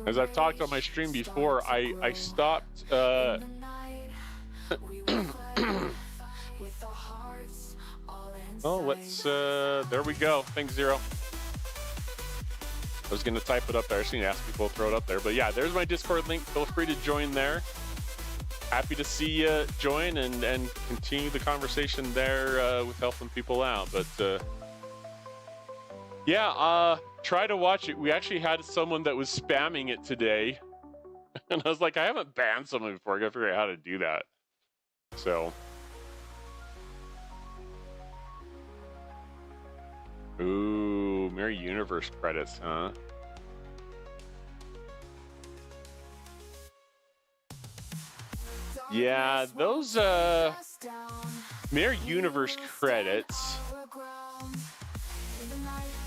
As I've talked on my stream before, I stopped, oh, let's, there we go. Thanks, Zero. I was going to type it up there. I was going to ask people to throw it up there. But yeah, there's my Discord link. Feel free to join there. happy to see you join and continue the conversation there with helping people out. But yeah, try to watch it. We actually had someone that was spamming it today. And I was like, I haven't banned someone before. I gotta figure out how to do that. So. Ooh, Mirror Universe credits, huh? Yeah, those Mirror Universe credits.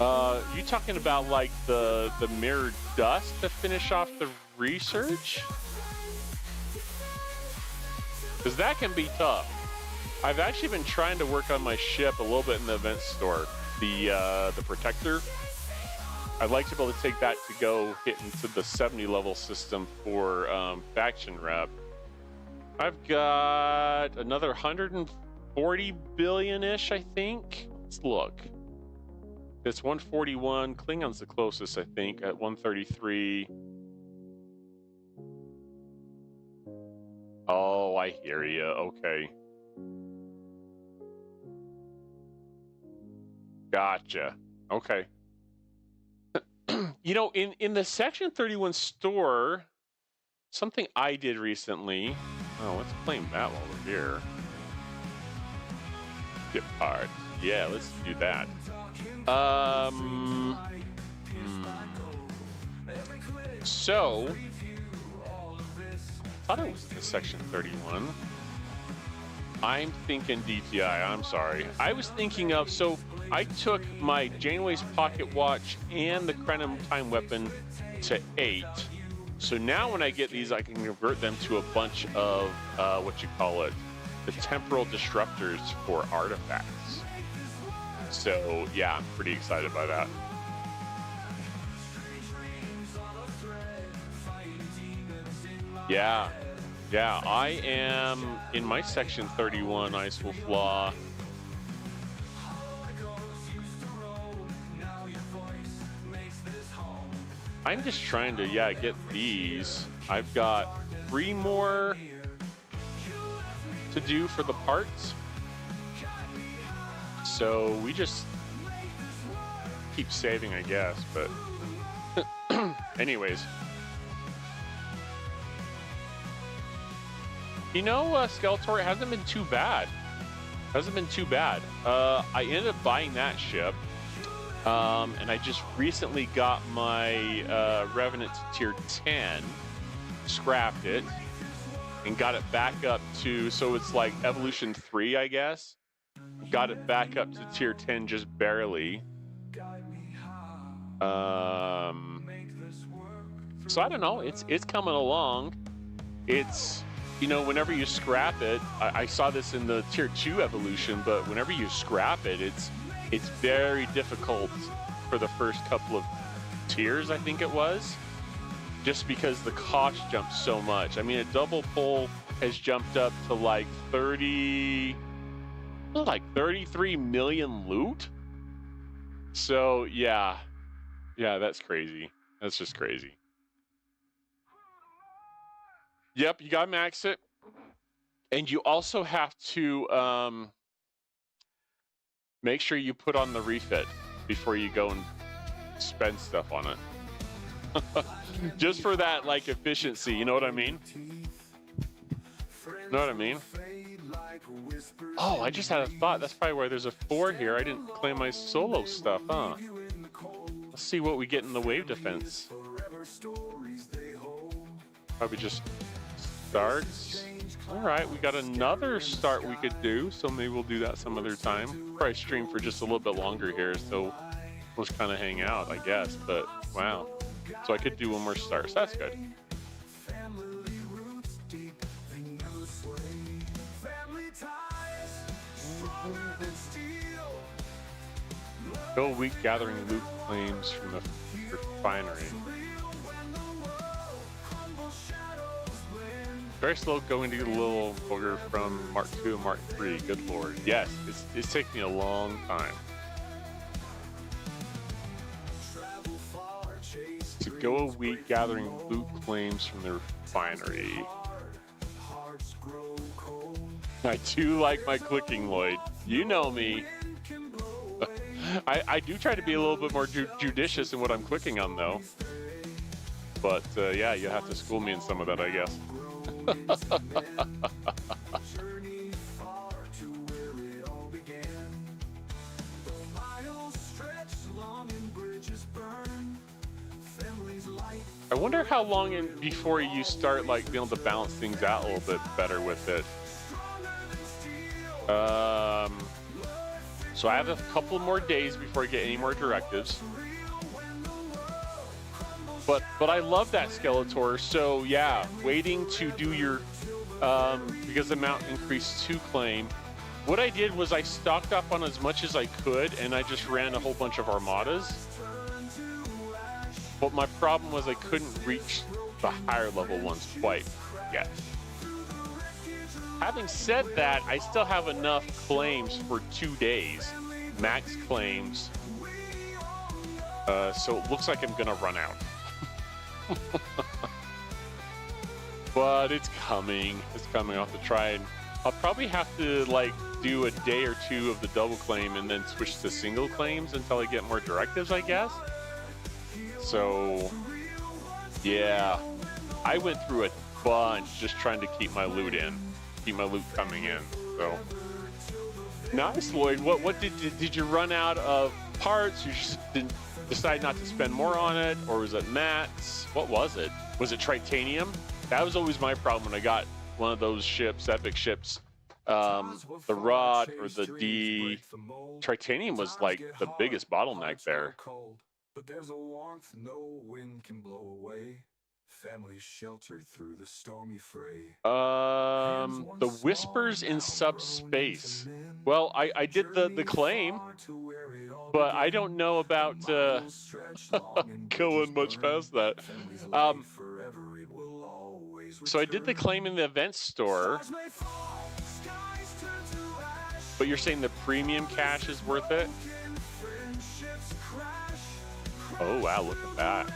You talking about like the mirror dust to finish off the research? Because that can be tough. I've actually been trying to work on my ship a little bit in the event store. The protector. I'd like to be able to take that to go hit into the 70 level system for faction rep. I've got another 140 billion-ish, I think. Let's look. It's 141. Klingon's the closest, I think, at 133. Oh, I hear you. Okay. Gotcha. Okay. You know, in the Section 31 store, something I did recently. Oh, let's claim that while we're here. Get part. Yeah, let's do that. So, I thought it was in the Section 31. I'm thinking DTI. I'm sorry. I was thinking of, so I took my Janeway's pocket watch and the Krenim time weapon to 8. So now when I get these, I can convert them to a bunch of, the temporal disruptors for artifacts. So yeah, I'm pretty excited by that. Yeah, I am in my Section 31 Ice Wolf Law. I'm just trying to, get these. I've got 3 more to do for the parts. So we just keep saving, I guess, but anyways. You know, Skeletor, it hasn't been too bad. I ended up buying that ship. And I just recently got my Revenant to tier 10, scrapped it, and got it back up to, so it's like Evolution 3, I guess. Got it back up to tier 10 just barely. So I don't know, it's coming along. It's, you know, whenever you scrap it, I saw this in the tier 2 evolution, but whenever you scrap it, it's very difficult for the first couple of tiers, I think it was, just because the cost jumps so much. I mean, a double pull has jumped up to like 33 million loot. So yeah, that's crazy. That's just crazy. Yep, you gotta max it, and you also have to make sure you put on the refit before you go and spend stuff on it. Just for that, like, efficiency, you know what I mean? Oh, I just had a thought. That's probably why there's a 4 here. I didn't claim my solo stuff, huh? Let's see what we get in the wave defense. Probably just starts. All right, we got another start we could do, so maybe we'll do that some other time. Probably stream for just a little bit longer here, so we'll just kind of hang out, I guess. But wow, so I could do one more start, so that's good. Go a week gathering loot claims from the refinery. Very slow going to get a little booger from Mark II and Mark III. Good lord. Yes, it's taken me a long time. To go a week gathering loot claims from the refinery. I do like my clicking, Lloyd. You know me. I do try to be a little bit more judicious in what I'm clicking on, though. But yeah, you have to school me in some of that, I guess. I wonder how long before you start like being able to balance things out a little bit better with it. So I have a couple more days before I get any more directives. But I love that Skeletor. So yeah, waiting to do your because the amount increased to claim. What I did was I stocked up on as much as I could, and I just ran a whole bunch of armadas. But my problem was I couldn't reach the higher level ones quite yet. Having said that, I still have enough claims for 2 days, max claims. So it looks like I'm gonna run out. But it's coming. It's coming. I'll have to try, and I'll probably have to like do a day or two of the double claim and then switch to single claims until I get more directives, I guess. So yeah, I went through a bunch just trying to keep my loot coming in. So nice, Lloyd. What did you run out of parts? You just didn't decide not to spend more on it, or was it mats? What was it? Was it titanium? That was always my problem when I got one of those ships, epic ships. The rod or the D. Titanium was like the biggest bottleneck there. But there's a warmth no wind can blow away. Families sheltered through the stormy fray. The Whispers in Subspace. Well, I did the claim, but I don't know about going much past that. So I did the claim in the event store, but you're saying the premium cash is worth it? Oh wow, look at that.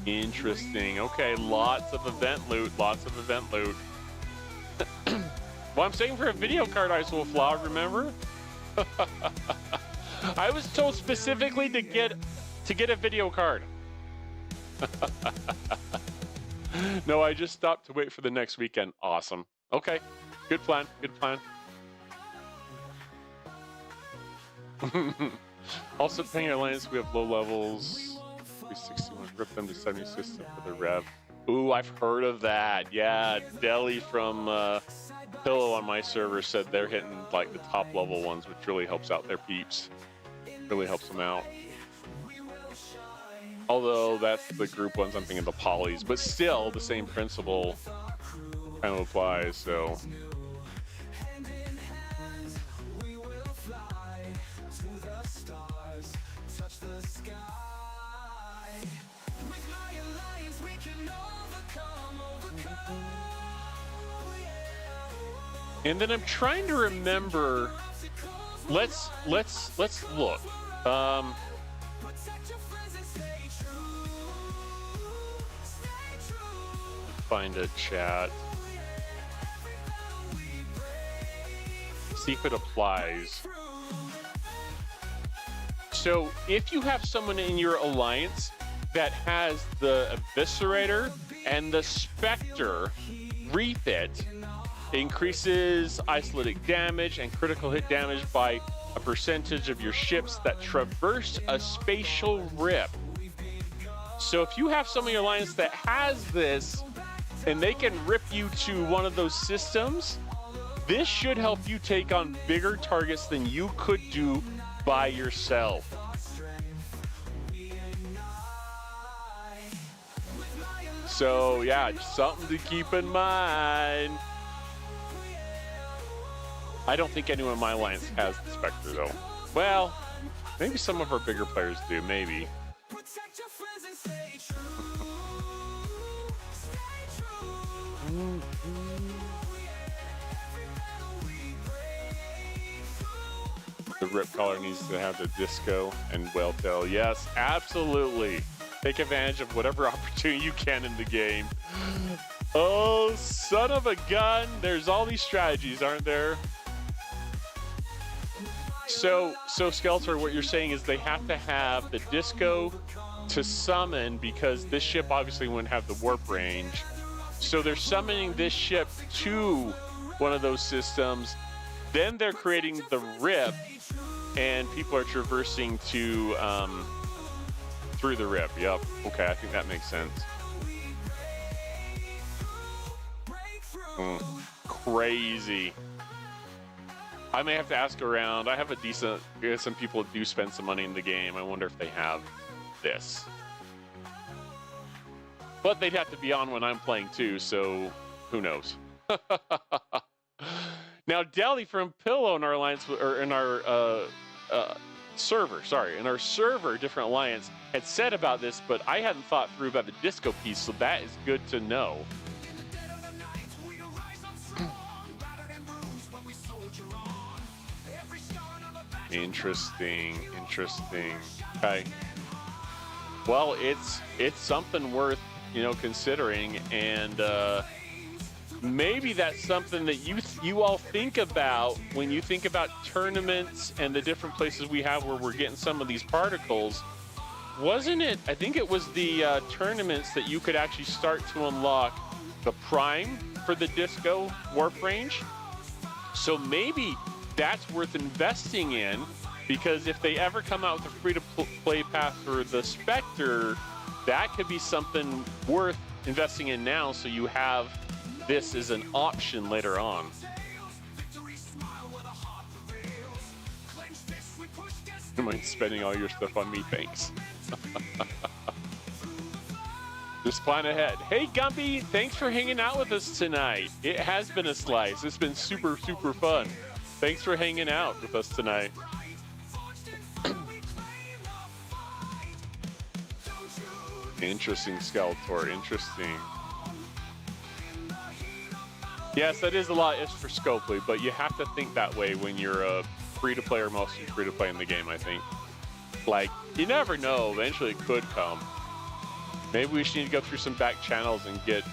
Interesting. Okay, lots of event loot, Well, I'm saving for a video card, Ice Wolf Flower, remember? I was told specifically to get a video card. No, I just stopped to wait for the next weekend. Awesome. Okay, good plan. Also, paying alliance, we have low levels. 361, rip them to 70 system for the rev. Ooh, I've heard of that. Yeah, Deli from Pillow on my server said they're hitting like the top level ones, which really helps out their peeps. Really helps them out. Although that's the group ones, I'm thinking the polys, but still the same principle kind of applies. So. And then I'm trying to remember. Let's look. Find a chat. See if it applies. So if you have someone in your alliance that has the Eviscerator and the Spectre refit, increases isolatic damage and critical hit damage by a percentage of your ships that traverse a spatial rip. So if you have someone in your alliance that has this and they can rip you to one of those systems, this should help you take on bigger targets than you could do by yourself. So yeah, something to keep in mind. I don't think anyone in my alliance has the Spectre though. Well, maybe some of our bigger players do, maybe. The Rip Collar needs to have the disco and whale tail. Yes, absolutely. Take advantage of whatever opportunity you can in the game. Oh, son of a gun. There's all these strategies, aren't there? So Skeletor, what you're saying is they have to have the disco to summon, because this ship obviously wouldn't have the warp range. So they're summoning this ship to one of those systems. Then they're creating the rip, and people are traversing to through the rip. Yep. Okay, I think that makes sense. Crazy. I may have to ask around. I have some people do spend some money in the game. I wonder if they have this. But they'd have to be on when I'm playing too, so who knows? Now, Deli from Pillow in our alliance, or in our server, different alliance, had said about this, but I hadn't thought through about the disco piece, so that is good to know. Interesting. Okay. Well, it's something worth, considering, and maybe that's something that you all think about when you think about tournaments and the different places we have where we're getting some of these particles. Wasn't it? I think it was the tournaments that you could actually start to unlock the prime for the disco warp range. So maybe that's worth investing in, because if they ever come out with a free-to-play path for the Spectre, that could be something worth investing in now, so you have this as an option later on. Don't mind spending all your stuff on me, thanks. Just plan ahead. Hey, Gumpy, thanks for hanging out with us tonight. It has been a slice. It's been super, super fun. Thanks for hanging out with us tonight. Interesting, Skeletor. Interesting. Yes, that is a lot for Scopely, but you have to think that way when you're a free-to-play or mostly free-to-play in the game, I think. Like, you never know. Eventually it could come. Maybe we should need to go through some back channels and get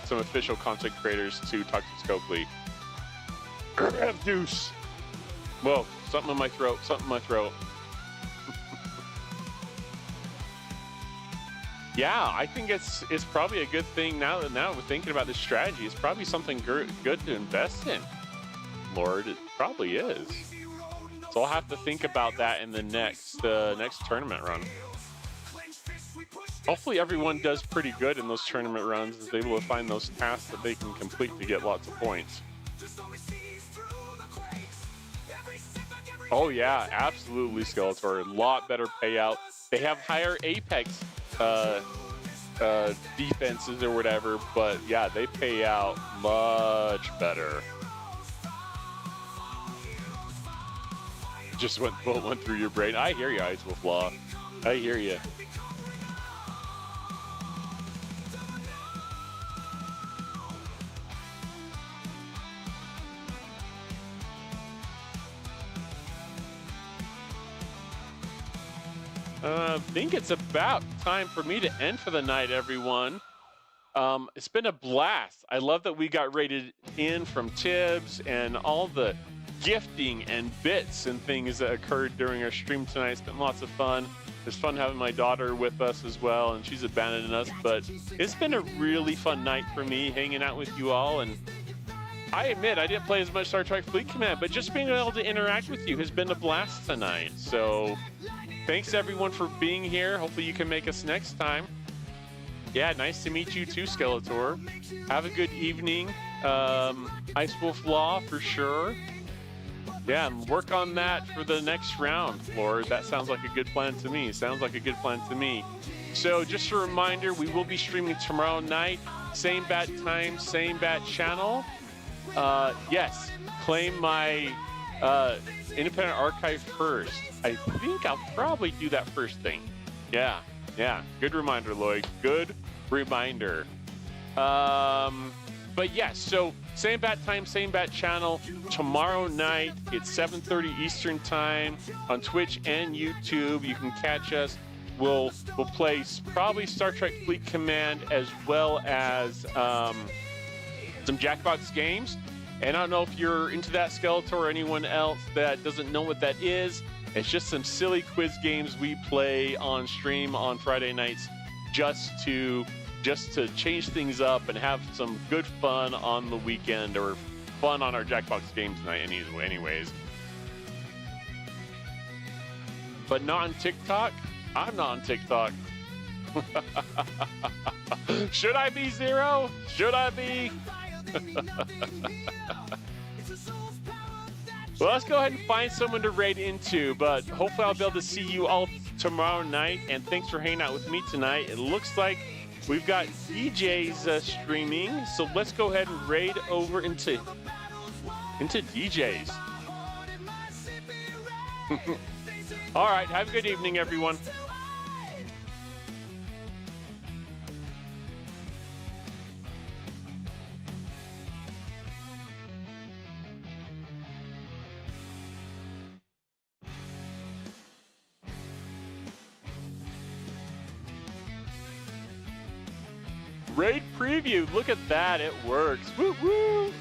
some official content creators to talk to Scopely. Grab Deuce. Whoa, something in my throat. Yeah, I think it's probably a good thing now we're thinking about this strategy. It's probably something good to invest in, Lord. It probably is. So I'll have to think about that in the next tournament run. Hopefully everyone does pretty good in those tournament runs, is able to find those tasks that they can complete to get lots of points. Oh yeah, absolutely, Skeletor. A lot better payout. They have higher Apex defenses or whatever, but yeah, they pay out much better. Just went through your brain. I hear you, Ice Wolf Law. I hear you. I think it's about time for me to end for the night, everyone. It's been a blast. I love that we got rated in from Tibbs and all the gifting and bits and things that occurred during our stream tonight. It's been lots of fun. It's fun having my daughter with us as well, and she's abandoning us, but it's been a really fun night for me hanging out with you all. And I admit I didn't play as much Star Trek Fleet Command, but just being able to interact with you has been a blast tonight. So thanks everyone for being here. Hopefully you can make us next time. Yeah, nice to meet you too, Skeletor. Have a good evening. Ice Wolf Law for sure. Yeah, and work on that for the next round, Lord. That sounds like a good plan to me. So just a reminder, we will be streaming tomorrow night. Same bat time, same bat channel. Yes, claim my independent archive first. I think I'll probably do that first thing. Yeah. Good reminder, Lloyd. Good reminder. But yeah, so same bat time, same bat channel. Tomorrow night, it's 7:30 Eastern time on Twitch and YouTube. You can catch us we'll play probably Star Trek Fleet Command as well as some Jackbox games. And I don't know if you're into that, Skeletor, or anyone else that doesn't know what that is. It's just some silly quiz games we play on stream on Friday nights just to change things up and have some good fun on the weekend, or fun on our Jackbox games night anyways. But not on TikTok? I'm not on TikTok. Should I be, Zero? Should I be? Well, let's go ahead and find someone to raid into, but hopefully I'll be able to see you all tomorrow night, and thanks for hanging out with me tonight. It looks like we've got DJs streaming, so let's go ahead and raid over into DJs. All right, have a good evening, everyone. Raid preview, look at that, it works. Woo woo!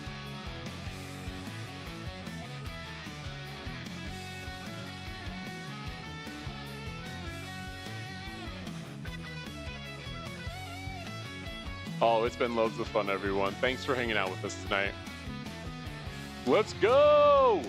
Oh, it's been loads of fun, everyone. Thanks for hanging out with us tonight. Let's go!